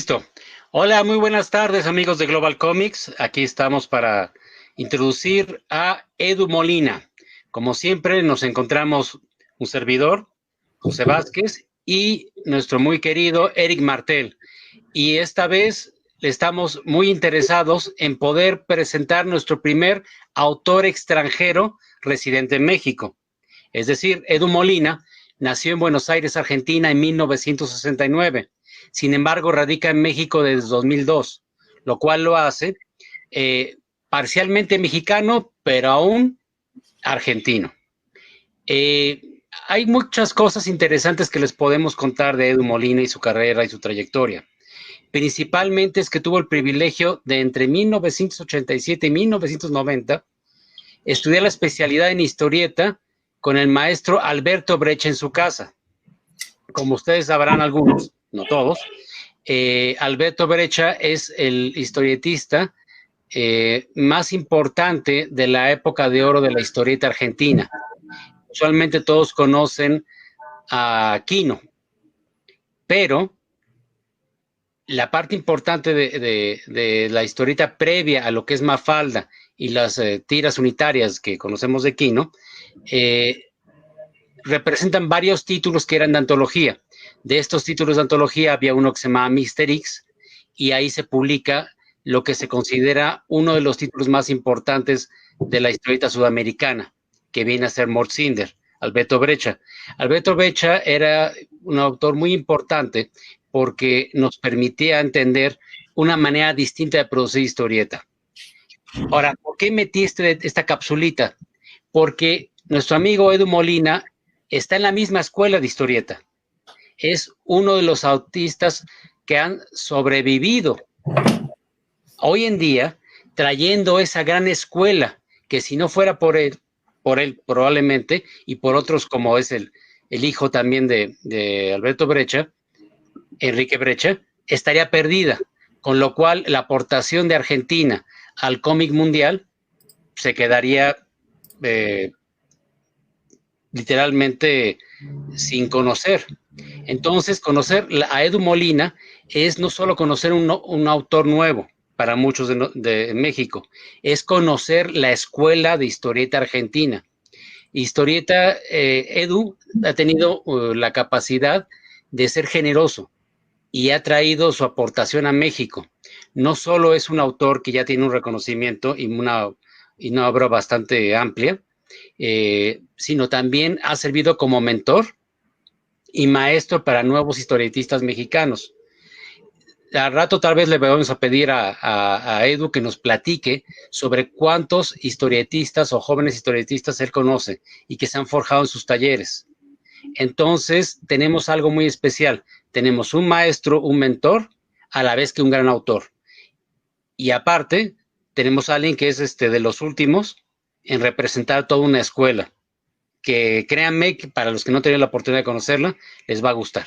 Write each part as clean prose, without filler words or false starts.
Listo. Hola, muy buenas tardes, amigos de Global Comics. Aquí estamos para introducir a Edu Molina. Como siempre, nos encontramos un servidor, José Vázquez, y nuestro muy querido Eric Martel. Y esta vez estamos muy interesados en poder presentar nuestro primer autor extranjero residente en México. Es decir, Edu Molina nació en Buenos Aires, Argentina, en 1969. Sin embargo, radica en México desde 2002, lo cual lo hace parcialmente mexicano, pero aún argentino. Hay muchas cosas interesantes que les podemos contar de Edu Molina y su carrera y su trayectoria. Principalmente es que tuvo el privilegio de entre 1987 y 1990 estudiar la especialidad en historieta con el maestro Alberto Brecha en su casa. Como ustedes sabrán algunos, no todos, Alberto Brecha es el historietista más importante de la época de oro de la historieta argentina. Usualmente todos conocen a Quino, pero la parte importante de la historieta previa a lo que es Mafalda y las tiras unitarias que conocemos de Quino, representan varios títulos que eran de antología. De estos títulos de antología había uno que se llamaba Mister X, y ahí se publica lo que se considera uno de los títulos más importantes de la historieta sudamericana, que viene a ser Mort Cinder, Alberto Brecha. Alberto Brecha era un autor muy importante porque nos permitía entender una manera distinta de producir historieta. Ahora, ¿por qué metí esta capsulita? Porque nuestro amigo Edu Molina está en la misma escuela de historieta. Es uno de los autistas que han sobrevivido hoy en día, trayendo esa gran escuela, que si no fuera por él probablemente, y por otros como es el hijo también de Alberto Brecha, Enrique Brecha, estaría perdida, con lo cual la aportación de Argentina al cómic mundial se quedaría literalmente sin conocer. Entonces, conocer a Edu Molina es no solo conocer un autor nuevo para muchos de México, es conocer la escuela de historieta argentina. Historieta, Edu ha tenido la capacidad de ser generoso y ha traído su aportación a México. No solo es un autor que ya tiene un reconocimiento y una obra bastante amplia, sino también ha servido como mentor y maestro para nuevos historietistas mexicanos. Al rato tal vez le vamos a pedir a Edu que nos platique sobre cuántos historietistas o jóvenes historietistas él conoce y que se han forjado en sus talleres. Entonces tenemos algo muy especial. Tenemos un maestro, un mentor, a la vez que un gran autor. Y aparte, tenemos a alguien que es de los últimos en representar toda una escuela, que créanme que para los que no tienen la oportunidad de conocerla, les va a gustar.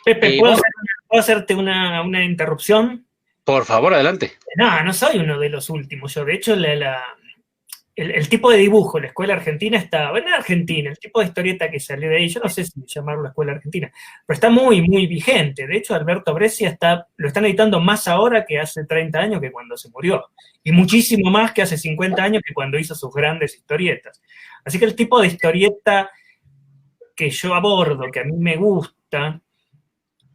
Pepe, ¿puedo hacerte una interrupción? Por favor, adelante. No soy uno de los últimos. Yo, de hecho, el tipo de dibujo, la escuela argentina está, bueno, en Argentina, el tipo de historieta que salió de ahí, yo no sé si llamarlo la escuela argentina, pero está muy, muy vigente. De hecho, Alberto Brescia lo están editando más ahora que hace 30 años que cuando se murió, y muchísimo más que hace 50 años que cuando hizo sus grandes historietas. Así que el tipo de historieta que yo abordo, que a mí me gusta,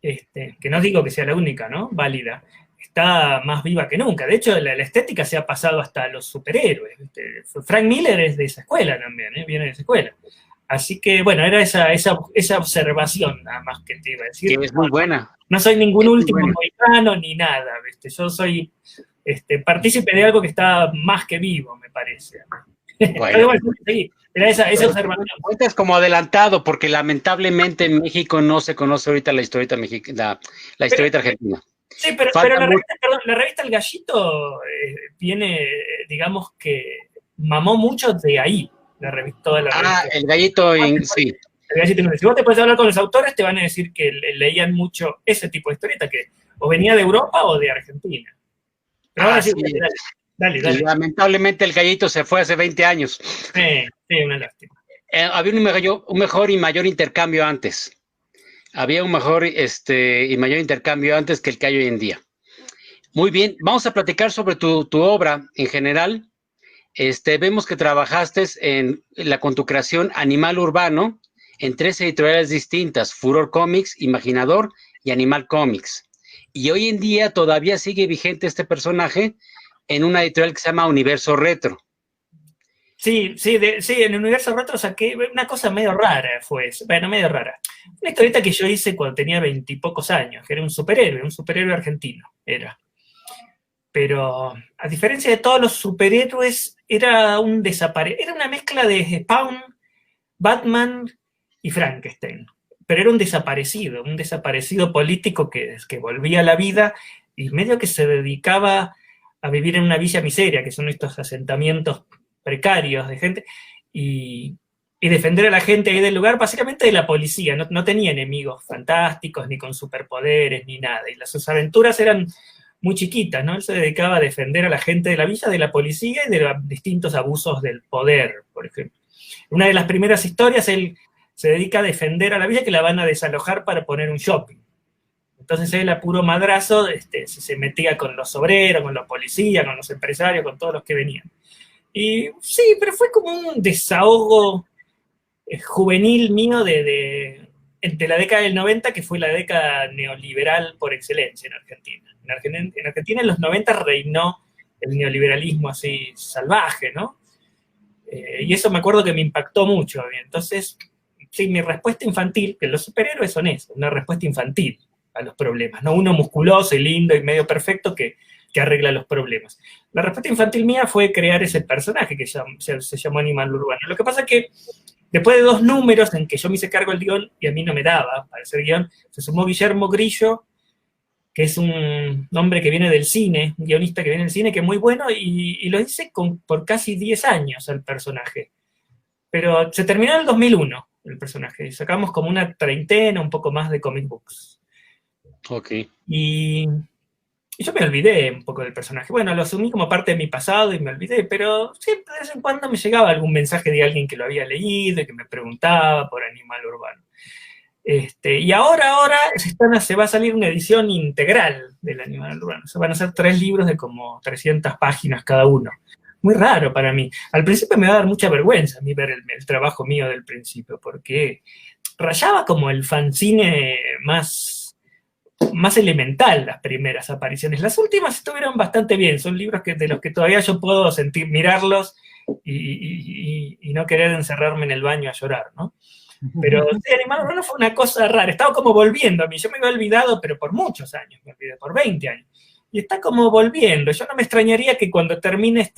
que no digo que sea la única, ¿no? Válida, está más viva que nunca. De hecho, la estética se ha pasado hasta los superhéroes. Frank Miller es de esa escuela también, viene de esa escuela. Así que, bueno, era esa observación nada más que te iba a decir. Que es muy buena. No soy ningún último mohicano ni nada, ¿viste? Yo soy partícipe de algo que está más que vivo, me parece. Bueno. Sí, era esa observación. Es como adelantado, porque lamentablemente en México no se conoce ahorita la historieta argentina. Sí, pero la revista El Gallito viene, digamos que mamó mucho de ahí, toda la revista. El Gallito, sí. El Gallito, si vos te puedes hablar con los autores, te van a decir que leían mucho ese tipo de historieta, que o venía de Europa o de Argentina. Pero ahora sí, dale. Lamentablemente el Gallito se fue hace 20 años. Sí, una lástima. Había un mejor y mayor intercambio antes. Había un mejor y mayor intercambio antes que el que hay hoy en día. Muy bien, vamos a platicar sobre tu obra en general. Vemos que trabajaste con tu creación Animal Urbano en 3 editoriales distintas: Furor Comics, Imaginador y Animal Comics. Y hoy en día todavía sigue vigente este personaje en una editorial que se llama Universo Retro. Sí, sí, sí, en el Universo Retro saqué una cosa medio rara, fue eso. Bueno, medio rara. Una historieta que yo hice cuando tenía 20 y pocos años, que era un superhéroe argentino, era. Pero a diferencia de todos los superhéroes, era una mezcla de Spawn, Batman y Frankenstein. Pero era un desaparecido político que volvía a la vida y medio que se dedicaba a vivir en una villa miseria, que son estos asentamientos precarios de gente, y defender a la gente ahí del lugar, básicamente de la policía. No tenía enemigos fantásticos, ni con superpoderes, ni nada. Y sus aventuras eran muy chiquitas, ¿no? Él se dedicaba a defender a la gente de la villa, de la policía y de los distintos abusos del poder, por ejemplo. Una de las primeras historias, él se dedica a defender a la villa, que la van a desalojar para poner un shopping. Entonces él a puro madrazo se metía con los obreros, con los policías, con los empresarios, con todos los que venían. Y sí, pero fue como un desahogo juvenil mío de la década del 90, que fue la década neoliberal por excelencia en Argentina. En Argentina en los 90 reinó el neoliberalismo así salvaje, ¿no? Y eso me acuerdo que me impactó mucho. Entonces, sí, mi respuesta infantil, que los superhéroes son eso, una respuesta infantil a los problemas, no uno musculoso y lindo y medio perfecto que arregla los problemas. La respuesta infantil mía fue crear ese personaje que se llamó Animal Urbano. Lo que pasa es que después de 2 números en que yo me hice cargo del guión y a mí no me daba para hacer guión, se sumó Guillermo Grillo, que es un hombre que viene del cine, un guionista que viene del cine, que es muy bueno, y lo hice por casi 10 años al personaje. Pero se terminó en el 2001 el personaje, y sacamos como una treintena, un poco más de comic books. Ok. Y yo me olvidé un poco del personaje. Bueno, lo asumí como parte de mi pasado y me olvidé, pero siempre de vez en cuando me llegaba algún mensaje de alguien que lo había leído y que me preguntaba por Animal Urbano. Y ahora se va a salir una edición integral del Animal Urbano. Se van a hacer 3 libros de como 300 páginas cada uno. Muy raro para mí. Al principio me va a dar mucha vergüenza a mí ver el trabajo mío del principio, porque rayaba como el fanzine más elemental las primeras apariciones. Las últimas estuvieron bastante bien, son libros de los que todavía yo puedo mirarlos y no querer encerrarme en el baño a llorar, ¿no? Pero sí, Animal Urbano fue una cosa rara, estaba como volviendo a mí, yo me había olvidado, pero por muchos años, me olvidé, por 20 años, y está como volviendo. Yo no me extrañaría que cuando termine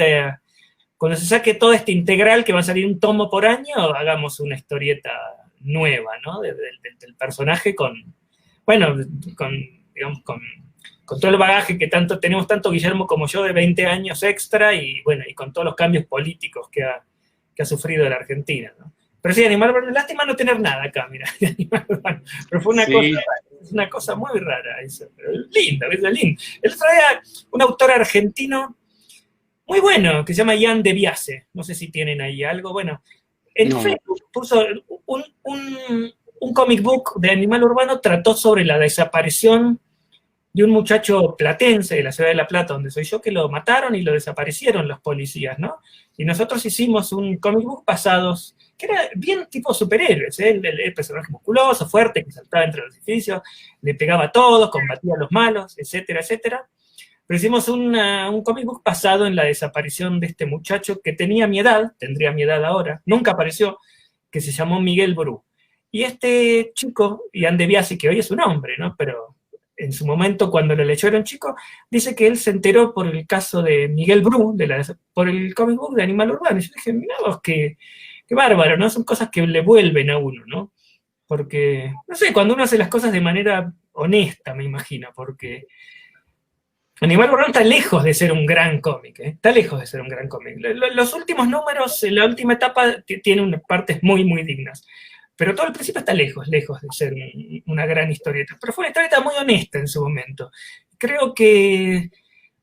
cuando se saque todo este integral, que va a salir un tomo por año, hagamos una historieta nueva, ¿no? Del personaje bueno, digamos, con todo el bagaje que tenemos tanto Guillermo como yo de 20 años extra y bueno, y con todos los cambios políticos que ha sufrido la Argentina, ¿no? Pero sí, Animal Urbano, lástima no tener nada acá, mira, Animal Urbano, pero fue una cosa muy rara eso, pero linda, ¿ves? Lindo. El otro día, un autor argentino muy bueno, que se llama Ian De Biase, no sé si tienen ahí algo, bueno, en Facebook puso un comic book de Animal Urbano, trató sobre la desaparición de un muchacho platense de la ciudad de La Plata, donde soy yo, que lo mataron y lo desaparecieron los policías, ¿no? Y nosotros hicimos un comic book basados, que era bien tipo superhéroes, ¿eh? El personaje musculoso, fuerte, que saltaba entre los edificios, le pegaba a todos, combatía a los malos, etcétera, etcétera. Pero hicimos un comic book basado en la desaparición de este muchacho que tenía mi edad, tendría mi edad ahora, nunca apareció, que se llamó Miguel Bru. Y este chico, Ian De Biasi, que hoy es un hombre, ¿no? Pero en su momento, cuando lo leyó era un chico, dice que él se enteró por el caso de Miguel Bru, por el comic book de Animal Urbano. Y yo dije, mirá vos, qué bárbaro, ¿no? Son cosas que le vuelven a uno, ¿no? Porque, no sé, cuando uno hace las cosas de manera honesta, me imagino, porque Animal Urbano está lejos de ser un gran cómic, ¿eh? Está lejos de ser un gran cómic. Los últimos números, la última etapa, tiene unas partes muy, muy dignas. Pero todo el principio está lejos de ser una gran historieta. Pero fue una historieta muy honesta en su momento. Creo que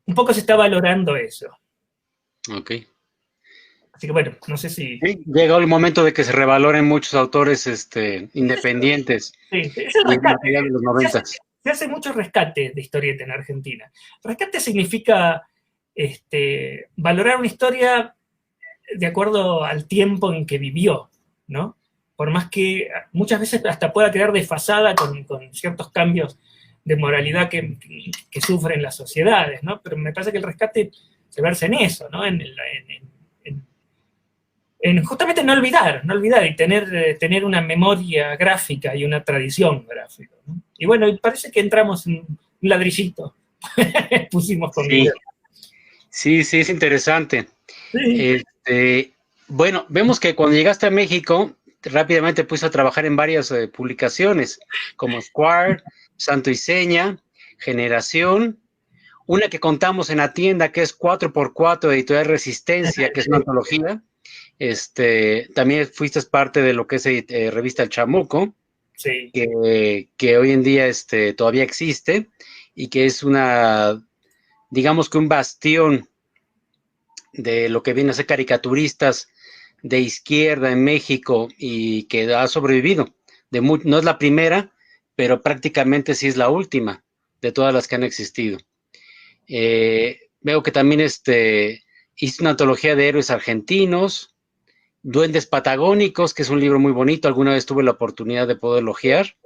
un poco se está valorando eso. Ok. Así que bueno, no sé si... Sí, llegó el momento de que se revaloren muchos autores independientes Sí, es el y el rescate. material de los noventas. Se hace mucho rescate de historieta en Argentina. Rescate significa valorar una historia de acuerdo al tiempo en que vivió, ¿no? Por más que muchas veces hasta pueda quedar desfasada con ciertos cambios de moralidad que sufren las sociedades, ¿no? Pero me parece que el rescate se versa en eso, ¿no? En justamente no olvidar y tener una memoria gráfica y una tradición gráfica, ¿no? Y bueno, parece que entramos en un ladrillito, pusimos con Sí, Guillermo. sí, sí, es interesante. Sí. Bueno, vemos que cuando llegaste a México, rápidamente pusiste a trabajar en varias publicaciones, como Square, Santo y Seña, Generación, una que contamos en la tienda, que es 4x4, Editorial Resistencia, que es una antología. También fuiste parte de lo que es revista El Chamuco, Sí. que hoy en día todavía existe y que es digamos que un bastión de lo que viene a ser caricaturistas de izquierda en México y que ha sobrevivido. No es la primera, pero prácticamente sí es la última de todas las que han existido. Veo que también hice una antología de héroes argentinos, Duendes Patagónicos, que es un libro muy bonito, alguna vez tuve la oportunidad de poder elogiar,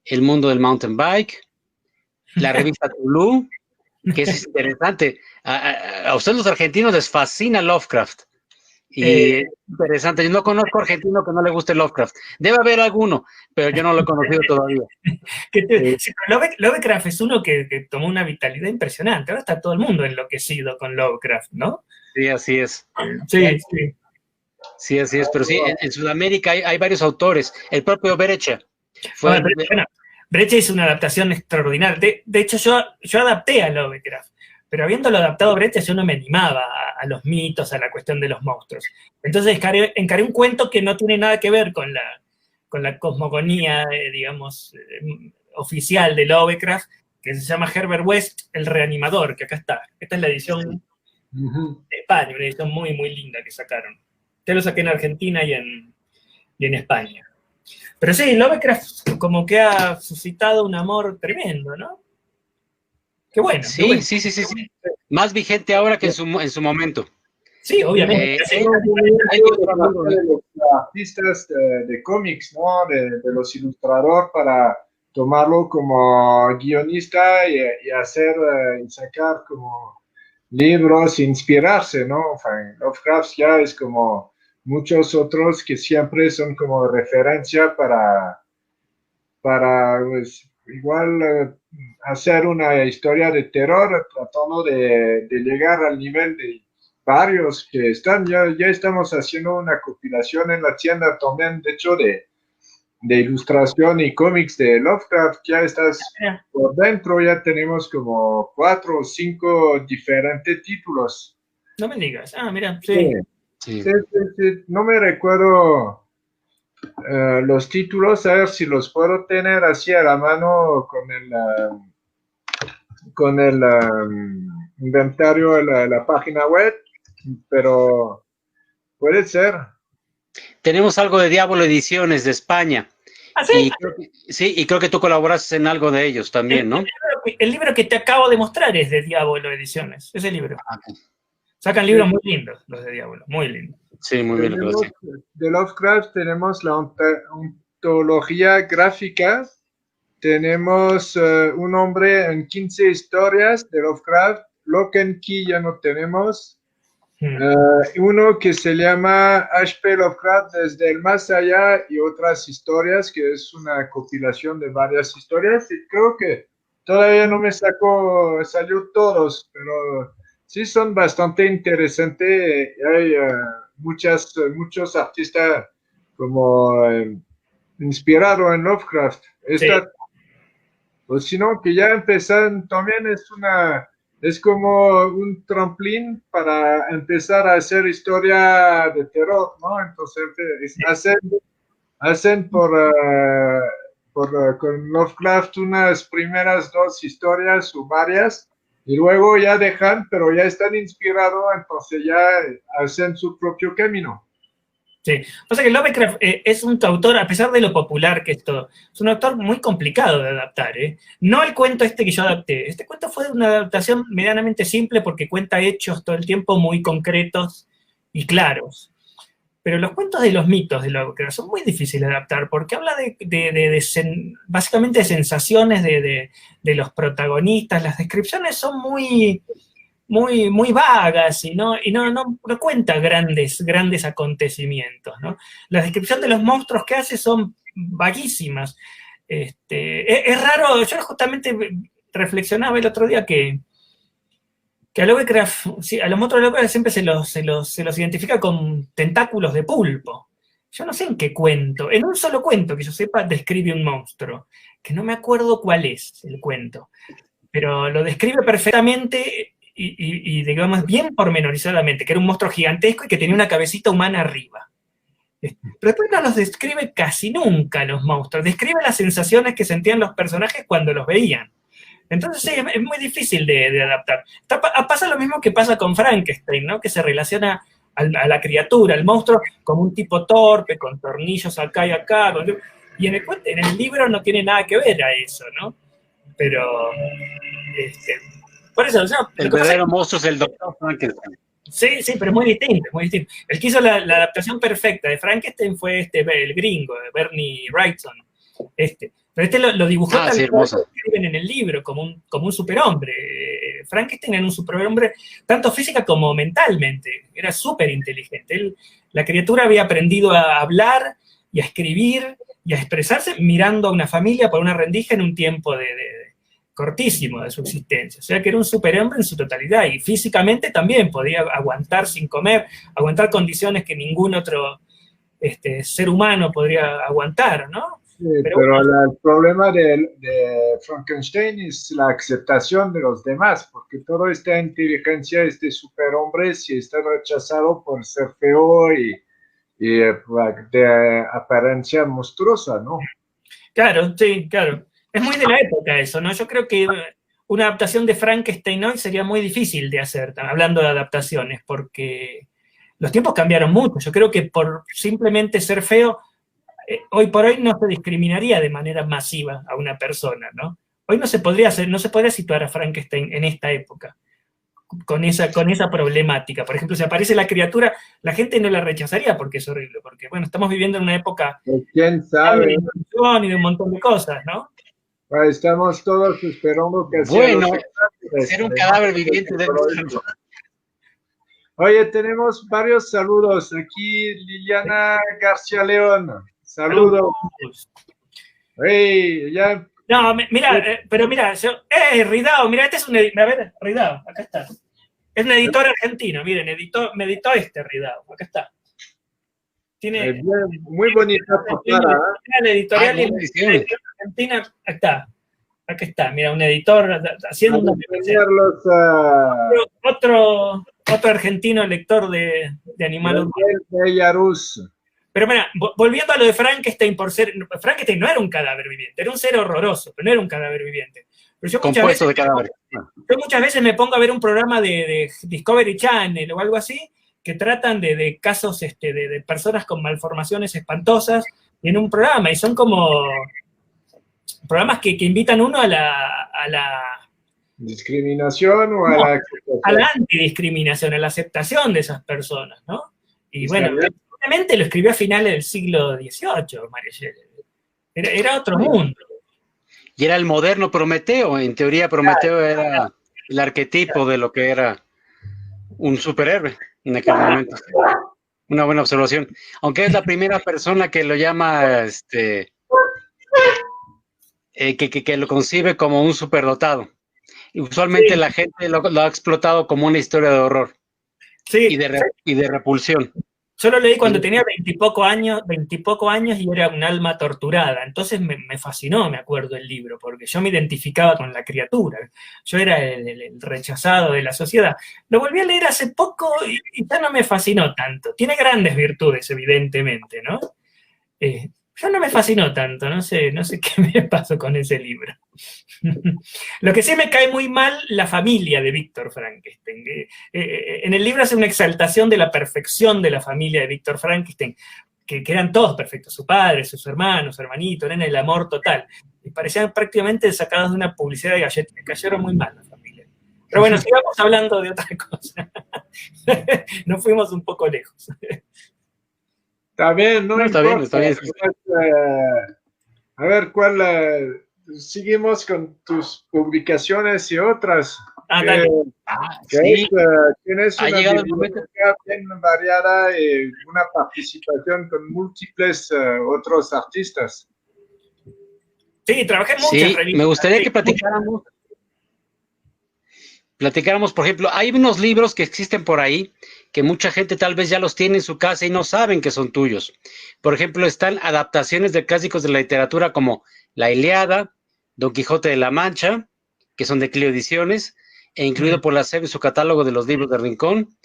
El mundo del mountain bike, la revista Tulu, que es interesante. A ustedes los argentinos les fascina Lovecraft. Y es interesante, yo no conozco argentino que no le guste Lovecraft. Debe haber alguno, pero yo no lo he conocido todavía. Sí, Lovecraft es uno que tomó una vitalidad impresionante. Ahora está todo el mundo enloquecido con Lovecraft, ¿no? Sí, así es. Sí, sí. Sí, así es. Pero sí, en Sudamérica hay varios autores. El propio Berecha fue. Bueno, Brecha hizo una adaptación extraordinaria. De hecho, yo adapté a Lovecraft, pero habiéndolo adaptado a Brecha, yo no me animaba a los mitos, a la cuestión de los monstruos. Entonces encaré un cuento que no tiene nada que ver con la cosmogonía, digamos, oficial de Lovecraft, que se llama Herbert West, El Reanimador, que acá está. Esta es la edición de España, una edición muy, muy linda que sacaron. Yo lo saqué en Argentina y en España. Pero sí, Lovecraft como que ha suscitado un amor tremendo, ¿no? Qué bueno, qué Sí, bueno. sí, sí, sí, sí. Más vigente ahora que en su momento. Sí, obviamente. Hay otro mundo, de los artistas de cómics, ¿no? De los ilustradores para tomarlo como guionista y hacer y sacar como libros, inspirarse, ¿no? O sea, Lovecraft ya es como muchos otros que siempre son como referencia para pues, igual hacer una historia de terror tratando de llegar al nivel de varios que están, ya estamos haciendo una compilación en la tienda también, de hecho, de ilustración y cómics de Lovecraft, ya estás por dentro, ya tenemos como 4 o 5 diferentes títulos. No me digas. Ah, mira, sí. Sí. Sí. No me recuerdo los títulos, a ver si los puedo tener así a la mano con el inventario de la página web, pero puede ser. Tenemos algo de Diablo Ediciones de España. ¿Ah, sí? Y creo que tú colaboraste en algo de ellos también, ¿no? El libro que te acabo de mostrar es de Diablo Ediciones, ese libro. Okay. Sacan libros muy lindos, los de Diablo, muy lindos. Sí, muy bien. De Lovecraft tenemos la ontología gráfica, tenemos un hombre en 15 historias de Lovecraft, Lock and Key ya no tenemos, uno que se llama H.P. Lovecraft desde el más allá y otras historias, que es una compilación de varias historias, y creo que todavía no me salió todos, pero sí son bastante interesantes. Hay muchos artistas como inspirados en Lovecraft. Esta, pues sino que ya empezaron, también es como un trampolín para empezar a hacer historia de terror, ¿no? Entonces hacen con Lovecraft unas primeras 2 historias o varias, Y luego ya dejan, pero ya están inspirados, entonces ya hacen su propio camino. Sí, o sea que Lovecraft es un autor, a pesar de lo popular que es todo, es un autor muy complicado de adaptar, ¿eh? No el cuento este que yo adapté. Este cuento fue una adaptación medianamente simple porque cuenta hechos todo el tiempo muy concretos y claros. Pero los cuentos de los mitos de Lovecraft son muy difíciles de adaptar porque habla básicamente de sensaciones de los protagonistas. Las descripciones son muy vagas y no cuenta grandes acontecimientos, ¿no? La descripción de los monstruos que hace son vaguísimas. Es raro, yo justamente reflexionaba el otro día que a Lovecraft, sí, a los monstruos de Lovecraft siempre se los identifica con tentáculos de pulpo. Yo no sé en qué cuento, en un solo cuento que yo sepa describe un monstruo, que no me acuerdo cuál es el cuento, pero lo describe perfectamente y digamos bien pormenorizadamente, que era un monstruo gigantesco y que tenía una cabecita humana arriba. Pero después no los describe casi nunca los monstruos, describe las sensaciones que sentían los personajes cuando los veían. Entonces sí, es muy difícil de adaptar. Pasa lo mismo que pasa con Frankenstein, ¿no? Que se relaciona a la criatura, al monstruo, como un tipo torpe, con tornillos acá y acá. Y en el libro no tiene nada que ver a eso, ¿no? Pero por eso, el verdadero monstruo es el Doctor Frankenstein. Sí, pero es muy distinto, muy distinto. El que hizo la adaptación perfecta de Frankenstein fue el gringo, Bernie Wrightson. Pero lo dibujó tal sí, cual escriben en el libro, como un superhombre. Frankenstein era un superhombre, tanto física como mentalmente. Era súper inteligente. La criatura había aprendido a hablar y a escribir y a expresarse mirando a una familia por una rendija en un tiempo cortísimo de su existencia. O sea que era un superhombre en su totalidad y físicamente también podía aguantar sin comer, aguantar condiciones que ningún otro ser humano podría aguantar, ¿no? Sí, pero el problema de Frankenstein es la aceptación de los demás, porque toda esta inteligencia, este superhombre, si está rechazado por ser feo y de apariencia monstruosa, ¿no? Claro, sí, claro. Es muy de la época eso, ¿no? Yo creo que una adaptación de Frankenstein hoy sería muy difícil de hacer, hablando de adaptaciones, porque los tiempos cambiaron mucho. Yo creo que por simplemente ser feo, hoy por hoy no se discriminaría de manera masiva a una persona, ¿no? Hoy no se podría situar a Frankenstein en esta época con esa problemática. Por ejemplo, si aparece la criatura, la gente no la rechazaría porque es horrible, porque, bueno, estamos viviendo en una época ¿Quién sabe? Y de un montón de cosas, ¿no? Estamos todos esperando que bueno, ser un cadáver viviente de... Oye, tenemos varios saludos. Aquí Liliana García León. Saludos. Hey, ya. No, mira, pero mira, Ridao, mira, este es un editor. A ver, Ridao, acá está. Es un editor argentino, miren, me editó Ridao, acá está. Tiene muy bonita portada. La editorial argentina, acá está, mira, un editor haciendo otro argentino lector de Animal Urbano. Pero mira, volviendo a lo de Frankenstein, Frankenstein no era un cadáver viviente, era un ser horroroso, pero no era un cadáver viviente. Pero yo muchas veces me pongo a ver un programa de Discovery Channel o algo así, que tratan de casos de personas con malformaciones espantosas en un programa, y son como programas que invitan uno a la discriminación o a la antidiscriminación, a la aceptación de esas personas, ¿no? Y bueno, obviamente lo escribió a finales del siglo XVIII, María Shelley. Era otro mundo. Y era el moderno Prometeo. En teoría, Prometeo era el arquetipo de lo que era un superhéroe en aquel momento. Una buena observación. Aunque es la primera persona que lo llama, que lo concibe como un superdotado. Y usualmente la gente lo ha explotado como una historia de horror y de repulsión. Yo lo leí cuando tenía 20 y poco años y era un alma torturada. Entonces me fascinó, me acuerdo, el libro, porque yo me identificaba con la criatura. Yo era el rechazado de la sociedad. Lo volví a leer hace poco y ya no me fascinó tanto. Tiene grandes virtudes, evidentemente, ¿no? Yo no me fascinó tanto, no sé qué me pasó con ese libro. Lo que sí me cae muy mal, la familia de Víctor Frankenstein. En el libro hace una exaltación de la perfección de la familia de Víctor Frankenstein, que eran todos perfectos, su padre, sus hermanos, su hermanito, eran el amor total. Y parecían prácticamente sacados de una publicidad de galletas, me cayeron muy mal la familia. Pero bueno, sigamos hablando de otra cosa. Nos fuimos un poco lejos. Está bien, no está importa. bien. A ver, seguimos con tus publicaciones y otras. Dale. Sí. Tienes Ha una llegado el momento. biblioteca bien variada y una participación con múltiples otros artistas. Sí, trabajé en muchas revistas. Me gustaría que platicáramos, por ejemplo, hay unos libros que existen por ahí que mucha gente tal vez ya los tiene en su casa y no saben que son tuyos. Por ejemplo, están adaptaciones de clásicos de la literatura como La Ilíada, Don Quijote de la Mancha, que son de Clio Ediciones, e incluido por la SEB en su catálogo de los libros de Rincón.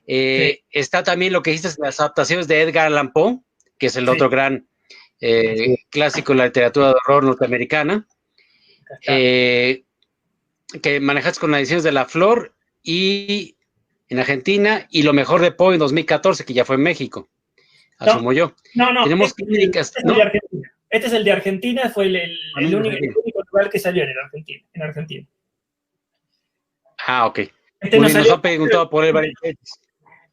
Sí. Está también lo que dijiste, las adaptaciones de Edgar Allan Poe, que es el otro gran clásico de la literatura de horror norteamericana, que manejaste con las ediciones de La Flor y en Argentina, y Lo Mejor de Poe en 2014, que ya fue en México, asumo yo. No. Tenemos clínicas, ¿no? Este es el de Argentina, fue el único lugar que salió en Argentina. Ah, ok. Nos han preguntado por él varias veces.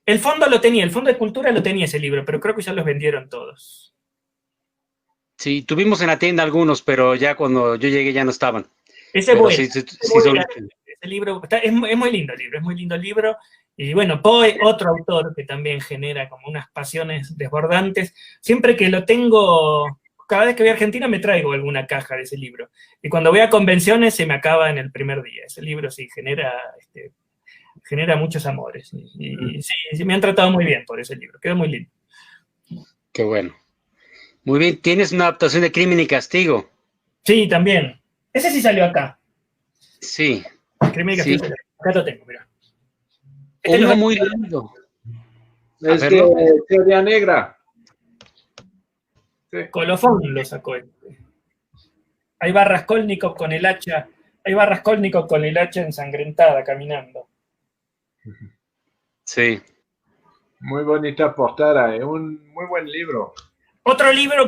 El fondo lo tenía, el Fondo de Cultura lo tenía ese libro, pero creo que ya los vendieron todos. Sí, tuvimos en la tienda algunos, pero ya cuando yo llegué ya no estaban. Ese libro es muy lindo el libro, es muy lindo el libro. Y bueno, Poe, otro autor que también genera como unas pasiones desbordantes. Siempre que lo tengo, cada vez que voy a Argentina me traigo alguna caja de ese libro. Y cuando voy a convenciones se me acaba en el primer día. Ese libro sí genera muchos amores. Y sí, me han tratado muy bien por ese libro, quedó muy lindo. Qué bueno. Muy bien, ¿tienes una adaptación de Crimen y Castigo? Sí, también. Ese sí salió acá. Sí. Crimen y Castigo, acá lo tengo, mira. Uno muy lindo. Es de Teoría Negra. Sí. Colofón lo sacó. Hay va Raskolnikov con el hacha ensangrentada caminando. Sí. Muy bonita portada, un muy buen libro. Otro libro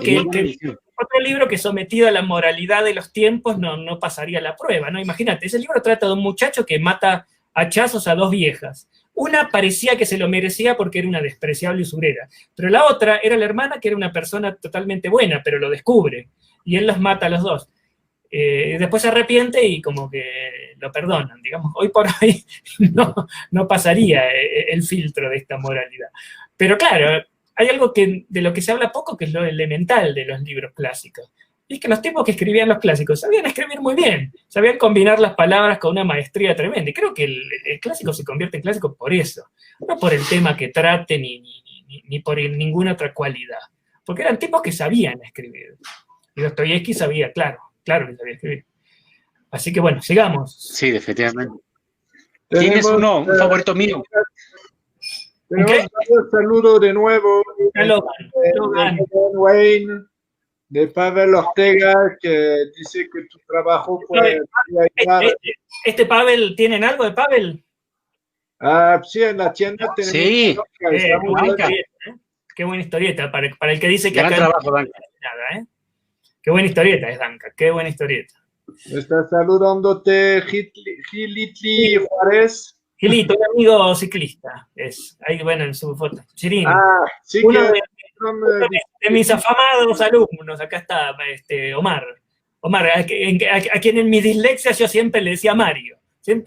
que sometido a la moralidad de los tiempos no pasaría la prueba, ¿no? Imagínate, ese libro trata de un muchacho que mata a hachazos a dos viejas. Una parecía que se lo merecía porque era una despreciable usurera, pero la otra era la hermana, que era una persona totalmente buena, pero lo descubre, y él los mata a los dos. Después se arrepiente y como que lo perdonan, digamos. Hoy por hoy no pasaría el filtro de esta moralidad. Pero claro, hay algo de lo que se habla poco, que es lo elemental de los libros clásicos. Y es que los tipos que escribían los clásicos sabían escribir muy bien, sabían combinar las palabras con una maestría tremenda. Y creo que el clásico se convierte en clásico por eso, no por el tema que trate ni por ninguna otra cualidad. Porque eran tipos que sabían escribir. Y Dostoyevsky sabía, claro que sabía escribir. Así que bueno, sigamos. Sí, definitivamente. ¿Tienes un favorito mío? Un saludo de nuevo de Pavel Ortega, que dice que tu trabajo puede ayudar. ¿Este Pavel, tienen algo de Pavel? Sí, en la tienda tenemos. Sí, qué buena historieta, para el que dice que gran acá trabajo, no hay nada, Qué buena historieta es Danca, qué buena historieta. Está saludándote Gilitli Juárez. Gilito, un amigo ciclista, ahí bueno en su foto. Chirino. Sí, uno de mis afamados alumnos, acá está Omar. Omar, a quien en mi dislexia yo siempre le decía Mario, que se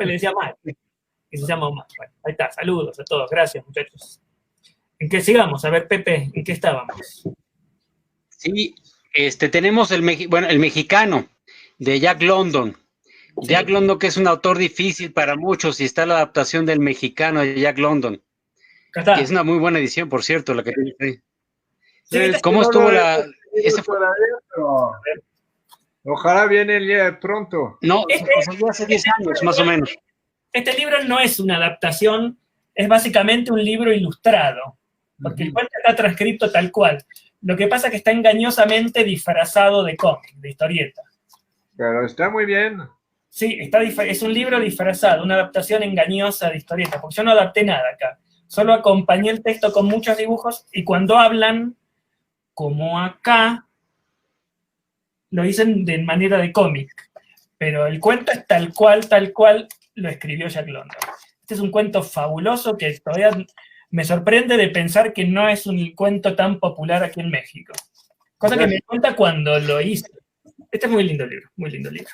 llama Omar. Bueno, ahí está, saludos a todos, gracias muchachos. ¿En qué sigamos? A ver, Pepe, ¿en qué estábamos? Sí, tenemos el mexicano de Jack London. Sí. Jack London, que es un autor difícil para muchos, y está la adaptación del mexicano de Jack London. Que es una muy buena edición, por cierto, la que tiene ahí. Sí, ¿cómo estuvo la...? Ojalá viene pronto. No, hace 10 años, más o menos. Este libro no es una adaptación, es básicamente un libro ilustrado, porque el cuento está transcrito tal cual. Lo que pasa es que está engañosamente disfrazado de cómic, de historieta. Pero está muy bien. Sí, es un libro disfrazado, una adaptación engañosa de historieta, porque yo no adapté nada acá. Solo acompañé el texto con muchos dibujos y cuando hablan, como acá, lo dicen de manera de cómic. Pero el cuento es tal cual lo escribió Jack London. Este es un cuento fabuloso que todavía me sorprende de pensar que no es un cuento tan popular aquí en México. Cosa que me cuenta cuando lo hice. Este es muy lindo libro, muy lindo libro.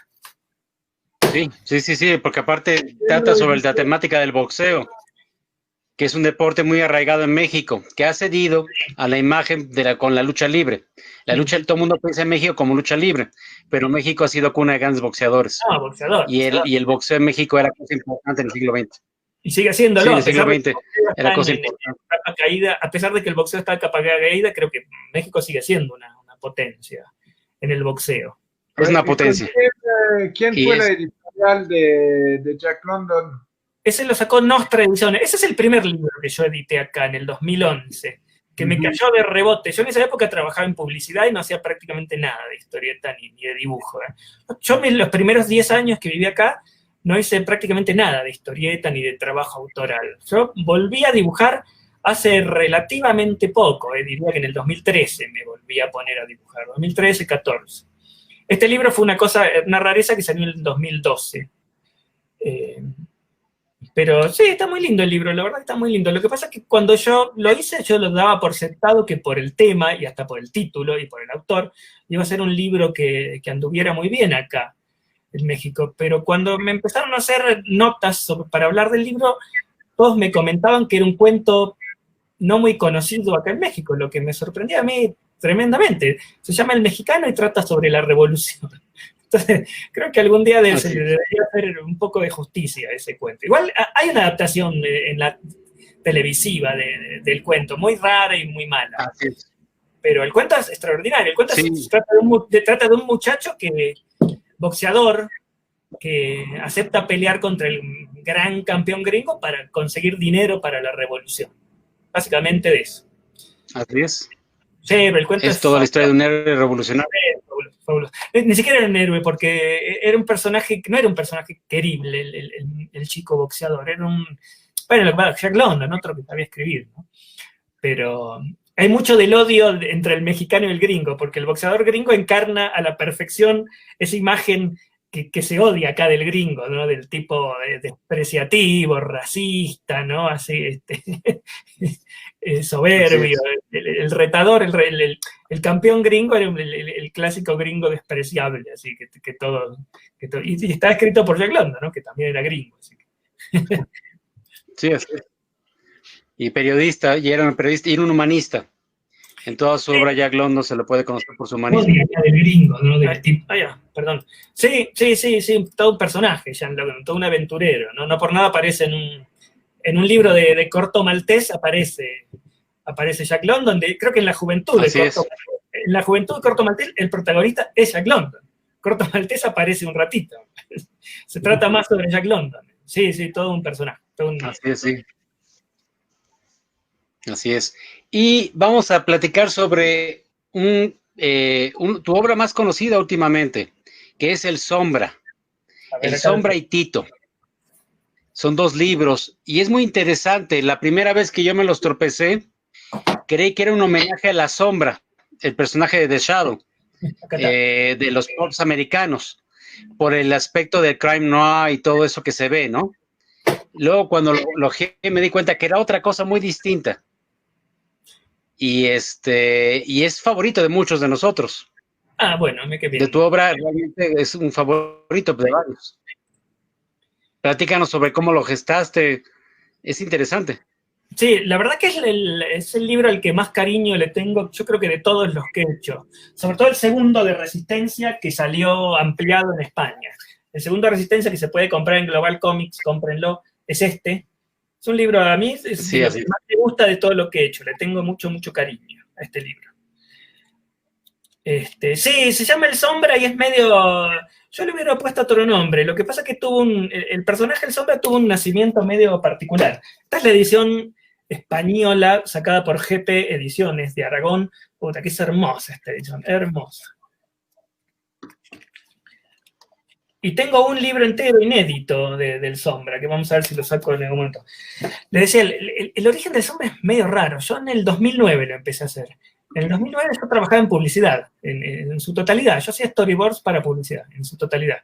Sí, porque aparte trata sobre la temática del boxeo, que es un deporte muy arraigado en México, que ha cedido a la imagen con la lucha libre. La lucha, todo el mundo piensa en México como lucha libre, pero México ha sido cuna de grandes boxeadores. Boxeador. Y el boxeo en México era cosa importante en el siglo XX. Y sigue siéndolo. Sí, en el siglo XX era cosa importante. Caída, a pesar de que el boxeo está a capa caída, creo que México sigue siendo una potencia en el boxeo. Es una potencia. ¿Quién fue la editorial de Jack London? Ese lo sacó Nostra Ediciones. Ese es el primer libro que yo edité acá en el 2011, que me cayó de rebote. Yo en esa época trabajaba en publicidad y no hacía prácticamente nada de historieta ni de dibujo. Yo en los primeros 10 años que viví acá no hice prácticamente nada de historieta ni de trabajo autoral. Yo volví a dibujar hace relativamente poco, diría que en el 2013 me volví a poner a dibujar, 2013, 14. Este libro fue una rareza que salió en el 2012. Pero sí, está muy lindo el libro, la verdad está muy lindo. Lo que pasa es que cuando yo lo hice, yo lo daba por sentado que por el tema y hasta por el título y por el autor, iba a ser un libro que anduviera muy bien acá en México. Pero cuando me empezaron a hacer notas para hablar del libro, todos me comentaban que era un cuento no muy conocido acá en México, lo que me sorprendía a mí tremendamente. Se llama El Mexicano y trata sobre la revolución. Entonces, creo que algún día se le debería hacer un poco de justicia a ese cuento. Igual hay una adaptación en la televisiva del cuento, muy rara y muy mala. Pero el cuento es extraordinario. El cuento trata de un muchacho boxeador, que acepta pelear contra el gran campeón gringo para conseguir dinero para la revolución. Básicamente de eso. Así es. Sí, pero el cuento es toda la historia de un héroe revolucionario. Fabuloso. Ni siquiera era un héroe, porque era un personaje, no era un personaje querible el chico boxeador, era Jack London, otro que sabía escribir, ¿no? Pero hay mucho del odio entre el mexicano y el gringo, porque el boxeador gringo encarna a la perfección esa imagen que se odia acá del gringo, ¿no? Del tipo despreciativo, racista, ¿no? Así, soberbio, el retador, el campeón gringo era el clásico gringo despreciable, así que todo y está escrito por Jack London, ¿no? Que también era gringo. Así que. Sí, así es. Y periodista, y era un humanista. En toda su obra Jack London se lo puede conocer por su humanismo. Del gringo, ¿no? Del tipo. Perdón. Sí, todo un personaje, Jack London, todo un aventurero, ¿no? No por nada aparece en un libro de Corto Maltés aparece Jack London, creo que en la juventud de Corto Maltés el protagonista es Jack London. Corto Maltés aparece un ratito. Se trata más sobre Jack London. Sí, todo un personaje. Así es, sí. Así es. Y vamos a platicar sobre tu obra más conocida últimamente, que es El Sombra. El Sombra y Tito. Son 2 libros y es muy interesante. La primera vez que yo me los tropecé, creí que era un homenaje a La Sombra, el personaje de The Shadow, de los pulps americanos, por el aspecto del crime noir y todo eso que se ve, ¿no? Luego cuando lo me di cuenta que era otra cosa muy distinta. Y es favorito de muchos de nosotros. Bueno, qué bien. De tu obra realmente es un favorito de varios. Platícanos sobre cómo lo gestaste. Es interesante. Sí, la verdad que es el libro al que más cariño le tengo, yo creo que de todos los que he hecho. Sobre todo el segundo de Resistencia, que salió ampliado en España. El segundo de Resistencia, que se puede comprar en Global Comics, cómprenlo, es este. Es un libro, a mí es lo que más me gusta de todo lo que he hecho. Le tengo mucho cariño a este libro. Sí, se llama El Sombra y es medio... Yo le hubiera puesto otro nombre. Lo que pasa es que el personaje El Sombra tuvo un nacimiento medio particular. Esta es la edición española sacada por GP Ediciones de Aragón, Puta, que es hermosa esta edición, hermosa. Y tengo un libro entero inédito del Sombra, que vamos a ver si lo saco en algún momento. Le decía, el origen del Sombra es medio raro. Yo en el 2009 lo empecé a hacer. En el 2009 yo trabajaba en publicidad, en su totalidad. Yo hacía storyboards para publicidad, en su totalidad.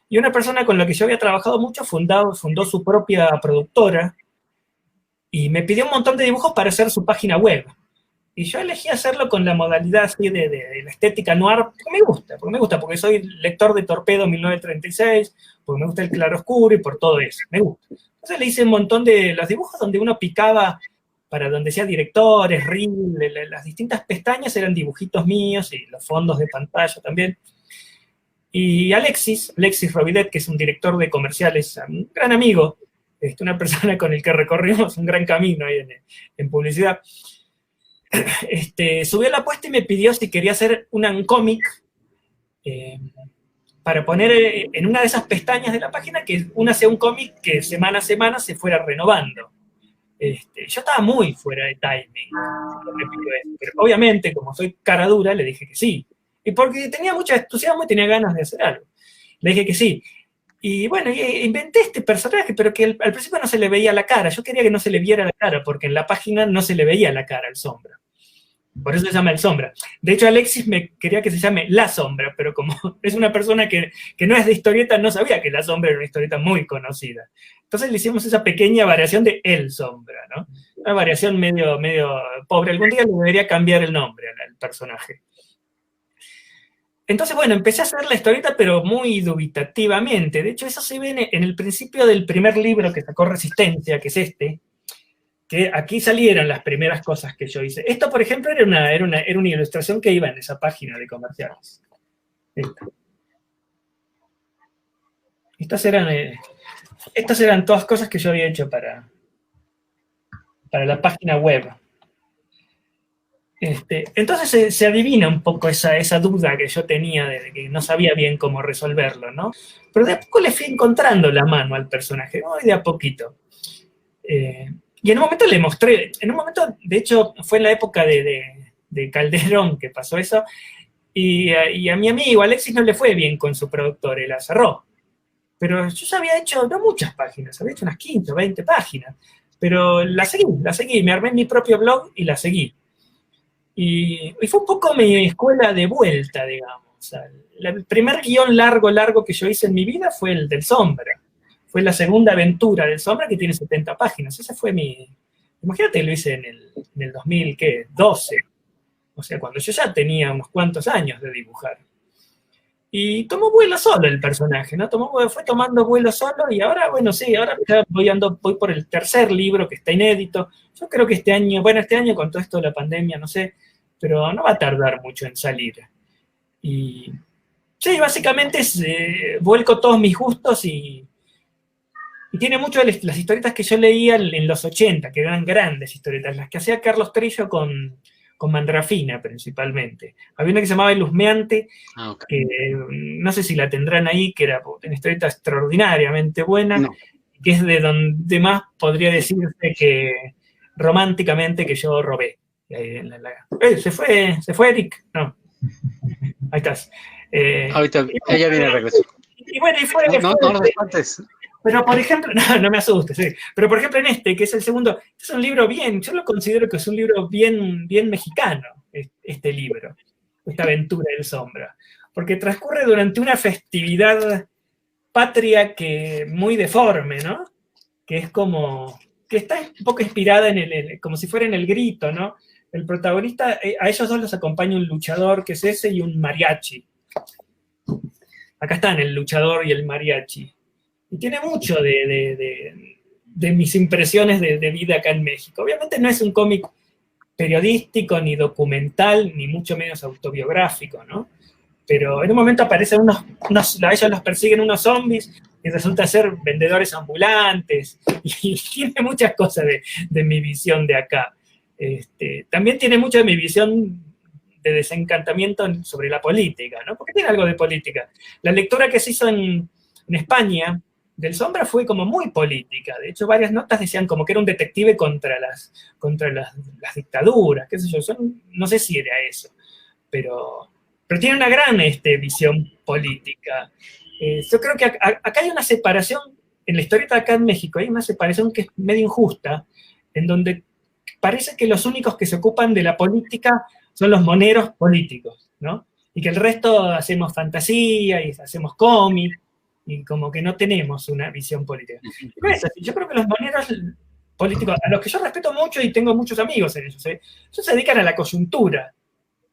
Y una persona con la que yo había trabajado mucho fundó su propia productora y me pidió un montón de dibujos para hacer su página web. Y yo elegí hacerlo con la modalidad así de la estética noir, porque me gusta, porque soy lector de Torpedo 1936, porque me gusta el claroscuro y por todo eso, me gusta. Entonces le hice un montón de los dibujos donde uno picaba para donde decía directores, reel, las distintas pestañas eran dibujitos míos y los fondos de pantalla también. Y Alexis Robidet, que es un director de comerciales, un gran amigo, una persona con el que recorrimos un gran camino ahí en publicidad, subió la apuesta y me pidió si quería hacer un cómic para poner en una de esas pestañas de la página, que una sea un cómic que semana a semana se fuera renovando. Yo estaba muy fuera de timing, pero obviamente, como soy cara dura, le dije que sí. Y porque tenía mucho entusiasmo y tenía ganas de hacer algo. Le dije que sí. Y bueno, inventé este personaje, pero que al principio no se le veía la cara. Yo quería que no se le viera la cara, porque en la página no se le veía la cara al Sombra. Por eso se llama El Sombra. De hecho, Alexis me quería que se llame La Sombra, pero como es una persona que no es de historieta, no sabía que La Sombra era una historieta muy conocida. Entonces le hicimos esa pequeña variación de El Sombra, ¿no? Una variación medio pobre. Algún día le debería cambiar el nombre al personaje. Entonces, bueno, empecé a hacer la historieta, pero muy dubitativamente. De hecho, eso se ve en el principio del primer libro que sacó Resistencia, que es que aquí salieron las primeras cosas que yo hice. Esto, por ejemplo, era una ilustración que iba en esa página de comerciales. Estas eran todas cosas que yo había hecho para la página web. Entonces se adivina un poco esa duda que yo tenía de que no sabía bien cómo resolverlo, ¿no? Pero de a poco le fui encontrando la mano al personaje, muy de a poquito. Y en un momento le mostré, de hecho, fue en la época de Calderón que pasó eso, y a mi amigo Alexis no le fue bien con su productor, él la cerró. Pero yo ya había hecho, no muchas páginas, había hecho unas 15 o 20 páginas, pero la seguí, me armé mi propio blog y la seguí. Y fue un poco mi escuela de vuelta, digamos. O sea, el primer guión largo que yo hice en mi vida fue el del Sombra. Fue la segunda aventura del Sombra, que tiene 70 páginas. Ese fue imagínate que lo hice en el 2012. O sea, cuando yo ya tenía unos cuantos años de dibujar. Y tomó vuelo solo el personaje, ¿no? Fue tomando vuelo solo y ahora, bueno, sí, ahora ya voy por el tercer libro que está inédito. Yo creo que este año con todo esto de la pandemia, no sé, pero no va a tardar mucho en salir. Y sí, básicamente vuelco todos mis gustos y tiene mucho de las historietas que yo leía en los 80, que eran grandes historietas, las que hacía Carlos Trillo con Mandrafina principalmente. Había una que se llamaba El Husmeante, que no sé si la tendrán ahí, que era una historieta extraordinariamente buena, no. Que es de donde más podría decirse que románticamente que yo robé. ¿Se fue Eric? No. Ahí estás. Ahorita, ella viene de regreso. Y bueno, no nos espantes. Pero, por ejemplo, no me asustes, sí. Pero, por ejemplo, que es el segundo, es un libro yo lo considero que es un libro bien mexicano, este libro, esta aventura del Sombra. Porque transcurre durante una festividad patria muy deforme, ¿no? Que es que está un poco inspirada como si fuera en El Grito, ¿no? El protagonista, a ellos dos los acompaña un luchador, que es ese, y un mariachi. Acá están el luchador y el mariachi. Y tiene mucho de mis impresiones de vida acá en México. Obviamente no es un cómic periodístico, ni documental, ni mucho menos autobiográfico, ¿no? Pero en un momento aparecen a ellos los persiguen unos zombies y resulta ser vendedores ambulantes. Y tiene muchas cosas de mi visión de acá. También tiene mucho de mi visión de desencantamiento sobre la política, ¿no? Porque tiene algo de política. La lectura que se hizo en España, del Sombra fue como muy política. De hecho, varias notas decían como que era un detective contra las dictaduras, qué sé yo. No sé si era eso, pero tiene una gran visión política. Yo creo que acá hay una separación, en la historieta acá en México, hay una separación que es medio injusta, en donde parece que los únicos que se ocupan de la política son los moneros políticos, ¿no? Y que el resto hacemos fantasía y hacemos cómic, y como que no tenemos una visión política. No es así. Yo creo que los moneros políticos, a los que yo respeto mucho y tengo muchos amigos en ellos, ellos se dedican a la coyuntura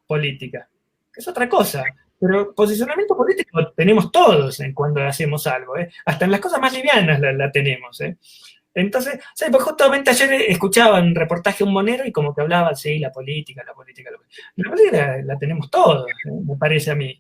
política, que es otra cosa. Pero posicionamiento político tenemos todos cuando hacemos algo, ¿eh? Hasta en las cosas más livianas la tenemos, ¿eh? Entonces, ¿sabes? Pues justamente ayer escuchaba un reportaje un monero y como que hablaba, sí, la política. La política la tenemos todos, ¿eh? Me parece a mí.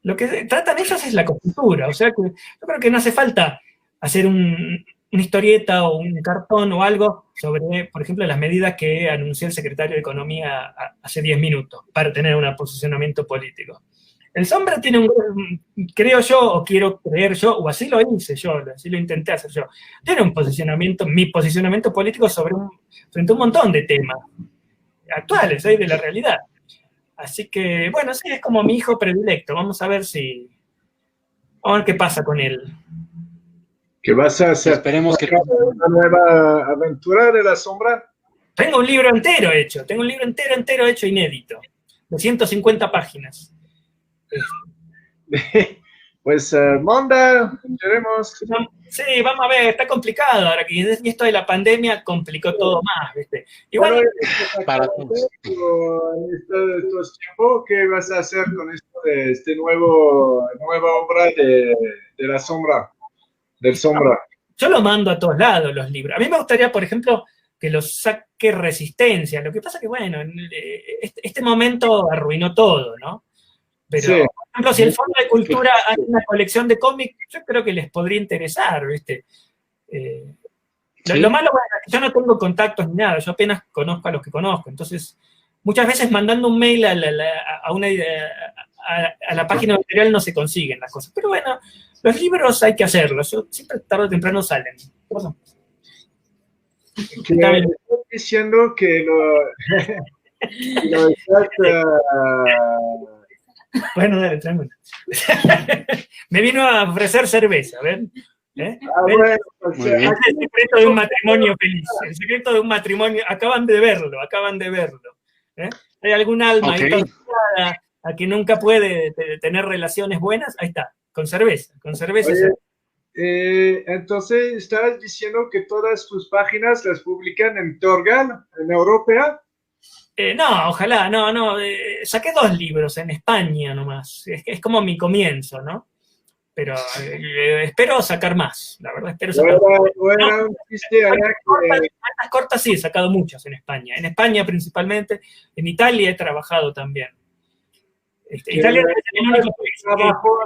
Lo que tratan ellos es la coyuntura, o sea que yo creo que no hace falta hacer una historieta o un cartón o algo sobre, por ejemplo, las medidas que anunció el secretario de Economía hace 10 minutos para tener un posicionamiento político. El Sombra tiene creo yo, o quiero creer yo, o así lo hice yo, así lo intenté hacer yo, tiene un posicionamiento, mi posicionamiento político frente a un montón de temas actuales, de la realidad. Así que, bueno, sí, es como mi hijo predilecto. Vamos a ver qué pasa con él. ¿Qué vas a hacer? Esperemos que una nueva aventura de la Sombra. Tengo un libro entero hecho, hecho inédito, de 150 páginas. Pues manda, queremos. Sí, vamos a ver, está complicado ahora que esto de la pandemia complicó todo más, ¿viste? Igual, para todos. En estos tiempos, ¿qué vas a hacer con esto de nueva obra de la Sombra, del Sombra? Yo lo mando a todos lados los libros. A mí me gustaría, por ejemplo, que los saque Resistencia. Lo que pasa que, bueno, este momento arruinó todo, ¿no? Pero, sí, por ejemplo, si el Fondo de Cultura hace una colección de cómics, yo creo que les podría interesar, ¿viste? ¿Sí? Lo malo, bueno, es que yo no tengo contactos ni nada, yo apenas conozco a los que conozco, entonces muchas veces mandando un mail a la página editorial no se consiguen las cosas. Pero bueno, los libros hay que hacerlos, siempre tarde o temprano salen. ¿Qué pasó? Estoy diciendo que lo estás... Bueno, dale, tráeme. Me vino a ofrecer cerveza, ¿ven? Bueno, pues, es el secreto de un matrimonio feliz. El secreto de un matrimonio, acaban de verlo. ¿Hay algún alma ahí a que nunca puede tener relaciones buenas? Ahí está, con cerveza. Oye, entonces, ¿estás diciendo que todas tus páginas las publican en Torgal, en Europa? No, ojalá, no. Saqué 2 libros en España nomás. Es como mi comienzo, ¿no? Pero espero sacar más, la verdad, espero sacar más. Cortas sí, he sacado muchas en España principalmente, en Italia he trabajado también. Italia es el único país. ¿Trabajo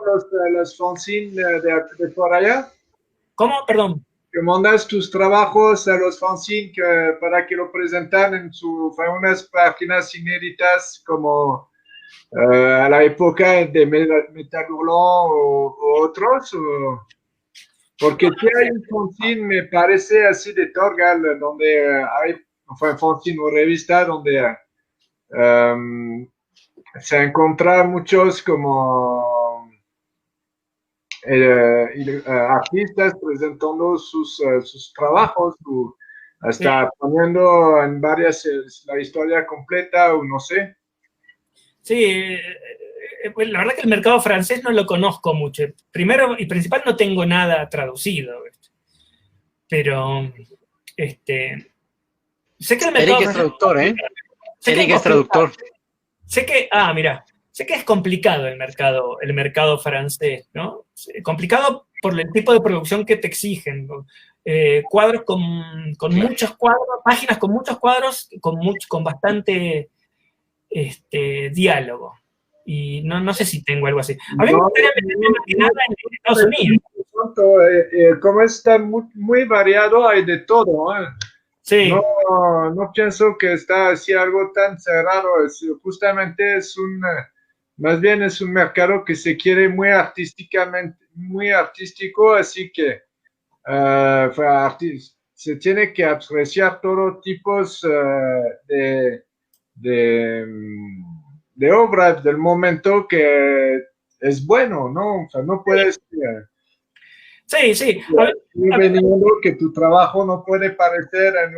los fanzines de por allá? ¿Cómo? Perdón. Que mandas tus trabajos a los fanzines para que lo presentan en unas páginas inéditas como a la época de Metal Hurlant o otros, porque si hay un fanzine, me parece así de Torgal, donde hay un fanzine o revista donde se encuentran muchos como artistas presentando sus trabajos, hasta poniendo en varias la historia completa o no sé. Sí, pues la verdad que el mercado francés no lo conozco mucho. Primero y principal no tengo nada traducido. Pero, sé que el mercado... Eric es traductor, ¿eh? Eric es traductor. Sé que es complicado el mercado francés, ¿no? Complicado por el tipo de producción que te exigen, ¿no? Cuadros con muchos cuadros, páginas con muchos cuadros, con bastante diálogo. Y no sé si tengo algo así. A mí me gustaría meterme más que nada en Estados Unidos. Como está muy variado, hay de todo, ¿eh? Sí. No pienso que está así algo tan cerrado. Justamente más bien es un mercado que se quiere muy artístico, así que se tiene que apreciar todo tipos de obras del momento que es bueno, ¿no? O sea, no puedes Sí, sí. veniendo que tu trabajo no puede parecer en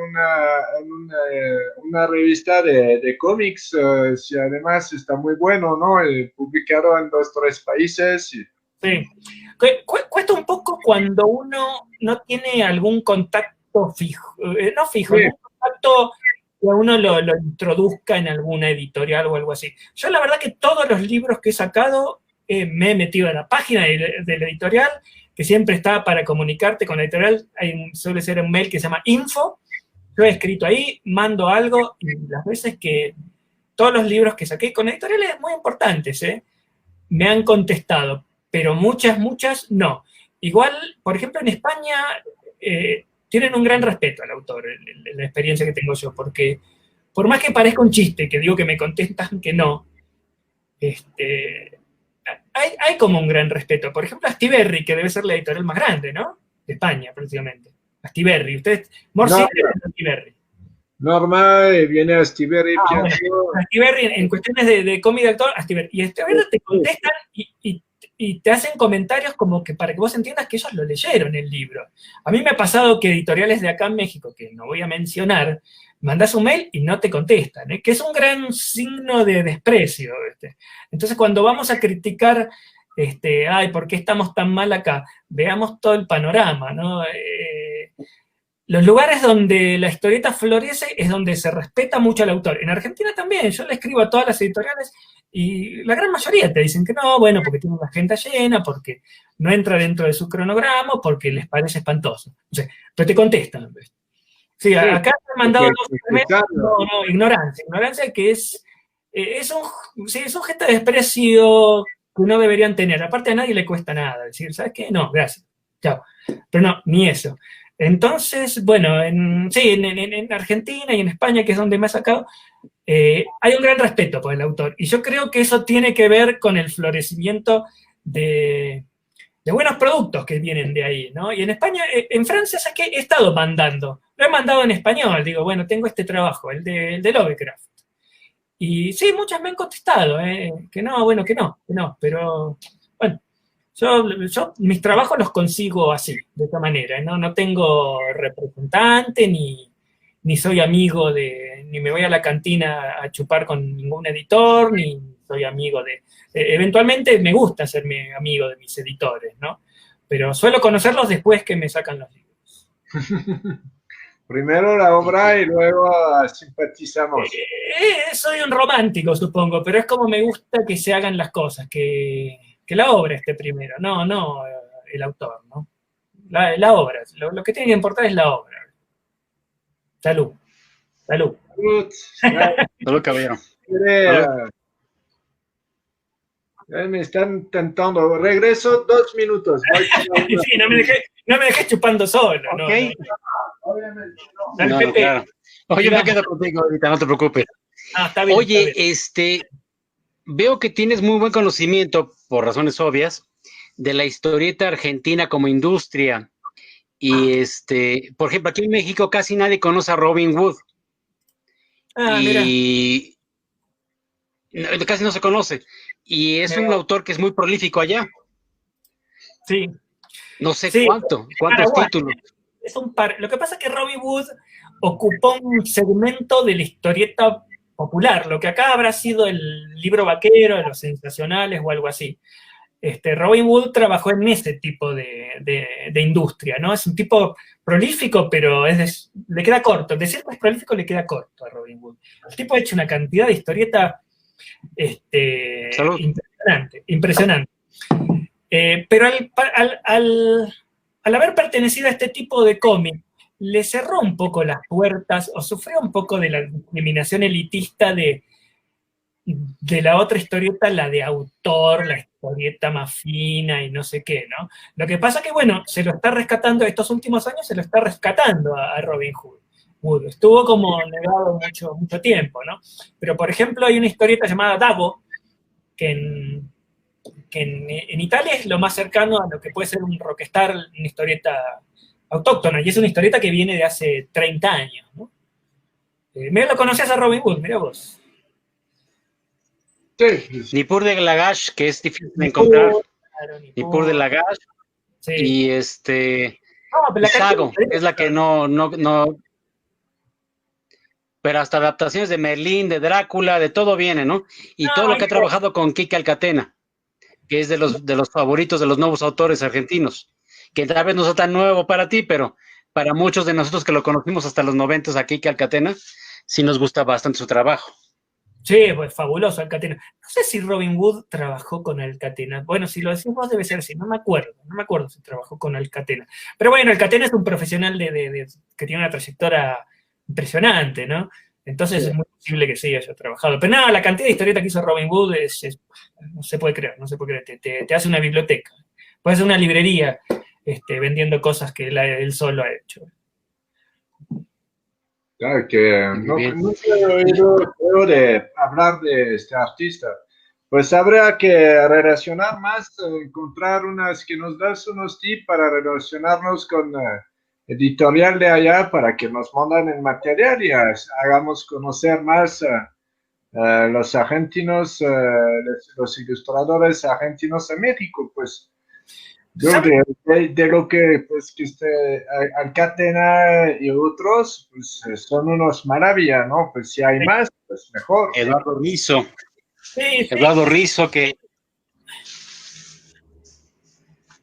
una revista de cómics, si además está muy bueno, ¿no? Publicado en 2, 3 países. Sí. Cuesta un poco cuando uno no tiene algún contacto fijo, no fijo, Sí. algún contacto que a uno lo introduzca en alguna editorial o algo así. Yo la verdad que todos los libros que he sacado me he metido a la página de la editorial, que siempre está para comunicarte con la editorial. Suele ser un mail que se llama info. Yo he escrito ahí, mando algo, y las veces que todos los libros que saqué con editoriales muy importantes, me han contestado, pero muchas no. Igual, por ejemplo, en España tienen un gran respeto al autor, en la experiencia que tengo yo, porque por más que parezca un chiste, que digo que me contestan que no, hay como un gran respeto. Por ejemplo, Astiberri, que debe ser la editorial más grande, ¿no? De España, prácticamente. Astiberri, ustedes, Morsi es Astiberri. Norma viene a Astiberri. Bueno, Astiberri, en cuestiones de cómic de actor, Astiberri. Y Astiberri te contestan y te hacen comentarios como que para que vos entiendas que ellos lo leyeron el libro. A mí me ha pasado que editoriales de acá en México, que no voy a mencionar, mandas un mail y no te contestan, que es un gran signo de desprecio. Entonces, cuando vamos a criticar, ay, ¿por qué estamos tan mal acá? Veamos todo el panorama, ¿no? Los lugares donde la historieta florece es donde se respeta mucho al autor. En Argentina también, yo le escribo a todas las editoriales y la gran mayoría te dicen que no, bueno, porque tiene una agenda llena, porque no entra dentro de su cronograma, porque les parece espantoso. O sea, pero te contestan. Sí, acá te han mandado no, ignorancia que es un gesto de desprecio que no deberían tener. Aparte a nadie le cuesta nada decir, ¿sabes qué? No, gracias, chao. Pero no, ni eso. Entonces, bueno, en Argentina y en España, que es donde me ha sacado, hay un gran respeto por el autor. Y yo creo que eso tiene que ver con el florecimiento de buenos productos que vienen de ahí, ¿no? Y en España, en Francia, ¿sabes qué? He estado mandando. Lo he mandado en español. Digo, bueno, tengo este trabajo, el de Lovecraft. Y sí, muchas me han contestado, que no, bueno, que no. Pero, bueno, yo mis trabajos los consigo así, de esta manera. No tengo representante, ni soy amigo ni me voy a la cantina a chupar con ningún editor, ni soy amigo eventualmente me gusta hacerme amigo de mis editores, ¿no? Pero suelo conocerlos después que me sacan los libros. Primero la obra y luego simpatizamos. Soy un romántico, supongo, pero es como me gusta que se hagan las cosas, que la obra esté primero, no el autor, ¿no? La obra, lo que tiene que importar es la obra. Salud. Salud, caballero. Me están tentando. Regreso 2 minutos. Sí, no me dejé chupando solo. Okay. No, claro. Oye, me quedo contigo ahorita, no te preocupes. Está bien, oye, está bien. Veo que tienes muy buen conocimiento, por razones obvias, de la historieta argentina como industria. Y por ejemplo, aquí en México casi nadie conoce a Robin Wood. Y casi no se conoce. Y es un autor que es muy prolífico allá. Sí. No sé cuántos títulos. Lo que pasa es que Robin Wood ocupó un segmento de la historieta popular, lo que acá habrá sido el libro vaquero, de los sensacionales o algo así. Robin Wood trabajó en ese tipo de industria, ¿no? Es un tipo prolífico, pero le queda corto. Decir que es prolífico le queda corto a Robin Wood. El tipo ha hecho una cantidad de historieta impresionante. Pero al haber pertenecido a este tipo de cómic, le cerró un poco las puertas o sufrió un poco de la discriminación elitista de la otra historieta, la de autor, la historieta más fina y no sé qué, ¿no? Lo que pasa que, bueno, se lo está rescatando, estos últimos años se lo está rescatando a Robin Wood. Estuvo como negado mucho tiempo, ¿no? Pero, por ejemplo, hay una historieta llamada Dago, que en Italia es lo más cercano a lo que puede ser un rockstar, una historieta autóctona, y es una historieta que viene de hace 30 años, ¿no? Mira, lo conocías a Robin Hood, mira vos. Sí, Nippur de Lagash, que es difícil de encontrar. Claro, Nippur de Lagash. Sí. Y No, pero y Sago, es la que no, pero hasta adaptaciones de Merlín, de Drácula, de todo viene, ¿no? Y No, todo lo que ha trabajado con Quique Alcatena, que es de los favoritos de los nuevos autores argentinos, que tal vez no sea tan nuevo para ti, pero para muchos de nosotros que lo conocimos hasta los 90 a Quique Alcatena, sí nos gusta bastante su trabajo. Sí, pues fabuloso Alcatena. No sé si Robin Hood trabajó con Alcatena. Bueno, si lo decís vos debe ser así, no me acuerdo si trabajó con Alcatena. Pero bueno, Alcatena es un profesional que tiene una trayectoria impresionante, ¿no? Entonces es muy posible que sí haya trabajado. Pero nada, la cantidad de historietas que hizo Robin Hood no se puede creer, te hace una biblioteca, puede hacer una librería vendiendo cosas que él solo ha hecho. claro que nunca he oído de hablar de este artista. Pues habría que relacionar más, encontrar que nos das unos tips para relacionarnos con editorial de allá para que nos mandan el material y hagamos conocer más los argentinos, los ilustradores argentinos en México, pues. Yo de lo que, pues, que Alcatena y otros, pues, son unos maravillas, ¿no? Pues si hay más, pues mejor. Eduardo Rizzo. Sí. Eduardo Rizzo, que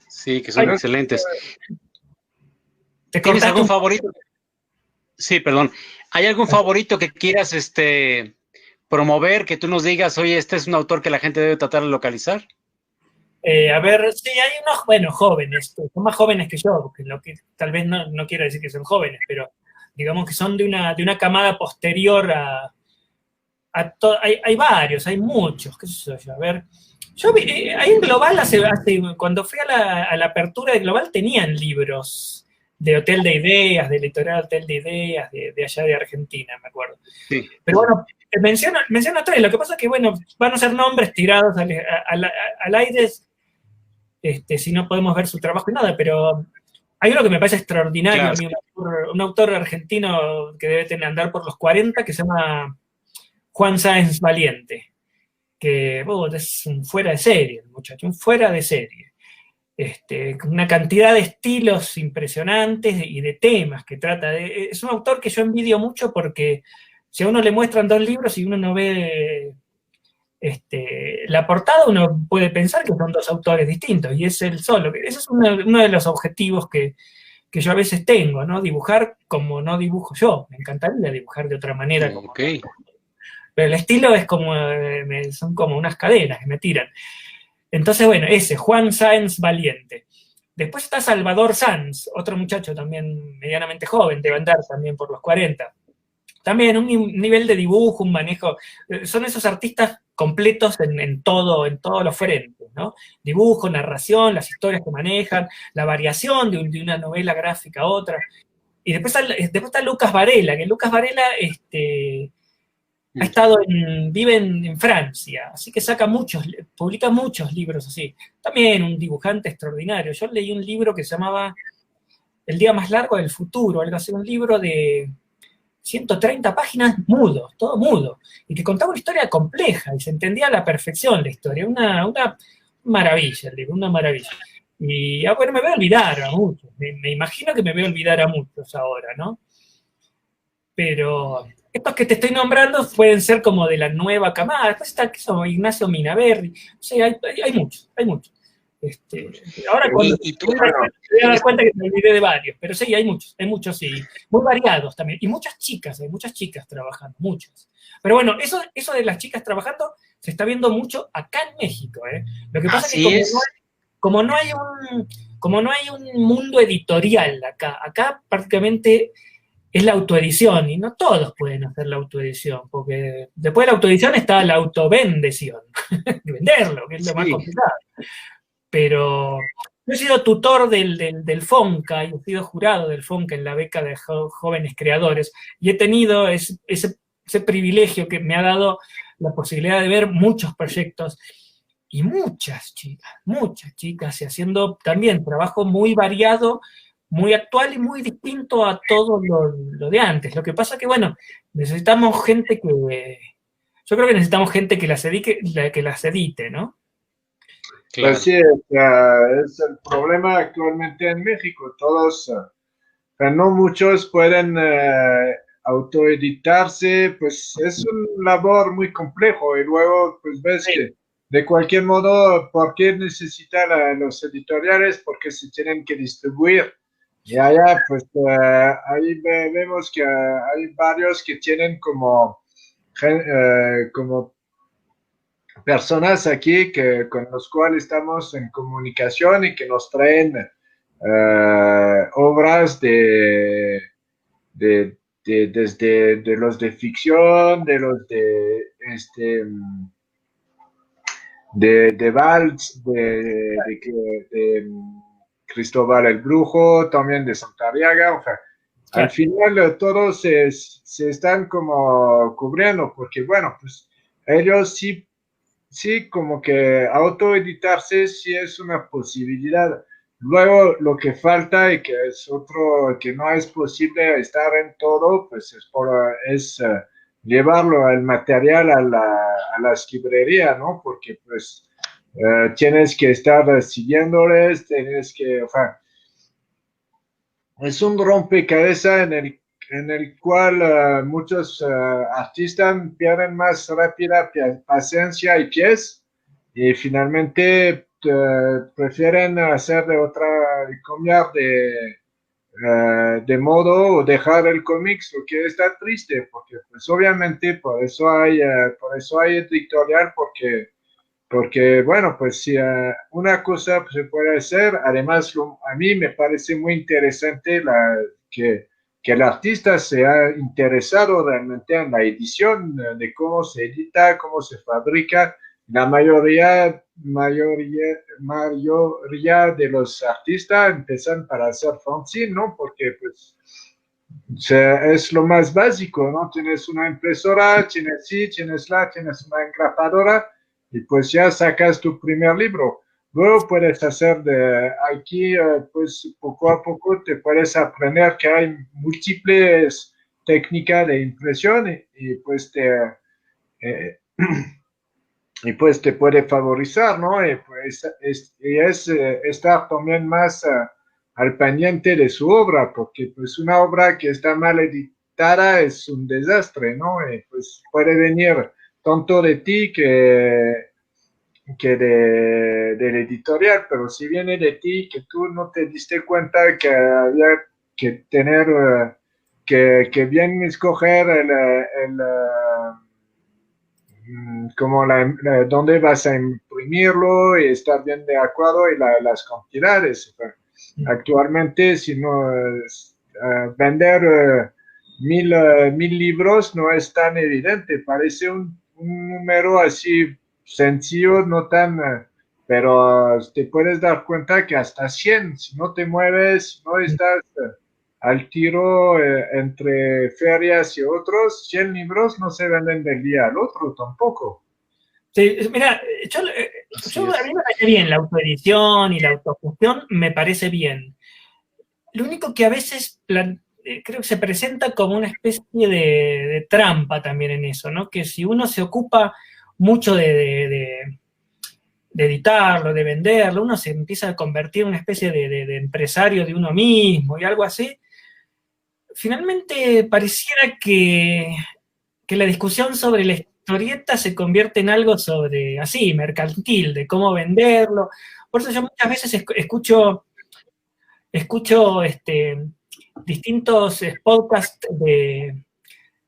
sí, que son excelentes. ¿Tienes algún favorito? Sí, perdón. ¿Hay algún favorito que quieras promover, que tú nos digas, oye, este es un autor que la gente debe tratar de localizar? A ver, sí, hay unos, bueno, jóvenes, son más jóvenes que yo, porque tal vez no quiero decir que son jóvenes, pero digamos que son de una camada posterior hay varios, hay muchos, qué sé yo, a ver. Yo vi, ahí en Global, cuando fui a la apertura de Global, tenían libros de Hotel de Ideas, de Litoral Hotel de Ideas, de allá de Argentina, me acuerdo. Sí. Pero bueno, menciono tres, lo que pasa es que, bueno, van a ser nombres tirados al aire, si no podemos ver su trabajo y nada, pero hay uno que me parece extraordinario, Claro. un autor argentino que debe andar por los 40, que se llama Juan Sáenz Valiente, que es un fuera de serie, el muchacho, un fuera de serie. Con una cantidad de estilos impresionantes y de temas que trata. Es un autor que yo envidio mucho porque si a uno le muestran dos libros y uno no ve la portada, uno puede pensar que son dos autores distintos y es él solo. Ese es uno de los objetivos que yo a veces tengo, ¿no? Dibujar como no dibujo yo. Me encantaría dibujar de otra manera. Okay. Pero el estilo es son como unas cadenas que me tiran. Entonces, bueno, ese, Juan Sáenz Valiente. Después está Salvador Sanz, otro muchacho también medianamente joven, debe andar también por los 40. También un nivel de dibujo, un manejo, son esos artistas completos en todos los frentes, ¿no? Dibujo, narración, las historias que manejan, la variación de una novela gráfica a otra. Y después está Lucas Varela, que Lucas Varela vive en Francia, así que publica muchos libros así. También un dibujante extraordinario. Yo leí un libro que se llamaba El día más largo del futuro, algo así, un libro de 130 páginas mudo, todo mudo, y que contaba una historia compleja y se entendía a la perfección la historia. Una maravilla, el libro, una maravilla. Y bueno, me voy a olvidar a muchos, me imagino que me voy a olvidar a muchos ahora, ¿no? Pero estos que te estoy nombrando pueden ser como de la nueva camada. Después está Ignacio Minaberri. O sea, hay muchos, hay muchos. Ahora cuando ¿Y tú? me voy a dar cuenta que me olvidé de varios, pero sí, hay muchos, sí, muy variados también, y hay muchas chicas trabajando, muchas. Pero bueno, eso de las chicas trabajando se está viendo mucho acá en México, ¿eh? Lo que pasa es que como no hay un mundo editorial acá prácticamente es la autoedición, y no todos pueden hacer la autoedición, porque después de la autoedición está la autovendición, venderlo, que es lo más complicado. Pero yo he sido tutor del FONCA y he sido jurado del FONCA en la beca de jóvenes creadores y he tenido ese privilegio que me ha dado la posibilidad de ver muchos proyectos y muchas chicas y haciendo también trabajo muy variado, muy actual y muy distinto a todo lo de antes. Lo que pasa que, bueno, necesitamos gente que... Yo creo que necesitamos gente que que las edite, ¿no? Claro. Pues sí, es el problema actualmente en México. Todos, no muchos pueden autoeditarse, pues es un labor muy complejo y luego pues ves Sí. que de cualquier modo, ¿por qué necesitan los editoriales? Porque se tienen que distribuir. Y allá pues ahí vemos que hay varios que tienen como personas aquí con los cuales estamos en comunicación y que nos traen obras desde de los de ficción, de los de Valls, de Cristóbal el Brujo, también de Santariaga, o sea, al final todos se están como cubriendo, porque bueno, pues ellos sí, como que autoeditarse sí es una posibilidad. Luego, lo que falta y que es otro, que no es posible estar en todo, pues es llevarlo el material a las librerías, ¿no? Porque pues tienes que estar siguiéndoles, tienes que, o sea, es un rompecabezas en el cual muchos artistas pierden más rápida paciencia y pies y finalmente prefieren hacer de otra, cambiar de modo o dejar el cómics, lo que está triste, porque pues obviamente por eso hay editorial, porque bueno, pues si una cosa se puede hacer, además a mí me parece muy interesante que el artista se ha interesado realmente en la edición, de cómo se edita, cómo se fabrica. La mayoría de los artistas empiezan para hacer fanzine, ¿no? Porque pues es lo más básico, ¿no? Tienes una impresora, tienes una engrapadora y pues ya sacas tu primer libro. Luego puedes hacer aquí, pues poco a poco te puedes aprender que hay múltiples técnicas de impresión pues eh, y pues te puede favorizar, ¿no? Y pues es estar también más al pendiente de su obra, porque pues una obra que está mal editada es un desastre, ¿no? Y pues puede venir tanto de ti que del editorial, pero si viene de ti que tú no te diste cuenta que había que tener, que bien escoger como dónde vas a imprimirlo y estar bien de acuerdo y las cantidades. Actualmente, si no vender 1000 libros no es tan evidente, parece un número así sencillo, no tan, pero te puedes dar cuenta que hasta 100, si no te mueves, si no estás al tiro entre ferias y otros, 100 libros no se venden del día al otro tampoco. Sí, mira, a mí me parece bien la autoedición y la autogestión, me parece bien. Lo único que a veces creo que se presenta como una especie de trampa también en eso, ¿no? Que si uno se ocupa mucho de editarlo, de venderlo, uno se empieza a convertir en una especie de empresario de uno mismo y algo así. Finalmente pareciera que la discusión sobre la historieta se convierte en algo sobre, así, mercantil, de cómo venderlo. Por eso yo muchas veces escucho distintos podcasts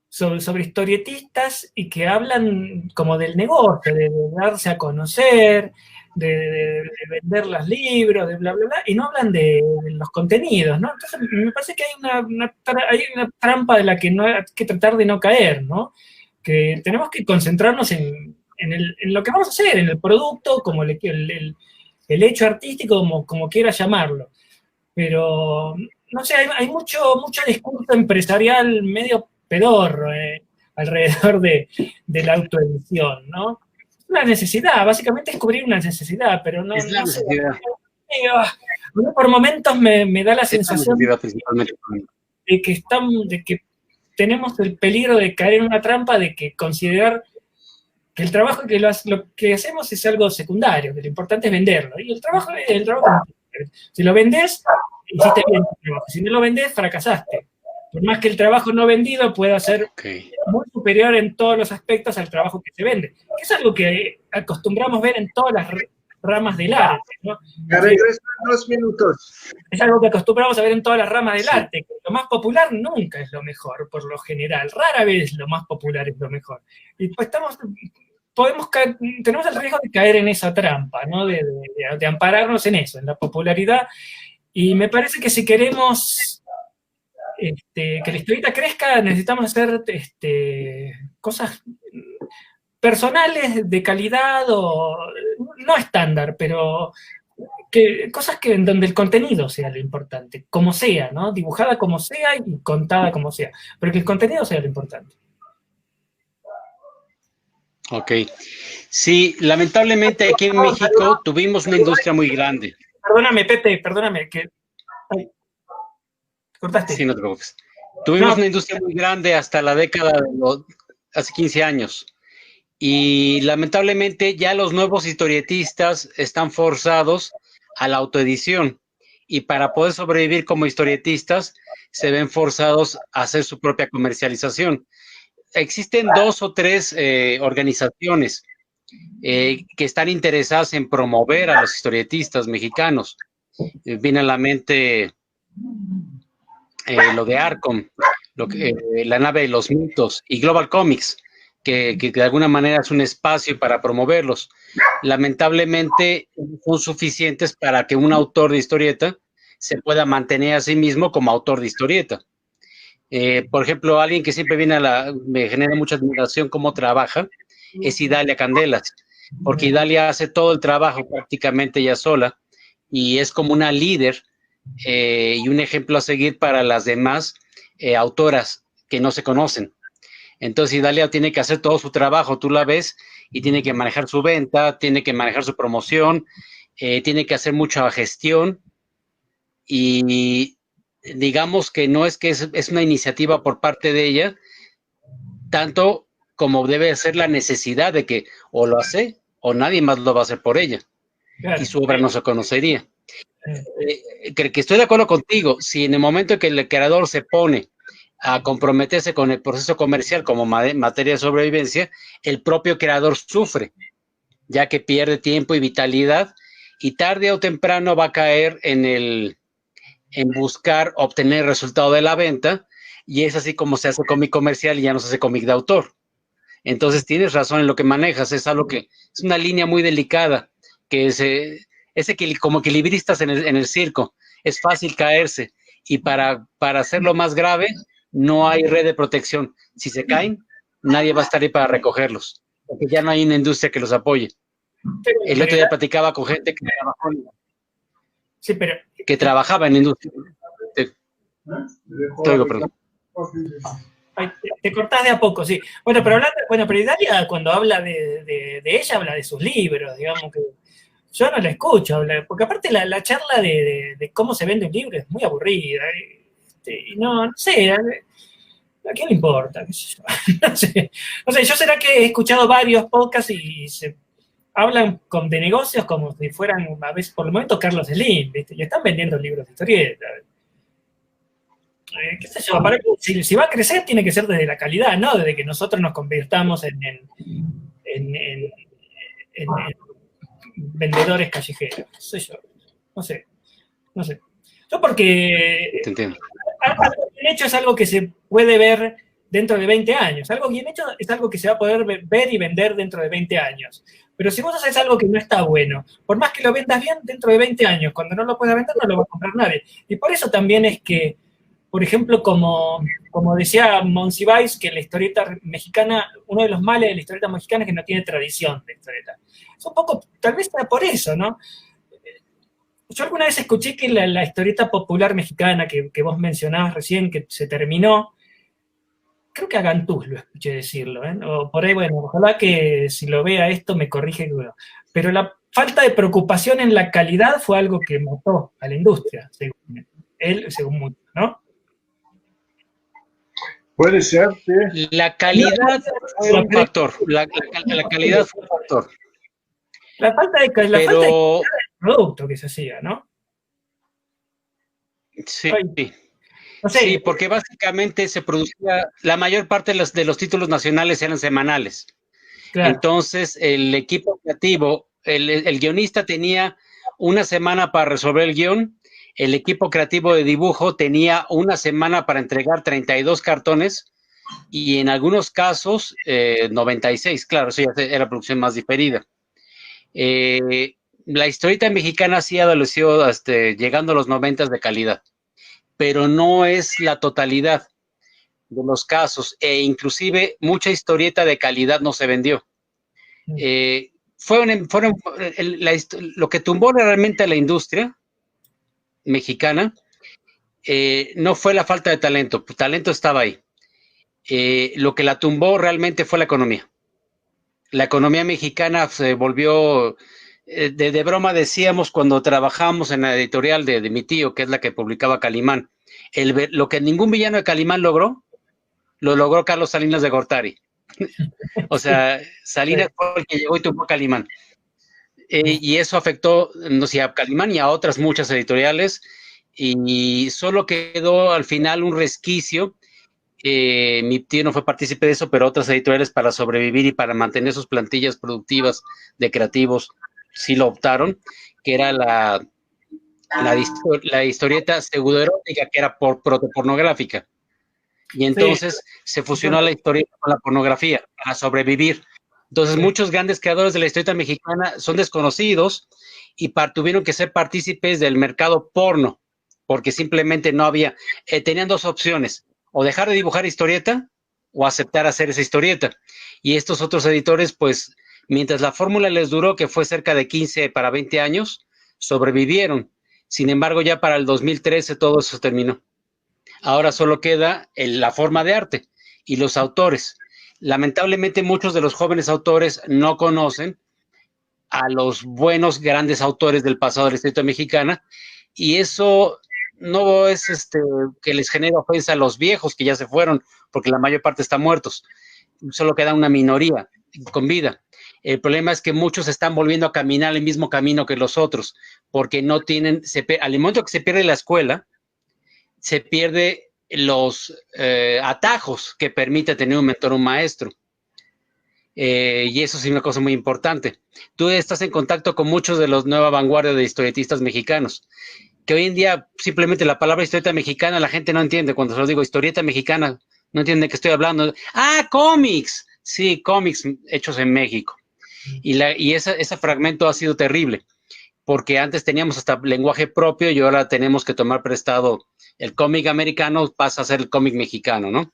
sobre historietistas y que hablan como del negocio, de darse a conocer, de vender los libros, de bla, bla, bla, y no hablan de los contenidos, ¿no? Entonces me parece que hay una trampa de la que no hay que tratar de no caer, ¿no? Que tenemos que concentrarnos en lo que vamos a hacer, en el producto, como el hecho artístico, como quiera llamarlo. Pero, no sé, hay mucho discurso empresarial medio pedorro alrededor de la autoedición, ¿no? Una necesidad, básicamente es cubrir una necesidad, pero no, es la no sé. necesidad. Por momentos me da la sensación principalmente. de que tenemos el peligro de caer en una trampa de que considerar que el trabajo lo que hacemos es algo secundario, que lo importante es venderlo. Y el trabajo es el trabajo. Si lo vendés, hiciste bien tu trabajo. Si no lo vendés, fracasaste. Por más que el trabajo no vendido pueda ser muy superior en todos los aspectos al trabajo que se vende. Que es algo que acostumbramos ver en todas las ramas del arte, ¿no? Me regreso en 2 minutos. Es algo que acostumbramos a ver en todas las ramas del arte. Lo más popular nunca es lo mejor, por lo general. Rara vez lo más popular es lo mejor. Y pues tenemos el riesgo de caer en esa trampa, ¿no? De ampararnos en eso, en la popularidad. Y me parece que si queremos que la historieta crezca, necesitamos hacer cosas personales de calidad o no estándar, pero cosas en donde el contenido sea lo importante, como sea, ¿no? Dibujada como sea y contada como sea, pero que el contenido sea lo importante. Ok. Sí, lamentablemente aquí en México tuvimos una industria muy grande. Perdóname, Pepe, perdóname, que... Ay, cortaste. Sí, no te preocupes. Tuvimos una industria muy grande hasta la década de hace 15 años. Y lamentablemente ya los nuevos historietistas están forzados a la autoedición. Y para poder sobrevivir como historietistas, se ven forzados a hacer su propia comercialización. Existen 2 o 3 organizaciones que están interesadas en promover a los historietistas mexicanos. Viene a la mente lo de Arcom, la nave de los mitos y Global Comics, que de alguna manera es un espacio para promoverlos. Lamentablemente son suficientes para que un autor de historieta se pueda mantener a sí mismo como autor de historieta. Por ejemplo, alguien que siempre me genera mucha admiración cómo trabaja, es Idalia Candelas, porque Idalia hace todo el trabajo prácticamente ella sola y es como una líder y un ejemplo a seguir para las demás autoras que no se conocen. Entonces Idalia tiene que hacer todo su trabajo, tú la ves, y tiene que manejar su venta, tiene que manejar su promoción, tiene que hacer mucha gestión y digamos que no es que es una iniciativa por parte de ella, tanto como debe ser la necesidad de que o lo hace o nadie más lo va a hacer por ella. Claro. Y su obra no se conocería. Que estoy de acuerdo contigo, si en el momento en que el creador se pone a comprometerse con el proceso comercial como materia de sobrevivencia, el propio creador sufre, ya que pierde tiempo y vitalidad, y tarde o temprano va a caer en buscar obtener el resultado de la venta, y es así como se hace cómic comercial y ya no se hace cómic de autor. Entonces tienes razón en lo que manejas, es algo que es una línea muy delicada, que como equilibristas en el circo, es fácil caerse, y para hacerlo más grave, no hay red de protección. Si se caen, nadie va a estar ahí para recogerlos, porque ya no hay una industria que los apoye. El otro día platicaba con gente que trabajaba en la industria. Perdón. Te cortás de a poco, sí. Bueno, pero Idalia, cuando habla de ella, habla de sus libros, digamos que yo no la escucho, porque aparte la charla de cómo se vende un libro es muy aburrida. Y no sé, ¿a quién le importa? ¿Qué sé yo? No sé, yo será que he escuchado varios podcasts y se hablan de negocios como si fueran, a veces, por el momento, Carlos Slim, ¿viste? Y están vendiendo libros de historieta. ¿Qué sé yo? Si va a crecer, tiene que ser desde la calidad, ¿no? Desde que nosotros nos convirtamos en vendedores callejeros. No sé yo. No sé. Yo porque... Te entiendo. Algo bien hecho es algo que se puede ver dentro de 20 años. Algo bien hecho es algo que se va a poder ver y vender dentro de 20 años. Pero si vos haces algo que no está bueno, por más que lo vendas bien, dentro de 20 años, cuando no lo puedas vender, no lo va a comprar nadie. Y por eso también es que, por ejemplo, como decía Monsiváis, que la historieta mexicana, uno de los males de la historieta mexicana es que no tiene tradición de historieta. Es un poco, tal vez sea por eso, ¿no? Yo alguna vez escuché que la historieta popular mexicana que vos mencionabas recién, que se terminó, creo que a Gantús lo escuché decirlo, ¿eh? O por ahí, bueno, ojalá que si lo vea esto me corrige, pero la falta de preocupación en la calidad fue algo que mató a la industria, según él, según muchos, ¿no? Puede ser, sí. La calidad fue un factor, la calidad fue un factor. La falta de calidad del producto que se hacía, ¿no? Sí, no sé. sí, porque básicamente se producía, la mayor parte de los títulos nacionales eran semanales. Claro. Entonces, el equipo creativo, el guionista tenía una semana para resolver el guión, el equipo creativo de dibujo tenía una semana para entregar 32 cartones y en algunos casos 96, claro, eso ya era producción más diferida. La historieta mexicana sí adoleció llegando a los 90 de calidad, pero no es la totalidad de los casos, e inclusive mucha historieta de calidad no se vendió. Lo que tumbó realmente a la industria mexicana no fue la falta de talento, el talento estaba ahí. Lo que la tumbó realmente fue la economía. La economía mexicana se volvió, de broma decíamos cuando trabajamos en la editorial de mi tío, que es la que publicaba Calimán, lo que ningún villano de Calimán logró, lo logró Carlos Salinas de Gortari. O sea, Salinas fue el que llegó y tumbó a Calimán. Y eso afectó, no sé, a Calimán y a otras muchas editoriales, y solo quedó al final un resquicio. Mi tío no fue partícipe de eso, pero otras editoriales para sobrevivir y para mantener sus plantillas productivas de creativos sí lo optaron, que era la historieta pseudoerótica, que era protopornográfica. Y entonces se fusionó la historieta con la pornografía para sobrevivir. Entonces muchos grandes creadores de la historieta mexicana son desconocidos y tuvieron que ser partícipes del mercado porno, porque simplemente no había, tenían dos opciones, o dejar de dibujar historieta o aceptar hacer esa historieta. Y estos otros editores, pues, mientras la fórmula les duró, que fue cerca de 15 para 20 años, sobrevivieron. Sin embargo, ya para el 2013 todo eso terminó. Ahora solo queda la forma de arte y los autores. Lamentablemente muchos de los jóvenes autores no conocen a los buenos grandes autores del pasado de la historieta mexicana, y eso no es que les genere ofensa a los viejos que ya se fueron, porque la mayor parte están muertos. Solo queda una minoría con vida. El problema es que muchos están volviendo a caminar el mismo camino que los otros, porque no tienen, al momento que se pierde la escuela, se pierde los atajos que permite tener un mentor o un maestro. Y eso es una cosa muy importante. Tú estás en contacto con muchos de los nueva vanguardia de historietistas mexicanos, que hoy en día simplemente la palabra historieta mexicana la gente no entiende. Cuando se los digo historieta mexicana, no entienden de qué estoy hablando. ¡Ah, cómics! Sí, cómics hechos en México. Y ese fragmento ha sido terrible, porque antes teníamos hasta lenguaje propio y ahora tenemos que tomar prestado el cómic americano, pasa a ser el cómic mexicano, ¿no?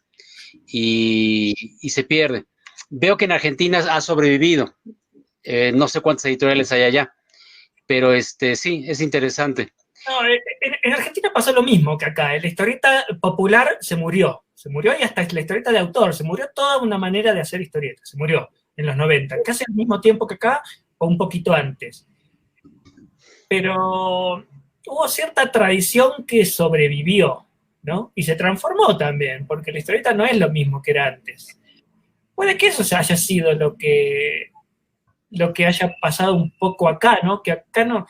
Y se pierde. Veo que en Argentina ha sobrevivido. No sé cuántas editoriales hay allá, pero sí, es interesante. No, en Argentina pasó lo mismo que acá. La historieta popular se murió y hasta la historieta de autor, se murió toda una manera de hacer historietas, se murió en los 90, casi al mismo tiempo que acá o un poquito antes. Pero hubo cierta tradición que sobrevivió, ¿no? Y se transformó también, porque la historieta no es lo mismo que era antes. Puede que eso haya sido lo que haya pasado un poco acá, ¿no? Que acá no...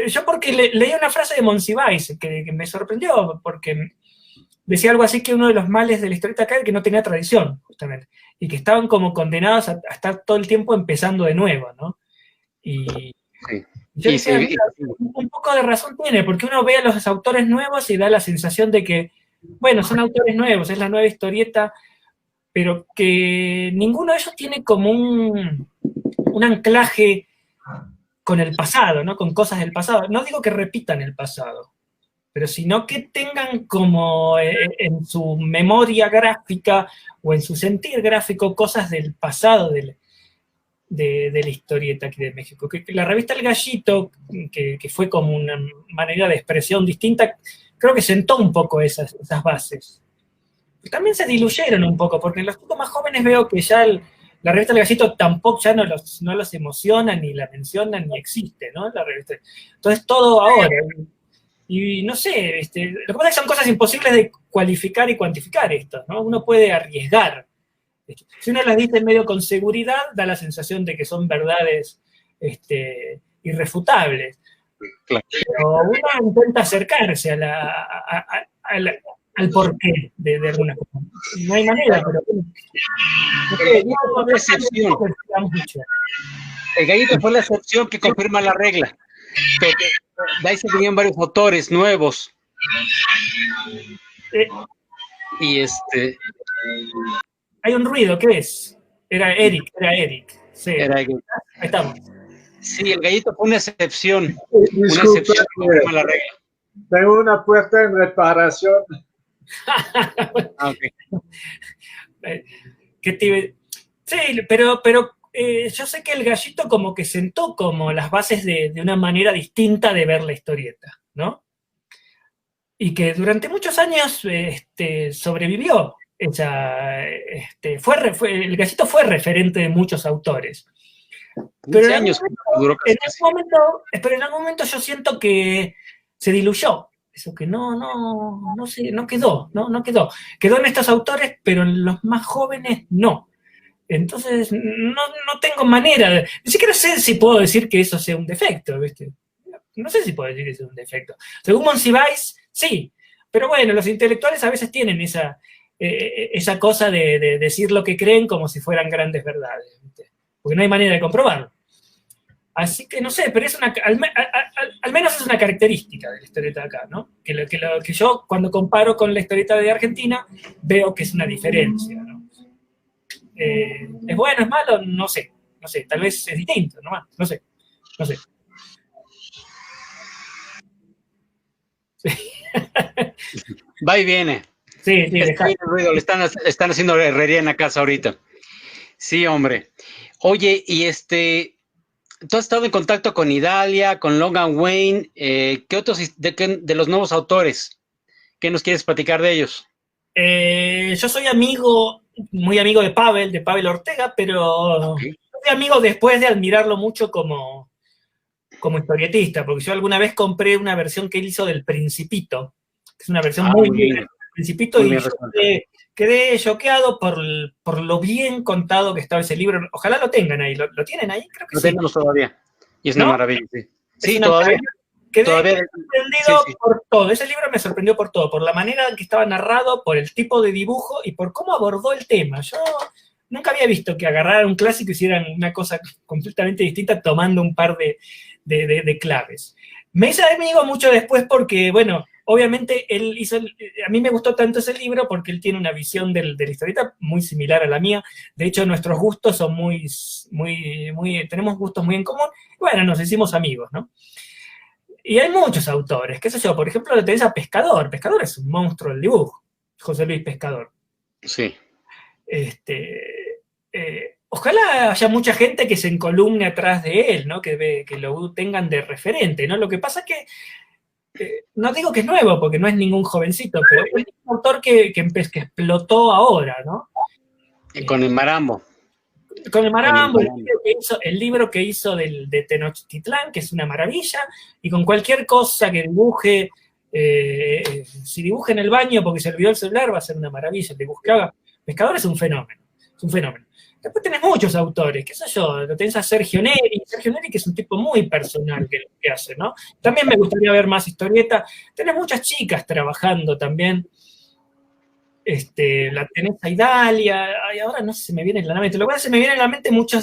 yo porque leí una frase de Monsiváis que me sorprendió, porque decía algo así que uno de los males de la historieta acá era que no tenía tradición, justamente, y que estaban como condenados a estar todo el tiempo empezando de nuevo, ¿no? Y yo decía, un poco de razón tiene, porque uno ve a los autores nuevos y da la sensación de que, bueno, son autores nuevos, es la nueva historieta, pero que ninguno de ellos tiene como un anclaje con el pasado, ¿no? Con cosas del pasado. No digo que repitan el pasado, pero sino que tengan como en su memoria gráfica o en su sentir gráfico cosas del pasado de la historieta aquí de México. Que la revista El Gallito, que fue como una manera de expresión distinta, creo que sentó un poco esas bases. también se diluyeron un poco, porque en los chicos más jóvenes veo que ya la revista del Gallito tampoco ya no los emociona, ni la mencionan, ni existe, ¿no? La revista. Entonces todo ahora. Y no sé, lo que pasa es que son cosas imposibles de cualificar y cuantificar esto, ¿no? Uno puede arriesgar. Si uno las dice medio con seguridad, da la sensación de que son verdades irrefutables. Claro. Pero uno intenta acercarse al porqué de alguna cosa. No hay manera, pero... Fue la excepción. El Gallito fue la excepción que confirma la regla. Pero de ahí se venían varios autores nuevos. Y Hay un ruido, ¿qué es? Era Eric. Sí. Era, ahí estamos. Sí, el Gallito fue una excepción. Disculpe, Una excepción que confirma la regla. Tengo una puerta en reparación. Okay. Sí, pero yo sé que el Gallito como que sentó como las bases de una manera distinta de ver la historieta, ¿no? Y que durante muchos años sobrevivió. El Gallito fue referente de muchos autores. Pero en algún momento yo siento que se diluyó. Eso que no quedó. Quedó en estos autores, pero en los más jóvenes no. Entonces, no tengo manera ni siquiera sé si puedo decir que eso sea un defecto, ¿viste? No sé si puedo decir que eso es un defecto. Según Monsiváis, sí. Pero bueno, los intelectuales a veces tienen esa cosa de decir lo que creen como si fueran grandes verdades, ¿viste? Porque no hay manera de comprobarlo. Así que no sé, pero al menos es una característica de la historieta de acá, ¿no? Que yo, cuando comparo con la historieta de Argentina, veo que es una diferencia, ¿no? ¿Es bueno, es malo? No sé, tal vez es distinto, no sé. Sí. Va y viene. Sí, está bien el ruido, le están haciendo herrería en la casa ahorita. Sí, hombre. Oye, y tú has estado en contacto con Idalia, con Logan Wayne, ¿qué otros de los nuevos autores? ¿Qué nos quieres platicar de ellos? Yo soy muy amigo de Pavel Ortega, pero Okay. soy amigo después de admirarlo mucho como historietista, porque yo alguna vez compré una versión que él hizo del Principito, que es una versión muy bien. Principito, y yo quedé choqueado por lo bien contado que estaba ese libro. Ojalá lo tengan ahí. ¿Lo tienen ahí? Creo que lo sí. tenemos todavía. Y es una maravilla, sí. Sí, todavía. Quedé sorprendido sí. por todo. Ese libro me sorprendió por todo, por la manera en que estaba narrado, por el tipo de dibujo y por cómo abordó el tema. Yo nunca había visto que agarraran un clásico y hicieran una cosa completamente distinta tomando un par de claves. Me hice amigo mucho después porque, bueno, obviamente él a mí me gustó tanto ese libro porque él tiene una visión de la historieta muy similar a la mía. De hecho, nuestros gustos son tenemos gustos muy en común. Bueno, nos hicimos amigos, ¿no? Y hay muchos autores, qué sé yo, por ejemplo, tenés a Pescador. Pescador es un monstruo del dibujo, José Luis Pescador. Sí. Ojalá haya mucha gente que se encolumne atrás de él, ¿no? Que lo tengan de referente, ¿no? Lo que pasa es que, no digo que es nuevo, porque no es ningún jovencito, pero es un autor que explotó ahora, ¿no? Con el Marambo. Con el Marambo, el libro que hizo de Tenochtitlán, que es una maravilla, y con cualquier cosa que dibuje, si dibuja en el baño porque se olvidó el celular, va a ser una maravilla. El dibujo que haga Pescador es un fenómeno. Después tenés muchos autores, qué sé yo, lo tenés a Sergio Neri, que es un tipo muy personal que hace, ¿no? También me gustaría ver más historieta. Tenés muchas chicas trabajando también. La tenés a Idalia, ahora no sé si me viene en la mente. Lo que pasa es que se me vienen en la mente muchas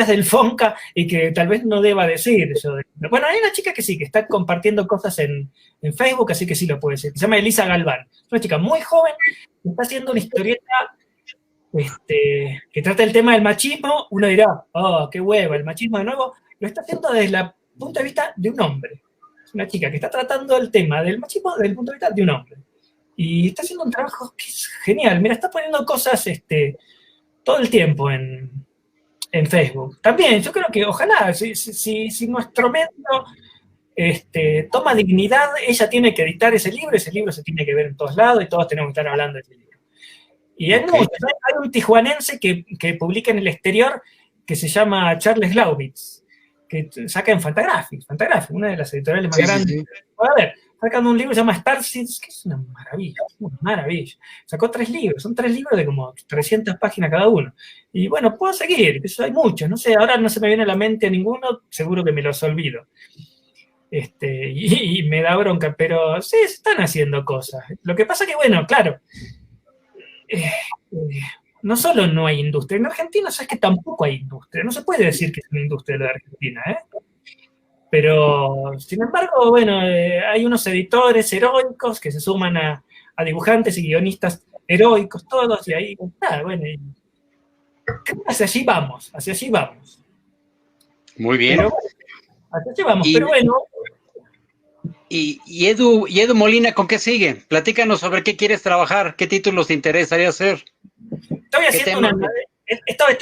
del Fonca y que tal vez no deba decir. Bueno, hay una chica que sí, que está compartiendo cosas en Facebook, así que sí lo puede decir. Se llama Elisa Galván. Es una chica muy joven que está haciendo una historieta que trata el tema del machismo. Uno dirá, oh, qué hueva, el machismo de nuevo. Lo está haciendo desde el punto de vista de un hombre. Es una chica que está tratando el tema del machismo desde el punto de vista de un hombre. Y está haciendo un trabajo que es genial. Mira, está poniendo cosas todo el tiempo en Facebook. También, yo creo que ojalá, si nuestro medio toma dignidad, ella tiene que editar ese libro se tiene que ver en todos lados y todos tenemos que estar hablando de ese libro. Y hay muchos. Hay un tijuanense que publica en el exterior que se llama Charles Glaubitz, que saca en Fantagraphics, una de las editoriales más grandes. A ver, sacando un libro que se llama Starseeds, que es una maravilla. Sacó 3 libros, son 3 libros de como 300 páginas cada uno. Y bueno, puedo seguir, eso hay muchos, no sé, ahora no se me viene a la mente ninguno, seguro que me los olvido. Y me da bronca, pero sí, se están haciendo cosas. Lo que pasa que, bueno, claro, no solo no hay industria, en Argentina sabes que tampoco hay industria, no se puede decir que es una industria de Argentina, pero sin embargo, bueno, hay unos editores heroicos que se suman a dibujantes y guionistas heroicos todos, y ahí, bueno, creo que hacia allí vamos. Muy bien. Pero, hacia allí vamos, pero bueno. ¿Y Edu Molina, con qué sigue? Platícanos sobre qué quieres trabajar, qué títulos te interesaría hacer. Estoy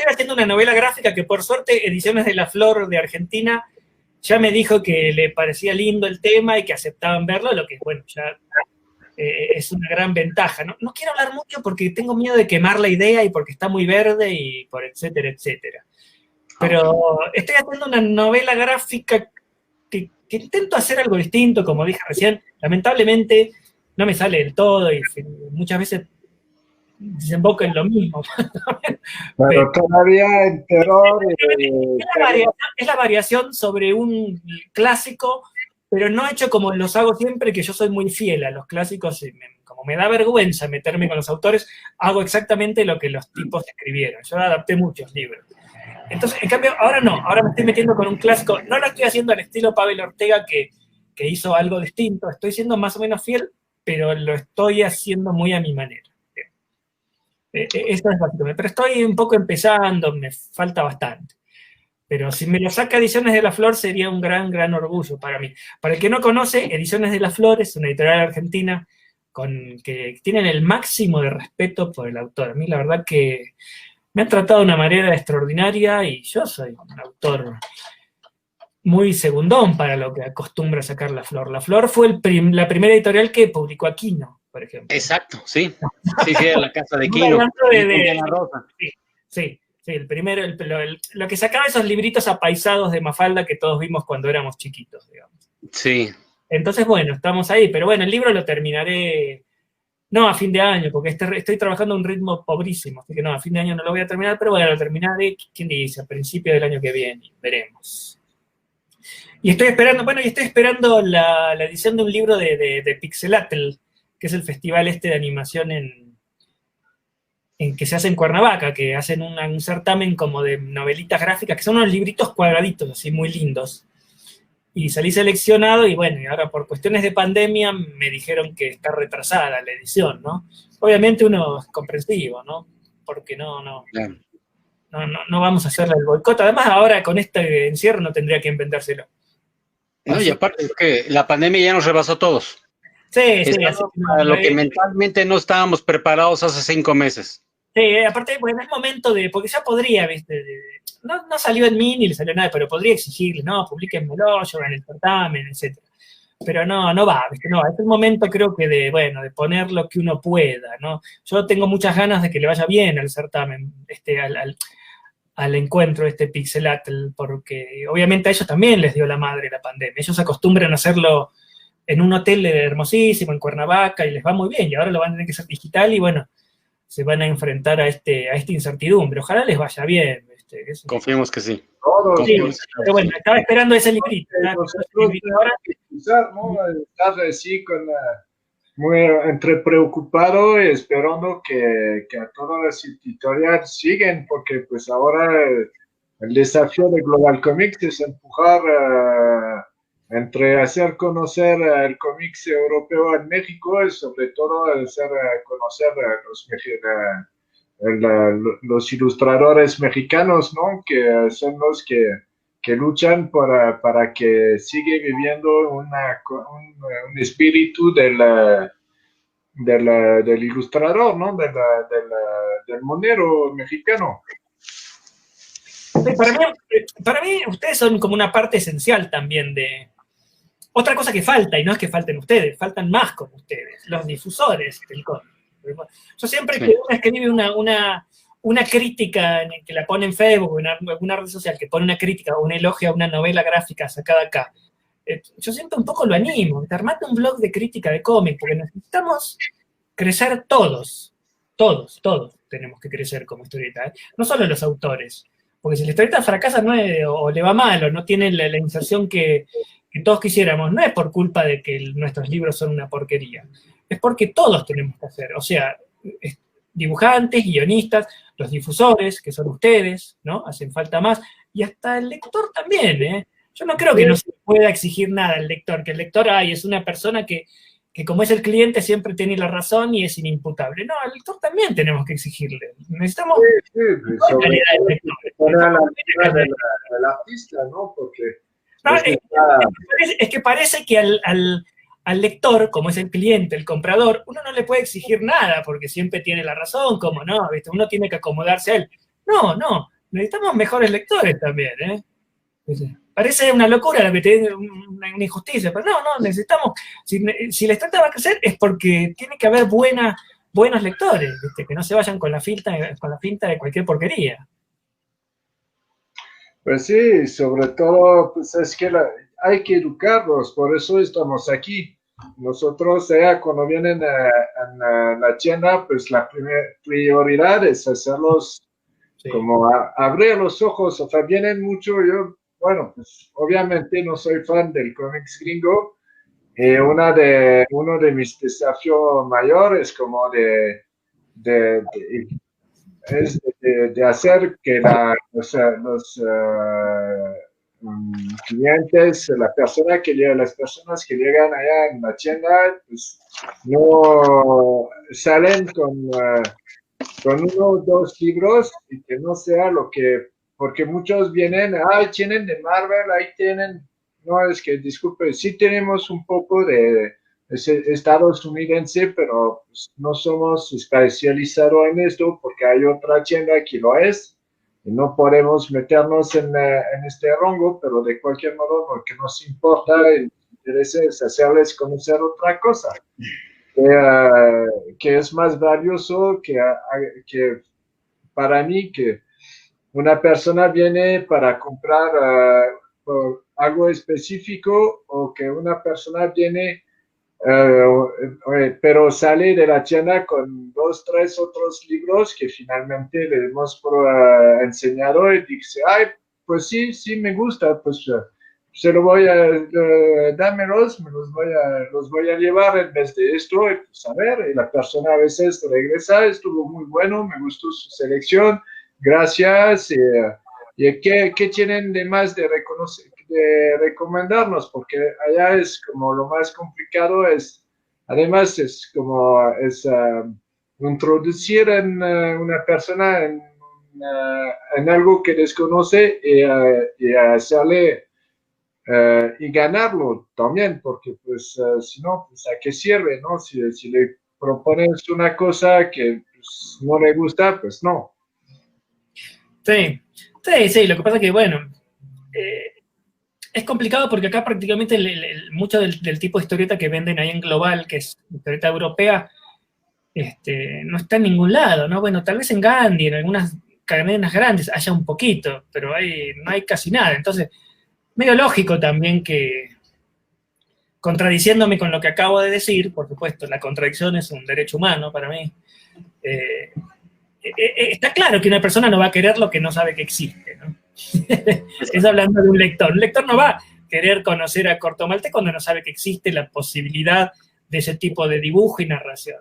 haciendo una novela gráfica que por suerte Ediciones de la Flor de Argentina ya me dijo que le parecía lindo el tema y que aceptaban verlo, lo que, bueno, ya es una gran ventaja. No quiero hablar mucho porque tengo miedo de quemar la idea y porque está muy verde y por etcétera, etcétera. Pero estoy haciendo una novela gráfica que intento hacer algo distinto, como dije recién. Lamentablemente no me sale del todo y muchas veces desemboca en lo mismo. Pero todavía el terror... Es la variación sobre un clásico, pero no hecho como los hago siempre, que yo soy muy fiel a los clásicos, y como me da vergüenza meterme con los autores, hago exactamente lo que los tipos escribieron. Yo adapté muchos libros. Entonces, en cambio, ahora no, ahora me estoy metiendo con un clásico, no lo estoy haciendo al estilo Pavel Ortega, que hizo algo distinto, estoy siendo más o menos fiel, pero lo estoy haciendo muy a mi manera. Eso es básicamente, pero estoy un poco empezando, me falta bastante. Pero si me lo saca Ediciones de la Flor sería un gran orgullo para mí. Para el que no conoce, Ediciones de la Flor es una editorial argentina que tienen el máximo de respeto por el autor. A mí la verdad que me han tratado de una manera extraordinaria y yo soy un autor muy segundón para lo que acostumbra sacar La Flor. La Flor fue la primera editorial que publicó Aquino, por ejemplo. Exacto, sí. Sí, la casa de Quino. Sí, el primero, lo que sacaba esos libritos apaisados de Mafalda que todos vimos cuando éramos chiquitos, digamos. Sí. Entonces, bueno, estamos ahí, pero bueno, el libro lo terminaré, no a fin de año, porque estoy trabajando a un ritmo pobrísimo, así que no, a fin de año no lo voy a terminar, pero bueno, lo terminaré, ¿quién dice? A principio del año que viene, veremos. Y estoy esperando la edición de un libro de Pixelatl, que es el festival de animación en que se hace en Cuernavaca, que hacen un certamen como de novelitas gráficas, que son unos libritos cuadraditos, así muy lindos. Y salí seleccionado y bueno, y ahora por cuestiones de pandemia me dijeron que está retrasada la edición, ¿no? Obviamente uno es comprensivo, ¿no? Porque no vamos a hacerle el boicot. Además ahora con este encierro no tendría quien vendérselo. No, y aparte es que la pandemia ya nos rebasó a todos. Sí, a lo que mentalmente no estábamos preparados hace 5 meses. Sí, aparte, bueno, es momento porque ya podría, ¿viste? No salió en mí ni le salió nada, pero podría exigirle, no, publíquenmelo, yo en el certamen, etc. Pero no va, ¿viste? No, es el momento creo que de poner lo que uno pueda, ¿no? Yo tengo muchas ganas de que le vaya bien al certamen, al encuentro Pixelatl, porque obviamente a ellos también les dio la madre la pandemia. Ellos acostumbran a hacerlo en un hotel hermosísimo en Cuernavaca y les va muy bien, y ahora lo van a tener que hacer digital y bueno, se van a enfrentar a esta incertidumbre. Ojalá les vaya bien. Confiemos que sí. Pero bueno, estaba esperando ese librito. Estar así muy entre preocupado y esperando que a todas las editoriales siguen, porque pues ahora el desafío de Global Comics es empujar entre hacer conocer el cómics europeo en México y sobre todo hacer conocer los ilustradores mexicanos, ¿no? Que son los que luchan para que siga viviendo un espíritu del ilustrador, ¿no? Del monero mexicano. Para mí, ustedes son como una parte esencial también de... Otra cosa que falta, y no es que falten ustedes, faltan más como ustedes, los difusores del cómic. Yo siempre que uno escribe una crítica que la pone en Facebook o en alguna red social, que pone una crítica o un elogio a una novela gráfica sacada acá, yo siempre un poco lo animo, armate un blog de crítica de cómic, porque necesitamos crecer todos tenemos que crecer como historieta, no solo los autores, porque si la historieta fracasa o le va mal o no tiene la inserción que todos quisiéramos, no es por culpa de que nuestros libros son una porquería, es porque todos tenemos que hacer, o sea, dibujantes, guionistas, los difusores, que son ustedes, ¿no? Hacen falta más, y hasta el lector también, ¿eh? Yo no creo que no se pueda exigir nada al lector, que el lector es una persona que como es el cliente siempre tiene la razón y es inimputable. No, al lector también tenemos que exigirle. Necesitamos calidad de lector. La del artista, ¿no? Porque no, es que parece que al lector, como es el cliente, el comprador, uno no le puede exigir nada porque siempre tiene la razón, como no, ¿viste? Uno tiene que acomodarse a él. No, necesitamos mejores lectores también, ¿eh? Parece una locura lo que te digo, una injusticia, pero no, necesitamos, si la historieta va a crecer es porque tiene que haber buenos lectores, ¿viste? Que no se vayan con la finta de cualquier porquería. Pues sí, sobre todo, pues es que hay que educarlos, por eso estamos aquí. Nosotros, cuando vienen a la tienda, pues la primera prioridad es hacerlos como abrir los ojos, o sea, vienen mucho, bueno, pues obviamente no soy fan del cómics gringo, uno de mis desafíos mayores como de hacer que los clientes, las personas que llegan allá en la tienda, pues no salen con 1 o 2 libros y que no sea lo que, porque muchos vienen, tienen de Marvel, ahí tienen, no, es que disculpe, sí tenemos un poco de estadounidense, pero pues, no somos especializados en esto porque hay otra tienda que lo es y no podemos meternos en este rongo, pero de cualquier modo lo que nos importa y interesa es hacerles conocer otra cosa que es más valioso que para mí que una persona viene para comprar algo específico o que una persona viene pero sale de la tienda con 2, 3 otros libros que finalmente le hemos enseñado y dice, pues sí, me gusta, pues se lo voy a, dámelos, los voy a llevar en vez de esto, y pues a ver, y la persona a veces regresa, estuvo muy bueno, me gustó su selección, gracias, y ¿qué tienen de más de recomendarnos? Porque allá es como lo más complicado, además es como introducir en una persona en algo que desconoce y hacerle y ganarlo también, porque pues si no, pues a qué sirve, ¿no? Si le propones una cosa que pues, no le gusta, pues no. Sí, lo que pasa es que, bueno, es complicado porque acá prácticamente mucho del tipo de historieta que venden ahí en Global, que es historieta europea, no está en ningún lado, ¿no? Bueno, tal vez en Gandhi, en algunas cadenas grandes, haya un poquito, pero no hay casi nada. Entonces, medio lógico también que, contradiciéndome con lo que acabo de decir, por supuesto, la contradicción es un derecho humano para mí, está claro que una persona no va a querer lo que no sabe que existe, ¿no? Es hablando de un lector. Un lector no va a querer conocer a Corto Maltés cuando no sabe que existe la posibilidad de ese tipo de dibujo y narración.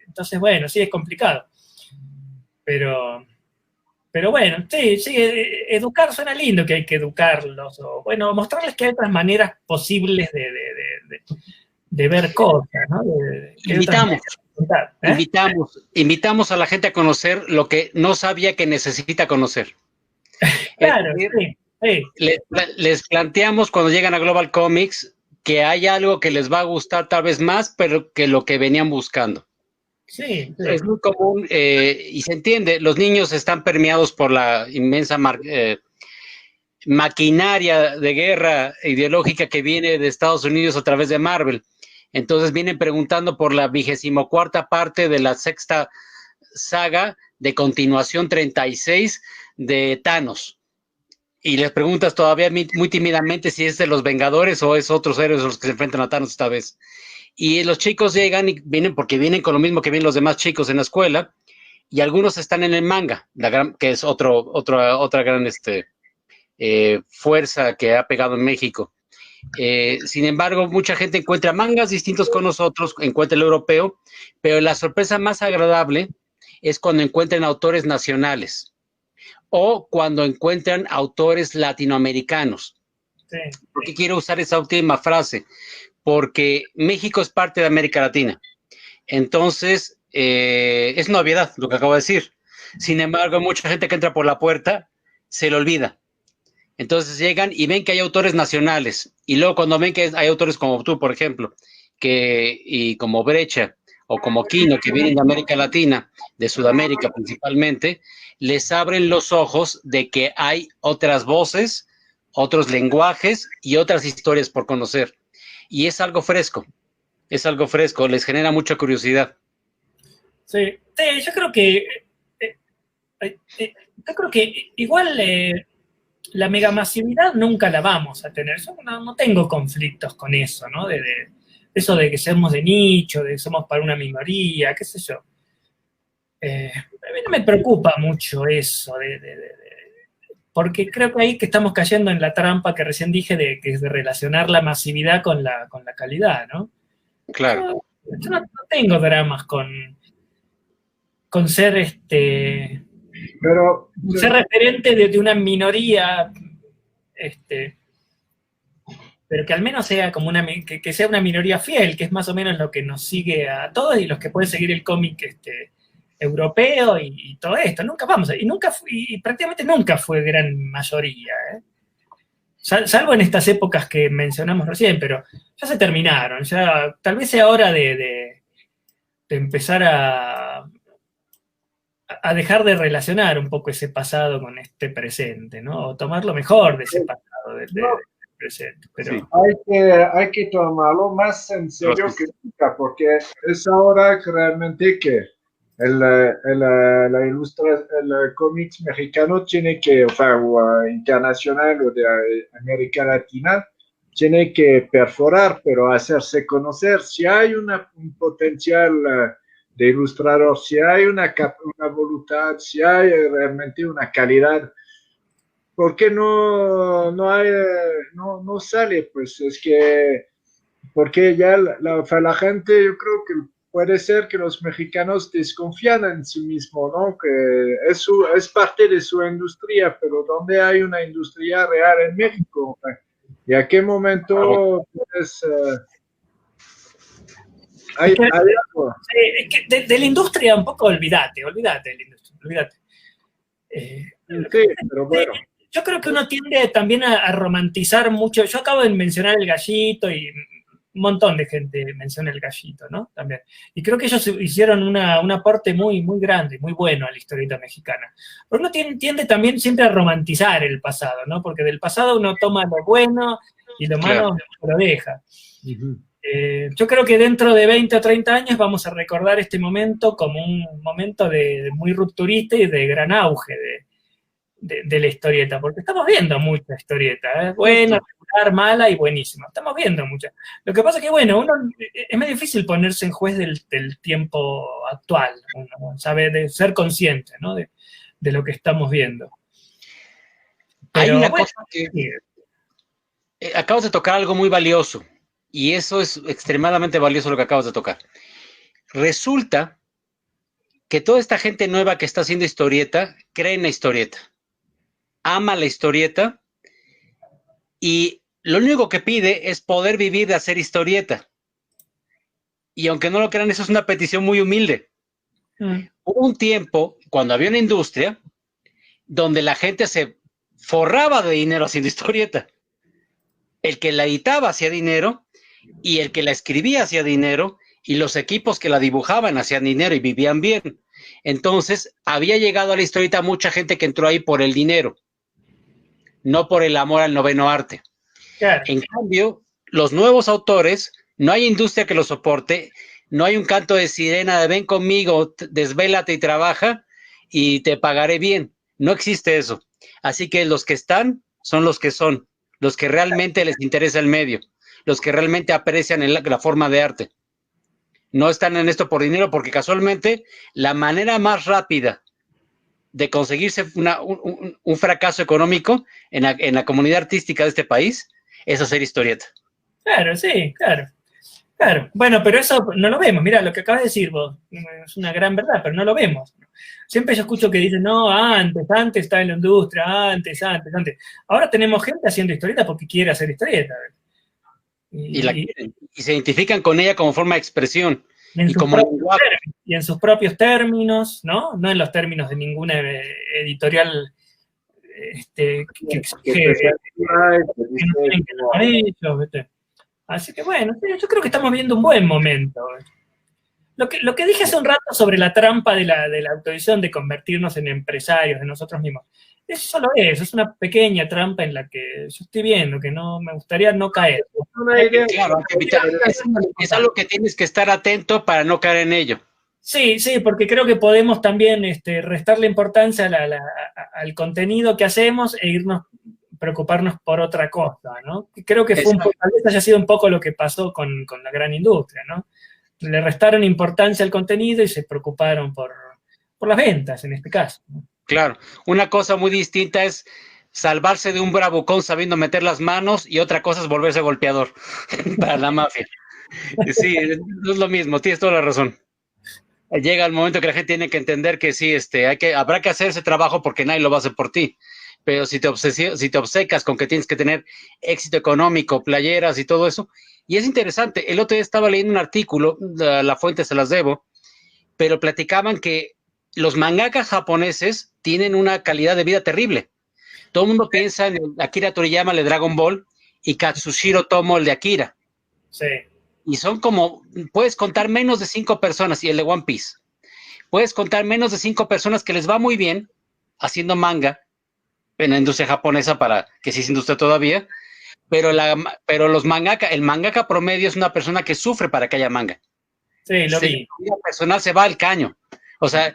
Entonces, bueno, sí, es complicado. Pero bueno, sí, educar suena lindo, que hay que educarlos. O, bueno, mostrarles que hay otras maneras posibles de ver cosas, ¿no? Invitamos a la gente a conocer lo que no sabía que necesita conocer. Claro, sí. Les planteamos cuando llegan a Global Comics que hay algo que les va a gustar tal vez más, pero que lo que venían buscando. Sí. Es muy común y se entiende, los niños están permeados por la inmensa maquinaria de guerra ideológica que viene de Estados Unidos a través de Marvel. Entonces vienen preguntando por la 24ª parte de la sexta saga de continuación 36 de Thanos. Y les preguntas todavía muy tímidamente si es de los Vengadores o es otros héroes los que se enfrentan a Thanos esta vez. Y los chicos llegan y vienen porque vienen con lo mismo que vienen los demás chicos en la escuela, y algunos están en el manga, que es otra gran fuerza que ha pegado en México. Sin embargo, mucha gente encuentra mangas distintos con nosotros, encuentra el europeo, pero la sorpresa más agradable es cuando encuentran autores nacionales o cuando encuentran autores latinoamericanos. Sí. ¿Por qué quiero usar esa última frase? Porque México es parte de América Latina. Entonces, es novedad lo que acabo de decir. Sin embargo, mucha gente que entra por la puerta se le olvida. Entonces llegan y ven que hay autores nacionales. Y luego cuando ven que hay autores como tú, por ejemplo, y como Brecha o como Quino, que vienen de América Latina, de Sudamérica principalmente, les abren los ojos de que hay otras voces, otros lenguajes y otras historias por conocer. Y es algo fresco, les genera mucha curiosidad. Sí, yo creo que igual la megamasividad nunca la vamos a tener. Yo no tengo conflictos con eso, ¿no? De eso de que seamos de nicho, de que somos para una minoría, qué sé yo. A mí no me preocupa mucho eso, porque creo que ahí que estamos cayendo en la trampa que recién dije de relacionar la masividad con la calidad, ¿no? Claro. Yo no tengo dramas con ser ser referente de una minoría, pero que al menos sea como que sea una minoría fiel, que es más o menos lo que nos sigue a todos y los que pueden seguir el cómic europeo y todo esto. Nunca vamos, y prácticamente nunca fue gran mayoría, ¿eh? Salvo en estas épocas que mencionamos recién, pero ya se terminaron. Ya tal vez sea hora de empezar a dejar de relacionar un poco ese pasado con este presente, ¿no? O tomar lo mejor de ese pasado, del presente. Pero... Sí. Hay que tomarlo más en serio que nunca, porque es ahora que realmente que el cómic mexicano tiene que, o internacional o de América Latina, tiene que perforar, pero hacerse conocer. Si hay un potencial de ilustrador, si hay una voluntad, si hay realmente una calidad, ¿por qué no sale? Pues es que, porque ya la gente, yo creo que puede ser que los mexicanos desconfían en sí mismos, ¿no? Que es parte de su industria, pero ¿dónde hay una industria real en México? ¿Y a qué momento puedes... hay algo? Es que de la industria un poco olvídate de la industria, olvídate. Sí, pero bueno. Yo creo que uno tiende también a romantizar mucho. Yo acabo de mencionar el Gallito y un montón de gente menciona el Gallito, ¿no? También. Y creo que ellos hicieron un aporte muy, muy grande, muy bueno a la historieta mexicana. Pero uno tiende también siempre a romantizar el pasado, ¿no? Porque del pasado uno toma lo bueno y lo malo lo deja. Uh-huh. Yo creo que dentro de 20 o 30 años vamos a recordar este momento como un momento de muy rupturista y de gran auge de la historieta, porque estamos viendo mucha historieta, buena, regular, mala y buenísima, estamos viendo mucha. Lo que pasa es que, bueno, es muy difícil ponerse en juez del tiempo actual, uno sabe, de ser consciente, ¿no? de lo que estamos viendo. Pero, hay una cosa que acabas de tocar algo muy valioso, y eso es extremadamente valioso lo que acabas de tocar. Resulta que toda esta gente nueva que está haciendo historieta, cree en la historieta, ama la historieta, y lo único que pide es poder vivir de hacer historieta. Y aunque no lo crean, eso es una petición muy humilde. Hubo un tiempo, cuando había una industria, donde la gente se forraba de dinero haciendo historieta. El que la editaba hacía dinero, y el que la escribía hacía dinero, y los equipos que la dibujaban hacían dinero y vivían bien. Entonces, había llegado a la historieta mucha gente que entró ahí por el dinero, no por el amor al noveno arte. Claro. En cambio, los nuevos autores No hay industria que lo soporte, no hay un canto de sirena de ven conmigo, desvélate y trabaja y te pagaré bien. No existe eso. Así que los que están son los que realmente les interesa el medio, los que realmente aprecian la forma de arte. No están en esto por dinero, porque casualmente la manera más rápida de conseguirse un fracaso económico en la comunidad artística de este país es hacer historieta. Claro, sí, claro. Claro, bueno, pero eso no lo vemos. Mira, lo que acabas de decir vos es una gran verdad, pero no lo vemos. Siempre yo escucho que dicen, no, antes estaba en la industria, antes. Ahora tenemos gente haciendo historietas porque quiere hacer historietas. Y se identifican con ella como forma de expresión. Y como lenguaje. Y en sus propios términos, ¿no? No en los términos de ninguna editorial que exige Así que bueno, yo creo que estamos viendo un buen momento. Lo que dije hace un rato sobre la trampa de la autoedición, de convertirnos en empresarios de nosotros mismos, eso solo es una pequeña trampa en la que yo estoy viendo, que no me gustaría no caer. Claro, es algo que tienes que estar atento para no caer en ello. Sí, porque creo que podemos también restarle importancia al contenido que hacemos e preocuparnos por otra cosa, ¿no? Creo que tal vez haya sido un poco lo que pasó con la gran industria, ¿no? Le restaron importancia al contenido y se preocuparon por las ventas, en este caso, ¿no? Claro, una cosa muy distinta es salvarse de un bravucón sabiendo meter las manos y otra cosa es volverse golpeador para la mafia. Sí, no es lo mismo, tienes toda la razón. Llega el momento que la gente tiene que entender que sí, habrá que hacer ese trabajo porque nadie lo va a hacer por ti. Pero si te obcecas con que tienes que tener éxito económico, playeras y todo eso, y es interesante, el otro día estaba leyendo un artículo, la fuente se las debo, pero platicaban que los mangakas japoneses tienen una calidad de vida terrible. Todo el mundo piensa en Akira Toriyama, el de Dragon Ball, y Katsushiro Tomo, el de Akira. Sí. Y son puedes contar menos de 5 personas, y el de One Piece. Puedes contar menos de 5 personas que les va muy bien haciendo manga en la industria japonesa, para que sí es industria todavía, pero los el mangaka promedio es una persona que sufre para que haya manga. Sí, lo vi. La vida personal se va al caño. O sea,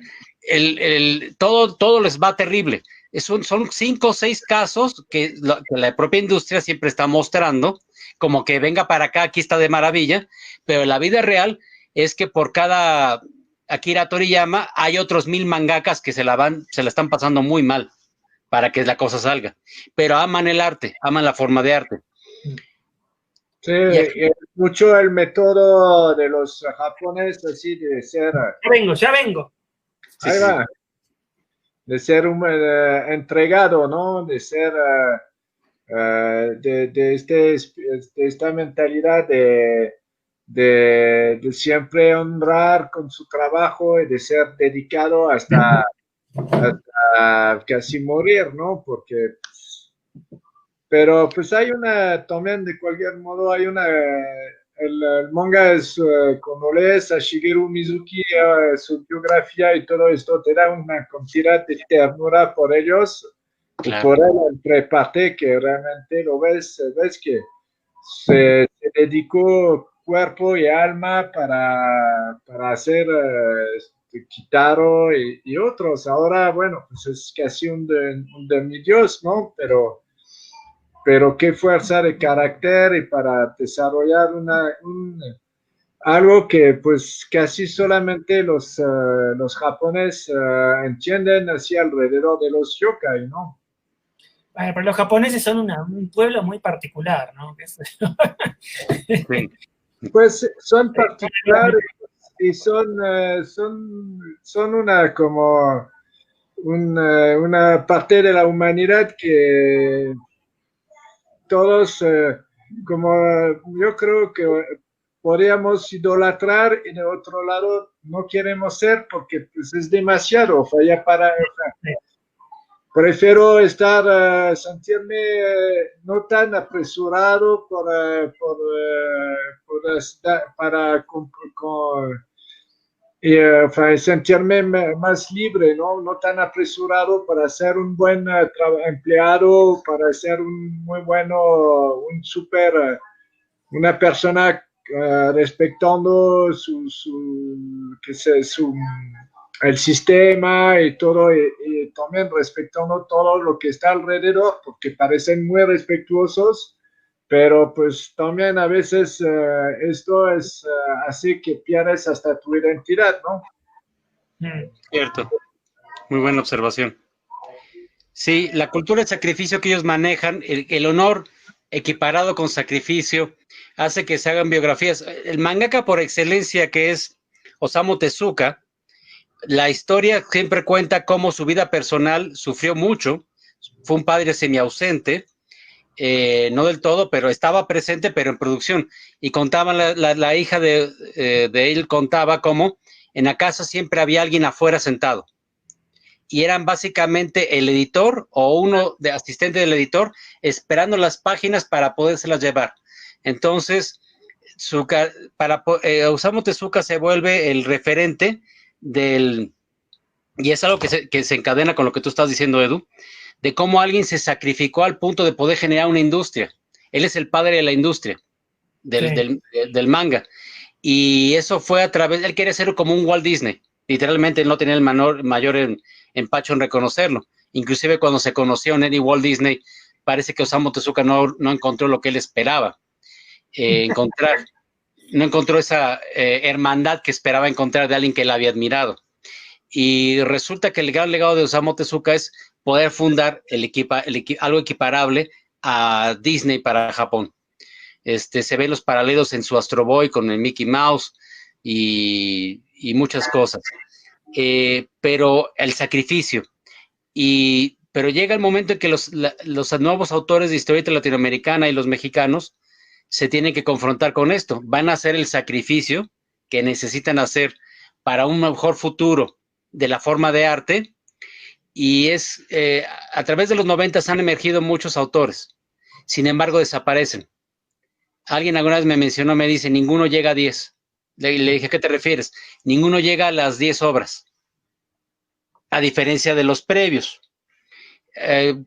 todo les va terrible. Son 5 o 6 casos que la propia industria siempre está mostrando, como que venga para acá, aquí está de maravilla, pero la vida real es que por cada Akira Toriyama hay otros 1000 mangakas que se la están pasando muy mal para que la cosa salga. Pero aman el arte, aman la forma de arte. Sí, mucho el método de los japoneses, así de ser... Ya vengo. Ahí sí, va. De ser entregado, ¿no? De ser... de esta mentalidad de siempre honrar con su trabajo y de ser dedicado hasta casi morir, ¿no? Porque... Pero pues hay también de cualquier modo, hay el manga es, cuando lees a Shigeru Mizuki, su biografía y todo esto, te da una cantidad de ternura por ellos, claro. Por él, entre parte que realmente lo ves que se dedicó cuerpo y alma para hacer Kitaro y otros. Ahora, bueno, pues es casi un demidios, ¿no? Pero qué fuerza de carácter y para desarrollar algo que pues casi solamente los japoneses entienden así alrededor de los yokai, ¿no? Bueno, pero los japoneses son un pueblo muy particular, ¿no? Sí. Pues son particulares y son una parte de la humanidad que todos, como yo creo que podríamos idolatrar y de otro lado no queremos ser porque pues, es demasiado. Prefiero sentirme no tan apresurado sentirme más libre, ¿no? No tan apresurado para ser un buen empleado, para ser un muy bueno, una persona respetando el sistema y todo, y también respetando todo lo que está alrededor, porque parecen muy respetuosos, pero pues también a veces esto es así que pierdes hasta tu identidad, ¿no? Cierto, muy buena observación. Sí, la cultura de sacrificio que ellos manejan, el honor equiparado con sacrificio, hace que se hagan biografías. El mangaka por excelencia, que es Osamu Tezuka, la historia siempre cuenta cómo su vida personal sufrió mucho, fue un padre semiausente, no del todo, pero estaba presente, pero en producción. Y contaba la hija de él, contaba cómo en la casa siempre había alguien afuera sentado. Y eran básicamente el editor o uno de asistente del editor esperando las páginas para podérselas llevar. Entonces, Osamu Tezuka se vuelve el referente del, y es algo que se encadena con lo que tú estás diciendo, Edu, de cómo alguien se sacrificó al punto de poder generar una industria. Él es el padre de la industria del manga. Y eso fue a través, él quería ser como un Walt Disney. Literalmente él no tenía el mayor empacho en reconocerlo. Inclusive cuando se conocieron él y Walt Disney, parece que Osamu Tezuka no encontró lo que él esperaba encontrar. No encontró esa hermandad que esperaba encontrar de alguien que él había admirado. Y resulta que el gran legado de Osamu Tezuka es poder fundar algo equiparable a Disney para Japón. Se ven los paralelos en su Astro Boy con el Mickey Mouse y muchas cosas. Pero el sacrificio. Pero llega el momento en que los nuevos autores de historieta latinoamericana y los mexicanos se tienen que confrontar con esto. Van a hacer el sacrificio que necesitan hacer para un mejor futuro de la forma de arte. Y a través de los 90 han emergido muchos autores. Sin embargo, desaparecen. Alguien alguna vez me mencionó, me dice, ninguno llega a 10. Le dije, ¿a qué te refieres? Ninguno llega a las 10 obras. A diferencia de los previos.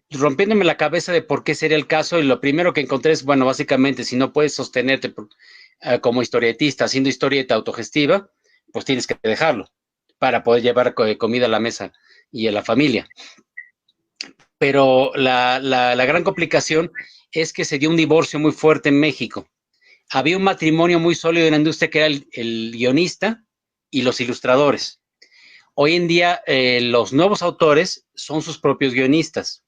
Rompiéndome la cabeza de por qué sería el caso, y lo primero que encontré es, bueno, básicamente, si no puedes sostenerte como historietista, haciendo historieta autogestiva, pues tienes que dejarlo para poder llevar comida a la mesa y a la familia. Pero la gran complicación es que se dio un divorcio muy fuerte en México. Había un matrimonio muy sólido en la industria que era el guionista y los ilustradores. Hoy en día los nuevos autores son sus propios guionistas.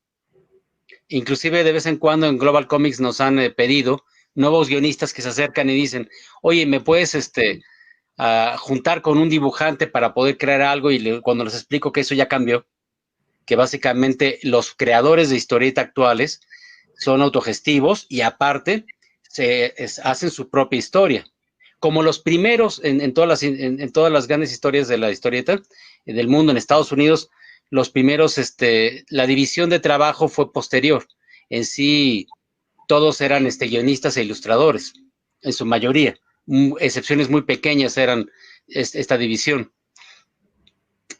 Inclusive de vez en cuando en Global Comics nos han pedido nuevos guionistas que se acercan y dicen, oye, ¿me puedes juntar con un dibujante para poder crear algo? Y cuando les explico que eso ya cambió, que básicamente los creadores de historieta actuales son autogestivos y aparte hacen su propia historia. Como los primeros en todas las grandes historias de la historieta del mundo en Estados Unidos, los primeros, la división de trabajo fue posterior. En sí, todos eran guionistas e ilustradores, en su mayoría. Excepciones muy pequeñas eran esta división.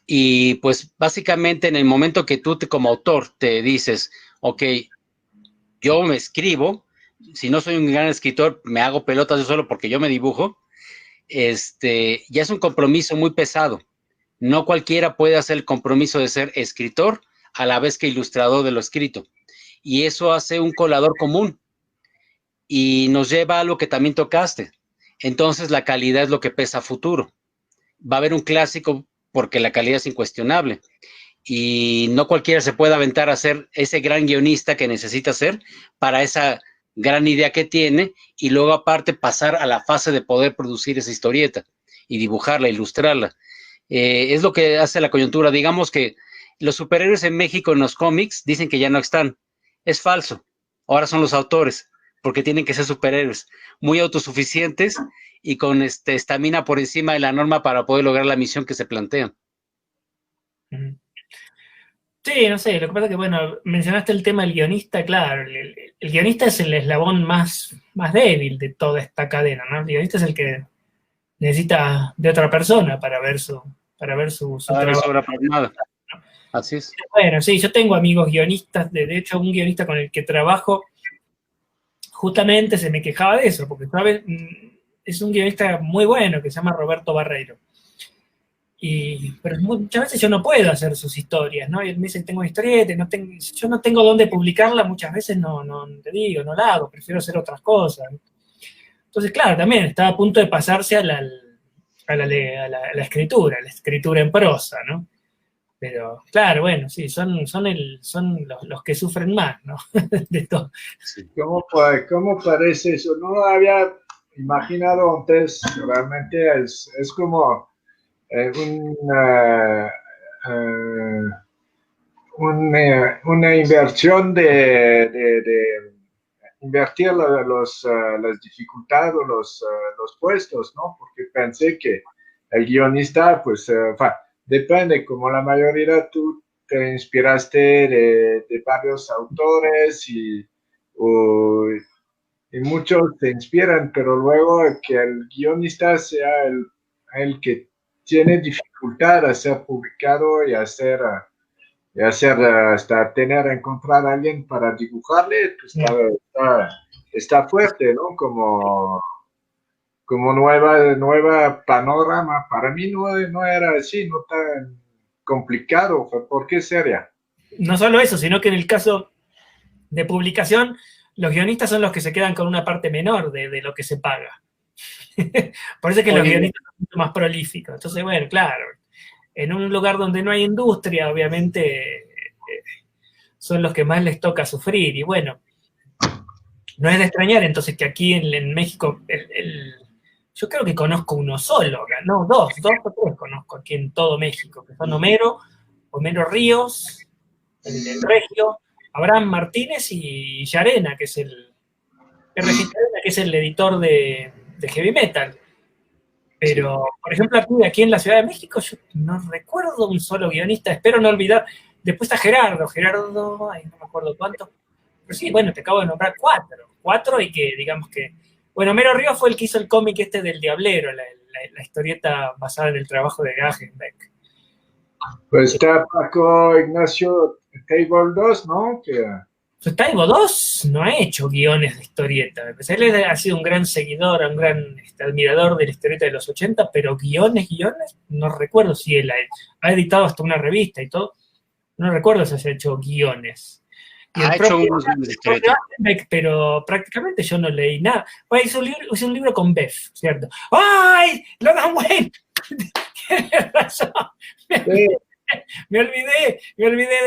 Y pues básicamente en el momento que tú como autor te dices, ok, yo me escribo, si no soy un gran escritor, me hago pelotas yo solo porque yo me dibujo, ya es un compromiso muy pesado. No cualquiera puede hacer el compromiso de ser escritor a la vez que ilustrador de lo escrito. Y eso hace un colador común y nos lleva a lo que también tocaste. Entonces la calidad es lo que pesa a futuro. Va a haber un clásico porque la calidad es incuestionable. Y no cualquiera se puede aventar a ser ese gran guionista que necesita ser para esa gran idea que tiene y luego aparte pasar a la fase de poder producir esa historieta y dibujarla, ilustrarla. Es lo que hace la coyuntura. Digamos que los superhéroes en México en los cómics dicen que ya no están. Es falso. Ahora son los autores, porque tienen que ser superhéroes muy autosuficientes y con estamina por encima de la norma para poder lograr la misión que se plantean. Sí, no sé, lo que pasa es que, bueno, mencionaste el tema del guionista, claro, el guionista es el eslabón más débil de toda esta cadena, ¿no? El guionista es el que necesita de otra persona para ver su trabajo. ¿No? Así es. Bueno, sí, yo tengo amigos guionistas, de hecho un guionista con el que trabajo justamente se me quejaba de eso, porque ¿sabes? es un guionista muy bueno que se llama Roberto Barreiro. Pero muchas veces yo no puedo hacer sus historias, ¿no? Y él me dice, tengo una historieta, yo no tengo dónde publicarla, muchas veces no te digo, no la hago, prefiero hacer otras cosas. Entonces, claro, también estaba a punto de pasarse a la escritura, la escritura en prosa, ¿no? Pero, claro, bueno, sí, son los que sufren más, ¿no? De todo. ¿Cómo parece eso? No lo había imaginado antes, realmente es como una inversión de invertir las dificultades o los puestos, ¿no? Porque pensé que el guionista, pues, depende, como la mayoría tú te inspiraste de varios autores y muchos te inspiran, pero luego que el guionista sea el que tiene dificultad a ser publicado y hasta encontrar a alguien para dibujarle, pues está fuerte, ¿no? Como nueva panorama. Para mí no era así, no tan complicado. ¿Por qué sería? No solo eso, sino que en el caso de publicación, los guionistas son los que se quedan con una parte menor de lo que se paga. Por eso es que los guionistas son mucho más prolíficos. Entonces, bueno, claro, en un lugar donde no hay industria, obviamente, son los que más les toca sufrir. Y bueno, no es de extrañar entonces que aquí en México, yo creo que conozco uno solo, no, dos o tres conozco aquí en todo México, que son Homero Ríos, el Regio, Abraham Martínez y Llarena, que es el editor de Heavy Metal. Pero, por ejemplo, aquí en la Ciudad de México, yo no recuerdo un solo guionista, espero no olvidar. Después está Gerardo, ay, no me acuerdo cuánto. Pero sí, bueno, te acabo de nombrar cuatro y que, digamos que... Bueno, Homero Ríos fue el que hizo el cómic del Diablero, la historieta basada en el trabajo de Gagenbeck. Pues está Paco Ignacio Table 2, ¿no? Taibo 2 no ha hecho guiones de historieta. Él ha sido un gran seguidor, un gran admirador de la historieta de los 80, pero guiones, no recuerdo si él ha editado hasta una revista y todo. No recuerdo si ha hecho guiones. Ha hecho unos guiones de historieta. Pero prácticamente yo no leí nada. Pues hizo un libro con Beth, ¿cierto? ¡Ay! ¡Logan Wayne! Tienes razón. Me olvidé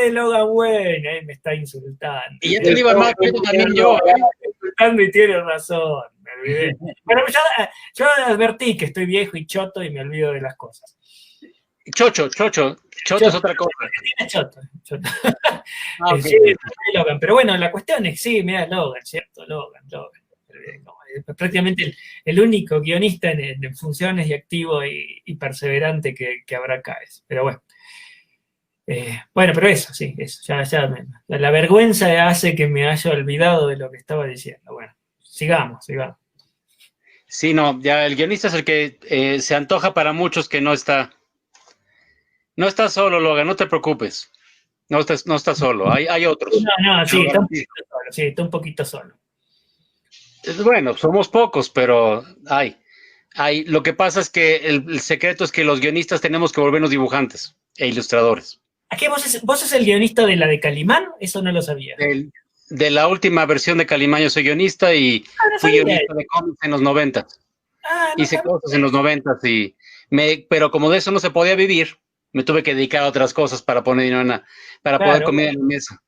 de Logan Wayne, ahí me está insultando. Y ya te iba mal, pero también yo. Insultando y tiene razón, me olvidé. Pero yo advertí que estoy viejo y choto y me olvido de las cosas. Chocho es otra cosa. Tiene choto. Okay. Sí, Logan. Pero bueno, la cuestión es, sí, mira, Logan, ¿cierto? Logan. Prácticamente el único guionista en funciones y activo y perseverante que habrá acá es. Pero bueno. Bueno, pero eso, sí, eso, ya la vergüenza hace que me haya olvidado de lo que estaba diciendo. Bueno, sigamos. Sí, no, ya el guionista es el que se antoja para muchos que no está solo, Logan, no te preocupes. No está solo, hay otros. No, sí, está un poquito solo. Bueno, somos pocos, pero hay. Lo que pasa es que el secreto es que los guionistas tenemos que volvernos dibujantes e ilustradores. ¿A qué vos sos el guionista de la de Calimán? Eso no lo sabía. De la última versión de Calimán yo soy guionista y fui guionista de cómics en los 90. Hice cosas en los 90 pero como de eso no se podía vivir, me tuve que dedicar a otras cosas para poner dinero poder comer en la mesa.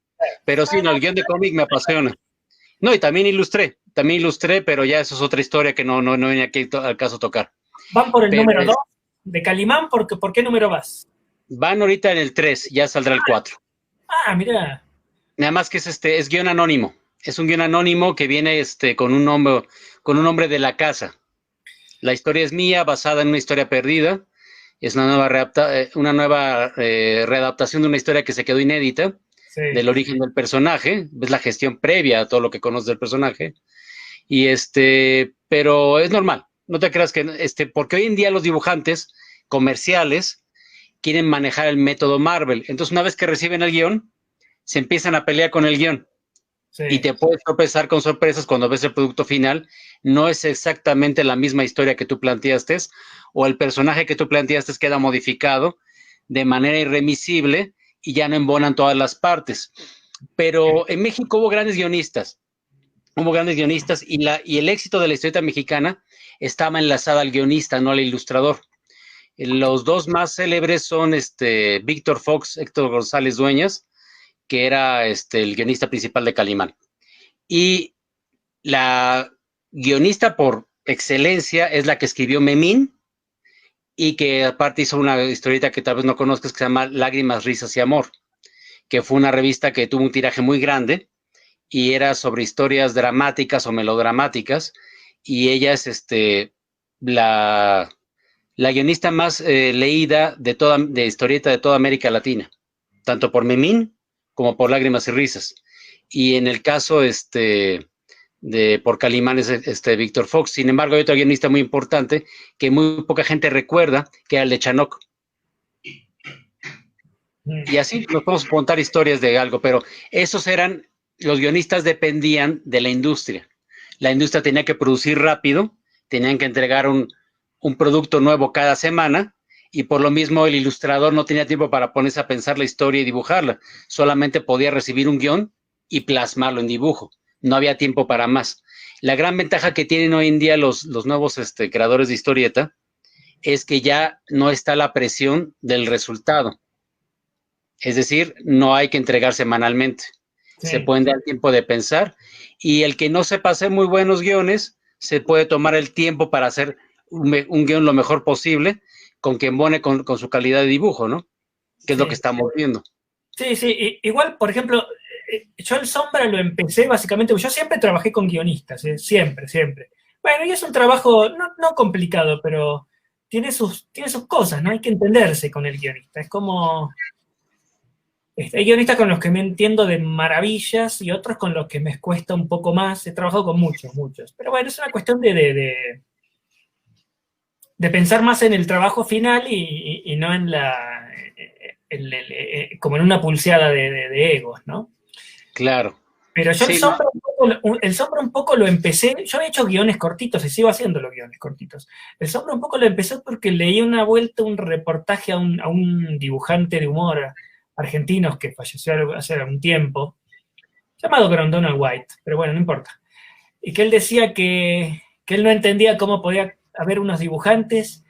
Pero sí, el guión de cómic me apasiona. No, y también ilustré, pero ya eso es otra historia que no viene aquí al caso tocar. ¿Van por el número 2 de Calimán? ¿Por qué número vas? Van ahorita en el 3, ya saldrá el 4. Mira. Nada más que es guión anónimo. Es un guión anónimo que viene con un nombre de la casa. La historia es mía, basada en una historia perdida. Es una nueva readaptación de una historia que se quedó inédita, del origen del personaje. Es la gestión previa a todo lo que conoces del personaje. Pero es normal. No te creas que porque hoy en día los dibujantes comerciales quieren manejar el método Marvel. Entonces, una vez que reciben el guión, se empiezan a pelear con el guión. Sí. Y te puedes tropezar con sorpresas cuando ves el producto final. No es exactamente la misma historia que tú planteaste, o el personaje que tú planteaste queda modificado de manera irremisible y ya no embonan todas las partes. Pero en México hubo grandes guionistas y el éxito de la historieta mexicana estaba enlazada al guionista, no al ilustrador. Los dos más célebres son Víctor Fox, Héctor González Dueñas, que era el guionista principal de Calimán. Y la guionista por excelencia es la que escribió Memín, y que aparte hizo una historieta que tal vez no conozcas, que se llama Lágrimas, Risas y Amor, que fue una revista que tuvo un tiraje muy grande y era sobre historias dramáticas o melodramáticas, y ella es la guionista más leída de historieta de toda América Latina, tanto por Memín como por Lágrimas y Risas. Y en el caso por Calimán es Víctor Fox. Sin embargo, hay otro guionista muy importante que muy poca gente recuerda, que era el de Chanoc. Y así nos podemos contar historias de algo, pero los guionistas dependían de la industria. La industria tenía que producir rápido, tenían que entregar un producto nuevo cada semana, y por lo mismo el ilustrador no tenía tiempo para ponerse a pensar la historia y dibujarla. Solamente podía recibir un guión y plasmarlo en dibujo. No había tiempo para más. La gran ventaja que tienen hoy en día los nuevos creadores de historieta es que ya no está la presión del resultado. Es decir, no hay que entregar semanalmente. Sí. Se pueden dar tiempo de pensar, y el que no sepa hacer muy buenos guiones se puede tomar el tiempo para hacer un guión lo mejor posible, con que embone con su calidad de dibujo, ¿no? Que es lo que estamos viendo. Sí. Igual, por ejemplo, yo el Sombra lo empecé básicamente, yo siempre trabajé con guionistas, siempre. Bueno, y es un trabajo no complicado, pero tiene sus cosas, ¿no? Hay que entenderse con el guionista. Es como... Hay guionistas con los que me entiendo de maravillas y otros con los que me cuesta un poco más. He trabajado con muchos. Pero bueno, es una cuestión de pensar más en el trabajo final y no en como en una pulseada de egos, ¿no? Claro. Pero yo sí, el Sombra un poco lo empecé, yo he hecho guiones cortitos y sigo haciendo los guiones cortitos. El Sombra un poco lo empecé porque leí una vuelta un reportaje a un dibujante de humor argentinos que falleció hace algún tiempo, llamado Grondona White, pero bueno, no importa. Y que él decía que él no entendía cómo podía haber unos dibujantes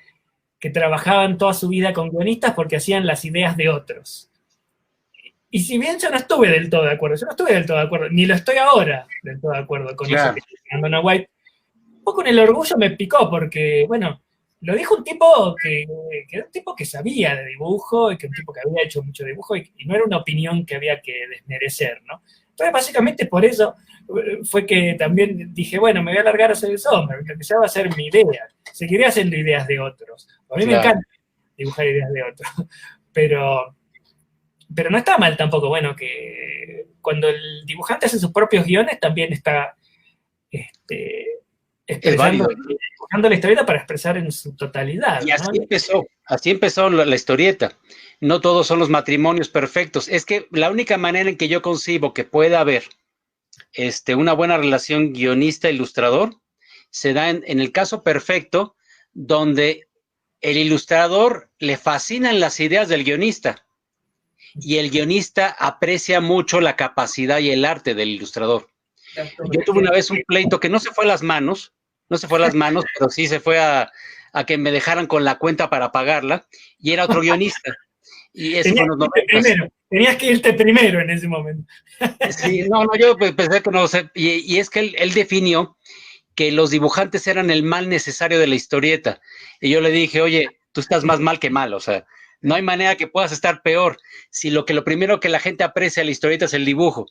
que trabajaban toda su vida con guionistas porque hacían las ideas de otros. Y si bien yo no estuve del todo de acuerdo, ni lo estoy ahora del todo de acuerdo con eso que dice Grondona White, un poco en el orgullo me picó porque, bueno, lo dijo un tipo que era un tipo que sabía de dibujo y que un tipo que había hecho mucho dibujo y no era una opinión que había que desmerecer, ¿no? Entonces, básicamente por eso fue que también dije, bueno, me voy a largar a hacer el Sombra, porque ya va a ser mi idea. Seguiré haciendo ideas de otros. A mí me encanta dibujar ideas de otros, pero no está mal tampoco, bueno, que cuando el dibujante hace sus propios guiones también está expresando la historieta para expresar en su totalidad. Y así empezó la historieta. No todos son los matrimonios perfectos. Es que la única manera en que yo concibo que pueda haber una buena relación guionista-ilustrador se da en el caso perfecto donde el ilustrador le fascinan las ideas del guionista y el guionista aprecia mucho la capacidad y el arte del ilustrador. Yo tuve una vez un pleito que no se fue a las manos, pero sí se fue a que me dejaran con la cuenta para pagarla, y era otro guionista. Y eso tenías que irte primero en ese momento. Sí, yo pensé que no sé, y es que él definió que los dibujantes eran el mal necesario de la historieta, y yo le dije, oye, tú estás más mal que mal, o sea, no hay manera que puedas estar peor, si lo primero que la gente aprecia de la historieta es el dibujo.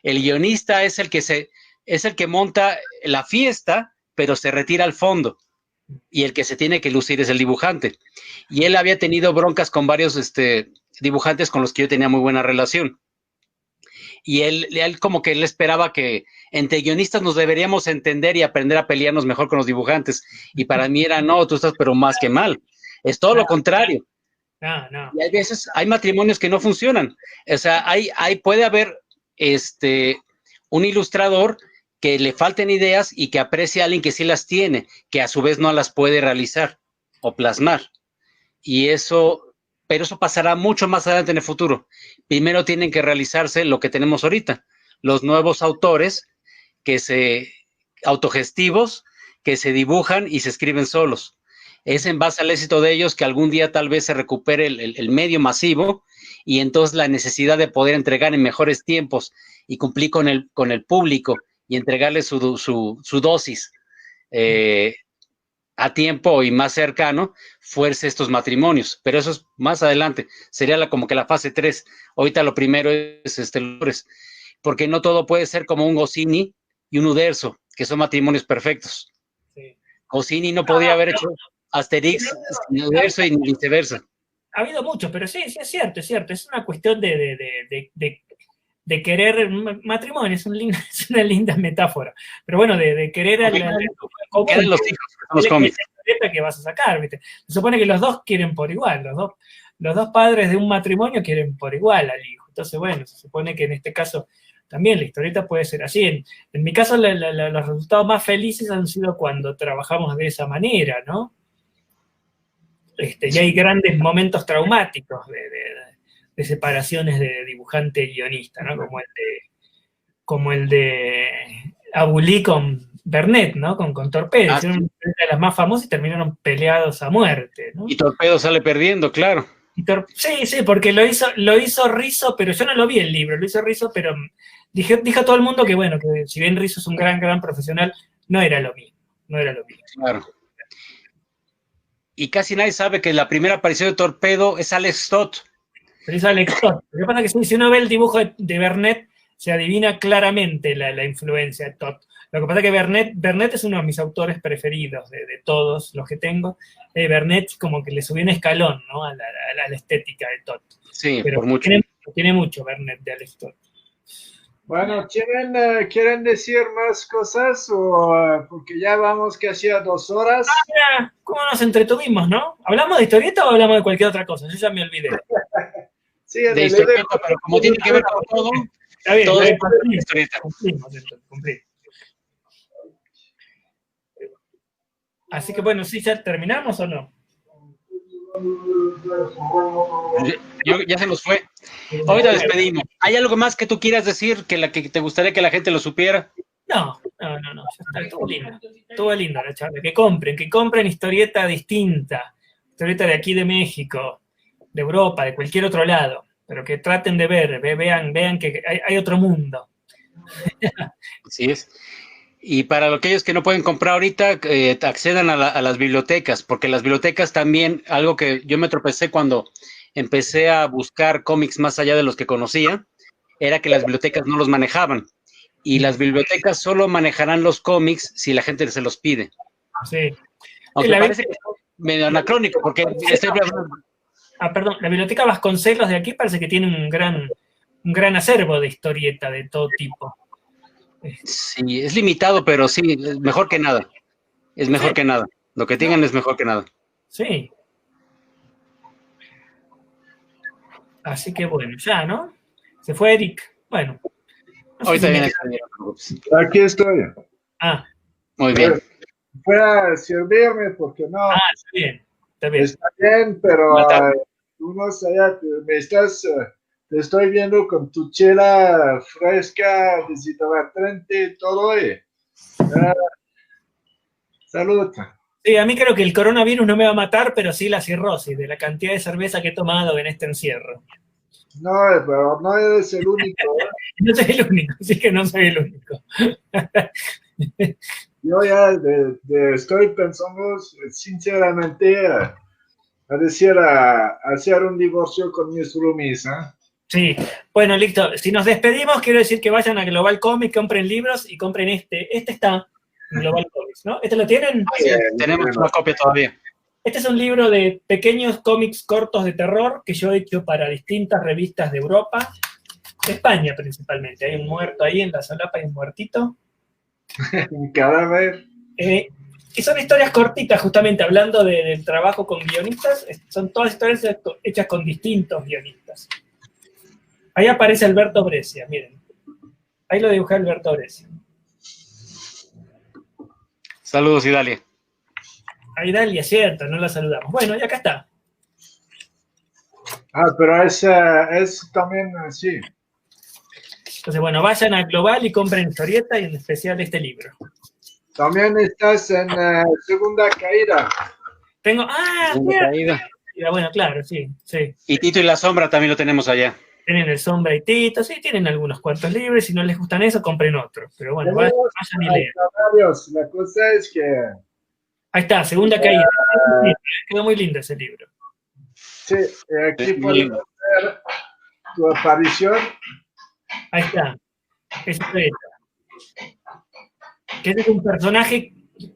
El guionista es el que monta la fiesta, pero se retira al fondo, y el que se tiene que lucir es el dibujante. Y él había tenido broncas con varios dibujantes con los que yo tenía muy buena relación. Y él como que él esperaba que entre guionistas nos deberíamos entender y aprender a pelearnos mejor con los dibujantes. Y para mí era, no, tú estás pero más que mal. Es todo lo contrario. No. Y hay veces, hay matrimonios que no funcionan. O sea, puede haber un ilustrador que le falten ideas y que aprecie a alguien que sí las tiene, que a su vez no las puede realizar o plasmar. Y eso, pero eso pasará mucho más adelante en el futuro. Primero tienen que realizarse lo que tenemos ahorita, los nuevos autores autogestivos, que se dibujan y se escriben solos. Es en base al éxito de ellos que algún día tal vez se recupere el medio masivo y entonces la necesidad de poder entregar en mejores tiempos y cumplir con el público y entregarle su dosis a tiempo y más cercano, fuerce estos matrimonios. Pero eso es más adelante. Sería como que la fase 3. Ahorita lo primero es porque no todo puede ser como un Goscinny y un Uderzo, que son matrimonios perfectos. Sí. Goscinny no podía haber hecho Asterix sin Uderzo y viceversa. Ha habido muchos, pero sí, es cierto, es cierto. Es una cuestión de querer matrimonio, es una linda metáfora. Pero bueno, de querer a quedan los hijos, los cómics. Que vas a sacar, ¿viste? Se supone que los dos quieren por igual, los dos padres de un matrimonio quieren por igual al hijo. Entonces, bueno, se supone que en este caso también la historieta puede ser así. En mi caso, los resultados más felices han sido cuando trabajamos de esa manera, ¿no? Y hay grandes momentos traumáticos de separaciones de dibujante y guionista, ¿no? Como el de Abulí con Bernet, ¿no? Con Torpedo. Hicieron una de las más famosas y terminaron peleados a muerte, ¿no? Y Torpedo sale perdiendo, claro. Sí, porque lo hizo Rizzo, pero yo no lo vi el libro, lo hizo Rizzo, pero dije a todo el mundo que, bueno, que si bien Rizzo es un gran profesional, no era lo mismo. Claro. Y casi nadie sabe que la primera aparición de Torpedo es Alex Toth. Pero es Alex Toth. Lo que pasa es que si uno ve el dibujo de Bernet, se adivina claramente la influencia de Toth. Lo que pasa es que Bernet es uno de mis autores preferidos de todos los que tengo. Bernet como que le subió un escalón, ¿no? a la estética de Toth. Sí, pero por mucho. Tiene mucho Bernet de Alex Toth. Bueno, ¿quieren decir más cosas? Porque ya vamos casi a 2 horas. Mira, ¿cómo nos entretuvimos, no? ¿Hablamos de historieta o hablamos de cualquier otra cosa? Yo ya me olvidé. Sí, de historieta, pero como tiene que ver con todo, está bien, todo es historieta. Cumplimos. Así que bueno, ¿sí ya terminamos o no? Ya se nos fue. Ahorita despedimos. ¿Hay algo más que tú quieras decir que te gustaría que la gente lo supiera? No. Ya está, estuvo lindo la charla. Que compren historieta distinta. Historieta de aquí de México, de Europa, de cualquier otro lado. Pero que traten de vean que hay otro mundo. Así es. Y para aquellos que no pueden comprar ahorita, accedan a las bibliotecas, porque las bibliotecas también, algo que yo me tropecé cuando empecé a buscar cómics más allá de los que conocía, era que las bibliotecas no los manejaban. Y las bibliotecas solo manejarán los cómics si la gente se los pide. Sí. Aunque parece que es medio anacrónico, porque estoy hablando... perdón, la Biblioteca Vasconcelos de aquí parece que tiene un gran acervo de historieta de todo tipo. Sí, es limitado, pero sí, es mejor que nada. Es mejor que nada. Lo que tengan es mejor que nada. Sí. Así que bueno, ya, ¿no? Se fue Eric. Bueno. Ahorita viene. Aquí estoy. Muy bien. Voy a servirme porque no. Está bien. Está bien, pero unos allá te estoy viendo con tu chela fresca, desinfectante y todo. Salud. Sí, a mí creo que el coronavirus no me va a matar, pero sí la cirrosis de la cantidad de cerveza que he tomado en este encierro. No, pero no eres el único. No soy el único, sí que no soy el único. Yo ya estoy pensando sinceramente a hacer un divorcio con mis roomies, ¿eh? Sí, bueno, listo. Si nos despedimos, quiero decir que vayan a Global Comics, compren libros y compren este. Este está en Global Comics, ¿no? ¿Este lo tienen? Sí, tenemos una copia todavía. Este es un libro de pequeños cómics cortos de terror que yo he hecho para distintas revistas de Europa, de España principalmente. Hay un muerto ahí en la solapa, hay un muertito. Un cadáver. Y son historias cortitas, justamente hablando del trabajo con guionistas. Son todas historias hechas con distintos guionistas. Ahí aparece Alberto Brescia, miren. Ahí lo dibujé Alberto Oresi. Saludos, Idalia. Ahí Dalia, cierto, no la saludamos. Bueno, y acá está. Pero es también, sí. Entonces, bueno, vayan a Global y compren historieta y en especial este libro. También estás en Segunda Caída. Tengo, Segunda Caída. Bueno, claro, sí. Y Tito y la Sombra también lo tenemos allá. Tienen el Sombra y Tito, sí, tienen algunos cuartos libres. Si no les gustan eso, compren otros. Pero bueno, vayan y lean. La cosa es que... Ahí está, Segunda Caída. Quedó muy lindo ese libro. Sí, aquí podemos ver tu aparición. Ahí está. Es que es un personaje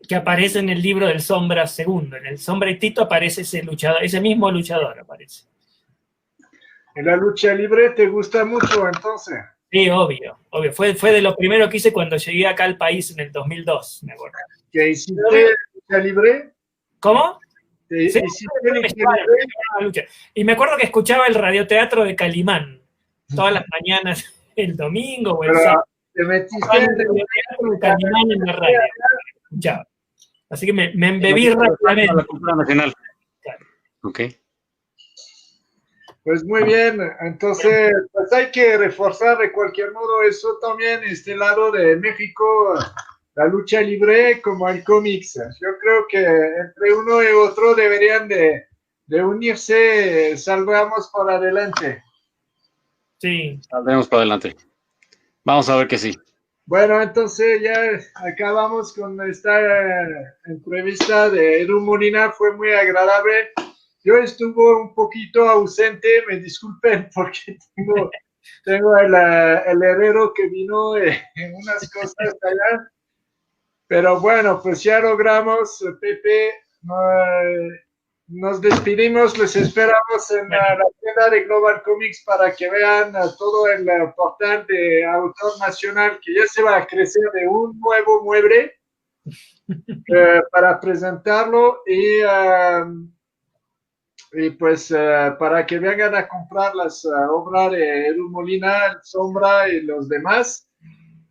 que aparece en el libro del Sombra segundo. En el Sombra y Tito aparece ese luchador, ese mismo luchador aparece. ¿En la lucha libre te gusta mucho entonces? Sí, obvio. Fue de lo primero que hice cuando llegué acá al país en el 2002, me acuerdo. ¿Que hiciste lucha libre? ¿Cómo? Sí, y me acuerdo que escuchaba el radioteatro de Calimán todas las mañanas, el domingo o el sábado. Te metiste en el radioteatro de Calimán en la radio. Escuchaba. Así que me embebí rápidamente. La cultura nacional. Claro. Ok. Pues muy bien, entonces pues hay que reforzar de cualquier modo eso también, este lado de México, la lucha libre como el cómics. Yo creo que entre uno y otro deberían de unirse, salgamos por adelante. Sí. Saldremos por adelante. Vamos a ver que sí. Bueno, entonces ya acabamos con esta entrevista de Edu Molina, fue muy agradable. Yo estuve un poquito ausente, me disculpen porque tengo el herrero que vino en unas cosas allá. Pero bueno, pues ya logramos, Pepe, nos despedimos, les esperamos en la tienda de Global Comics para que vean todo el portal de autor nacional que ya se va a crecer de un nuevo mueble para presentarlo y pues para que vengan a comprar las obras de Edu Molina, Sombra y los demás.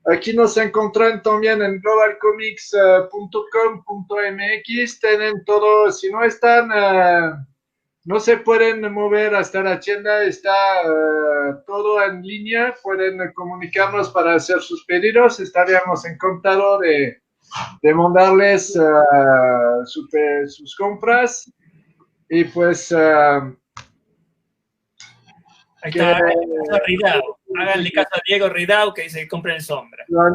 Aquí nos encuentran también en globalcomics.com.mx. Tienen todo, si no están, no se pueden mover hasta la tienda, está todo en línea. Pueden comunicarnos para hacer sus pedidos. Estaríamos encantados de mandarles sus compras. Y pues... Ahí está, háganle caso a Diego Ridao que dice que compren Sombra. La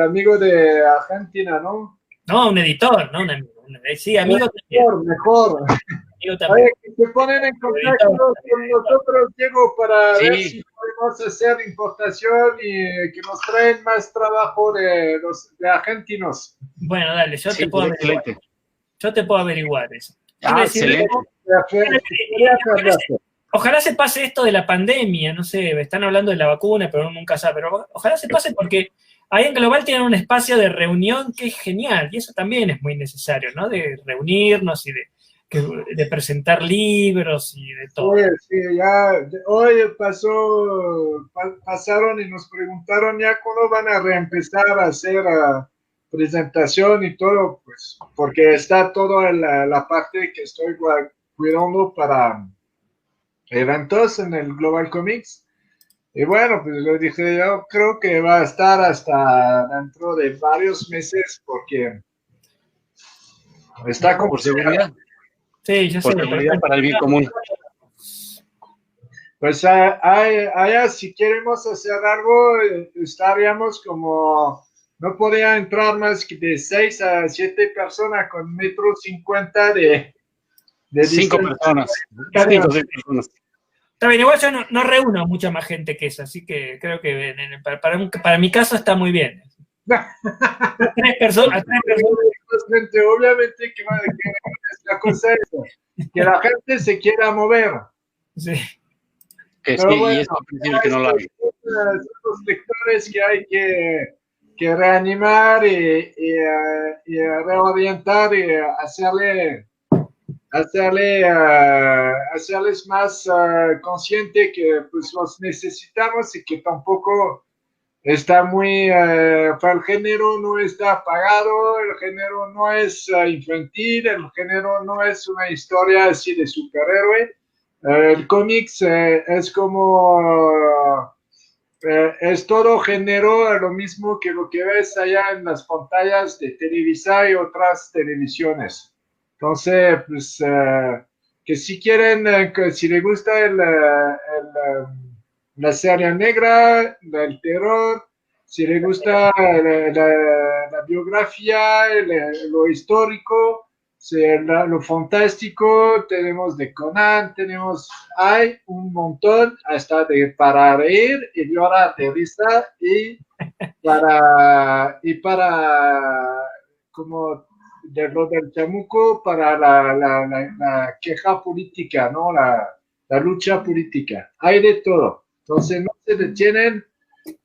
amigo de Argentina, ¿no? No, un editor, no un amigo. Sí, amigo también. Mejor. Amigo también. Oye, que se ponen en contacto con nosotros, Diego, para ver si podemos hacer importación y que nos traen más trabajo de argentinos. Bueno, dale, yo te puedo averiguar. Yo te puedo averiguar eso. Excelente. Ojalá se pase esto de la pandemia, no sé, están hablando de la vacuna, pero uno nunca sabe, pero ojalá se pase porque ahí en Global tienen un espacio de reunión que es genial, y eso también es muy necesario, ¿no? De reunirnos y de presentar libros y de todo. Sí, ya, hoy pasaron y nos preguntaron ya cuándo van a reempezar a hacer presentación y todo, pues, porque está todo en la parte que estoy cuidando para eventos en el Global Comics. Y bueno, pues le dije, yo creo que va a estar hasta dentro de varios meses porque está como... Por seguridad. Sí, yo sé. Por seguridad para el bien común. Pues allá si queremos hacer algo, estaríamos como... No podía entrar más que de 6 a 7 personas con 1,50 m de 5 personas. 5 o 6 personas. Está bien, igual yo no reúno mucha más gente que eso, así que creo que para mi caso está muy bien. A 3 personas. Obviamente que la cosa es que la gente se quiera mover. Sí. Que sí, bueno, y es comprensible que no lo hagan. Son los lectores que hay que reanimar y reorientar y hacerles más consciente que pues los necesitamos y que tampoco está muy, el género no está apagado, el género no es infantil, el género no es una historia así de superhéroe. El cómics es como, es todo género, lo mismo que lo que ves allá en las pantallas de Televisa y otras televisiones. Entonces, pues, que si quieren, que si les gusta la serie negra, el terror, si les gusta la biografía, lo histórico, lo fantástico, tenemos de Conan, hay un montón, hasta para reír y llorar de risa y para como de lo del chamuco para la queja política, ¿no? La lucha política. Hay de todo. Entonces no se detienen,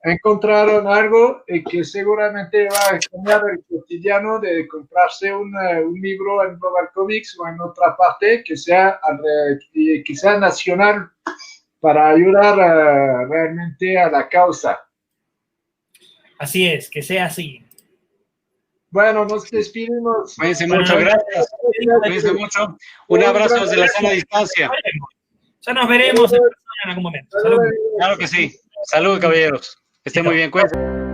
encontraron algo que seguramente va a cambiar el cotidiano de comprarse un libro en Global Comics o en otra parte que sea nacional para ayudar realmente a la causa. Así es, que sea así. Bueno, nos despedimos. Cuídense mucho, gracias. Cuídense mucho. Un abrazo desde la sana distancia. Ya nos veremos en persona en algún momento. Salud. Claro que sí. Salud, caballeros. Que estén muy bien. Cuídense.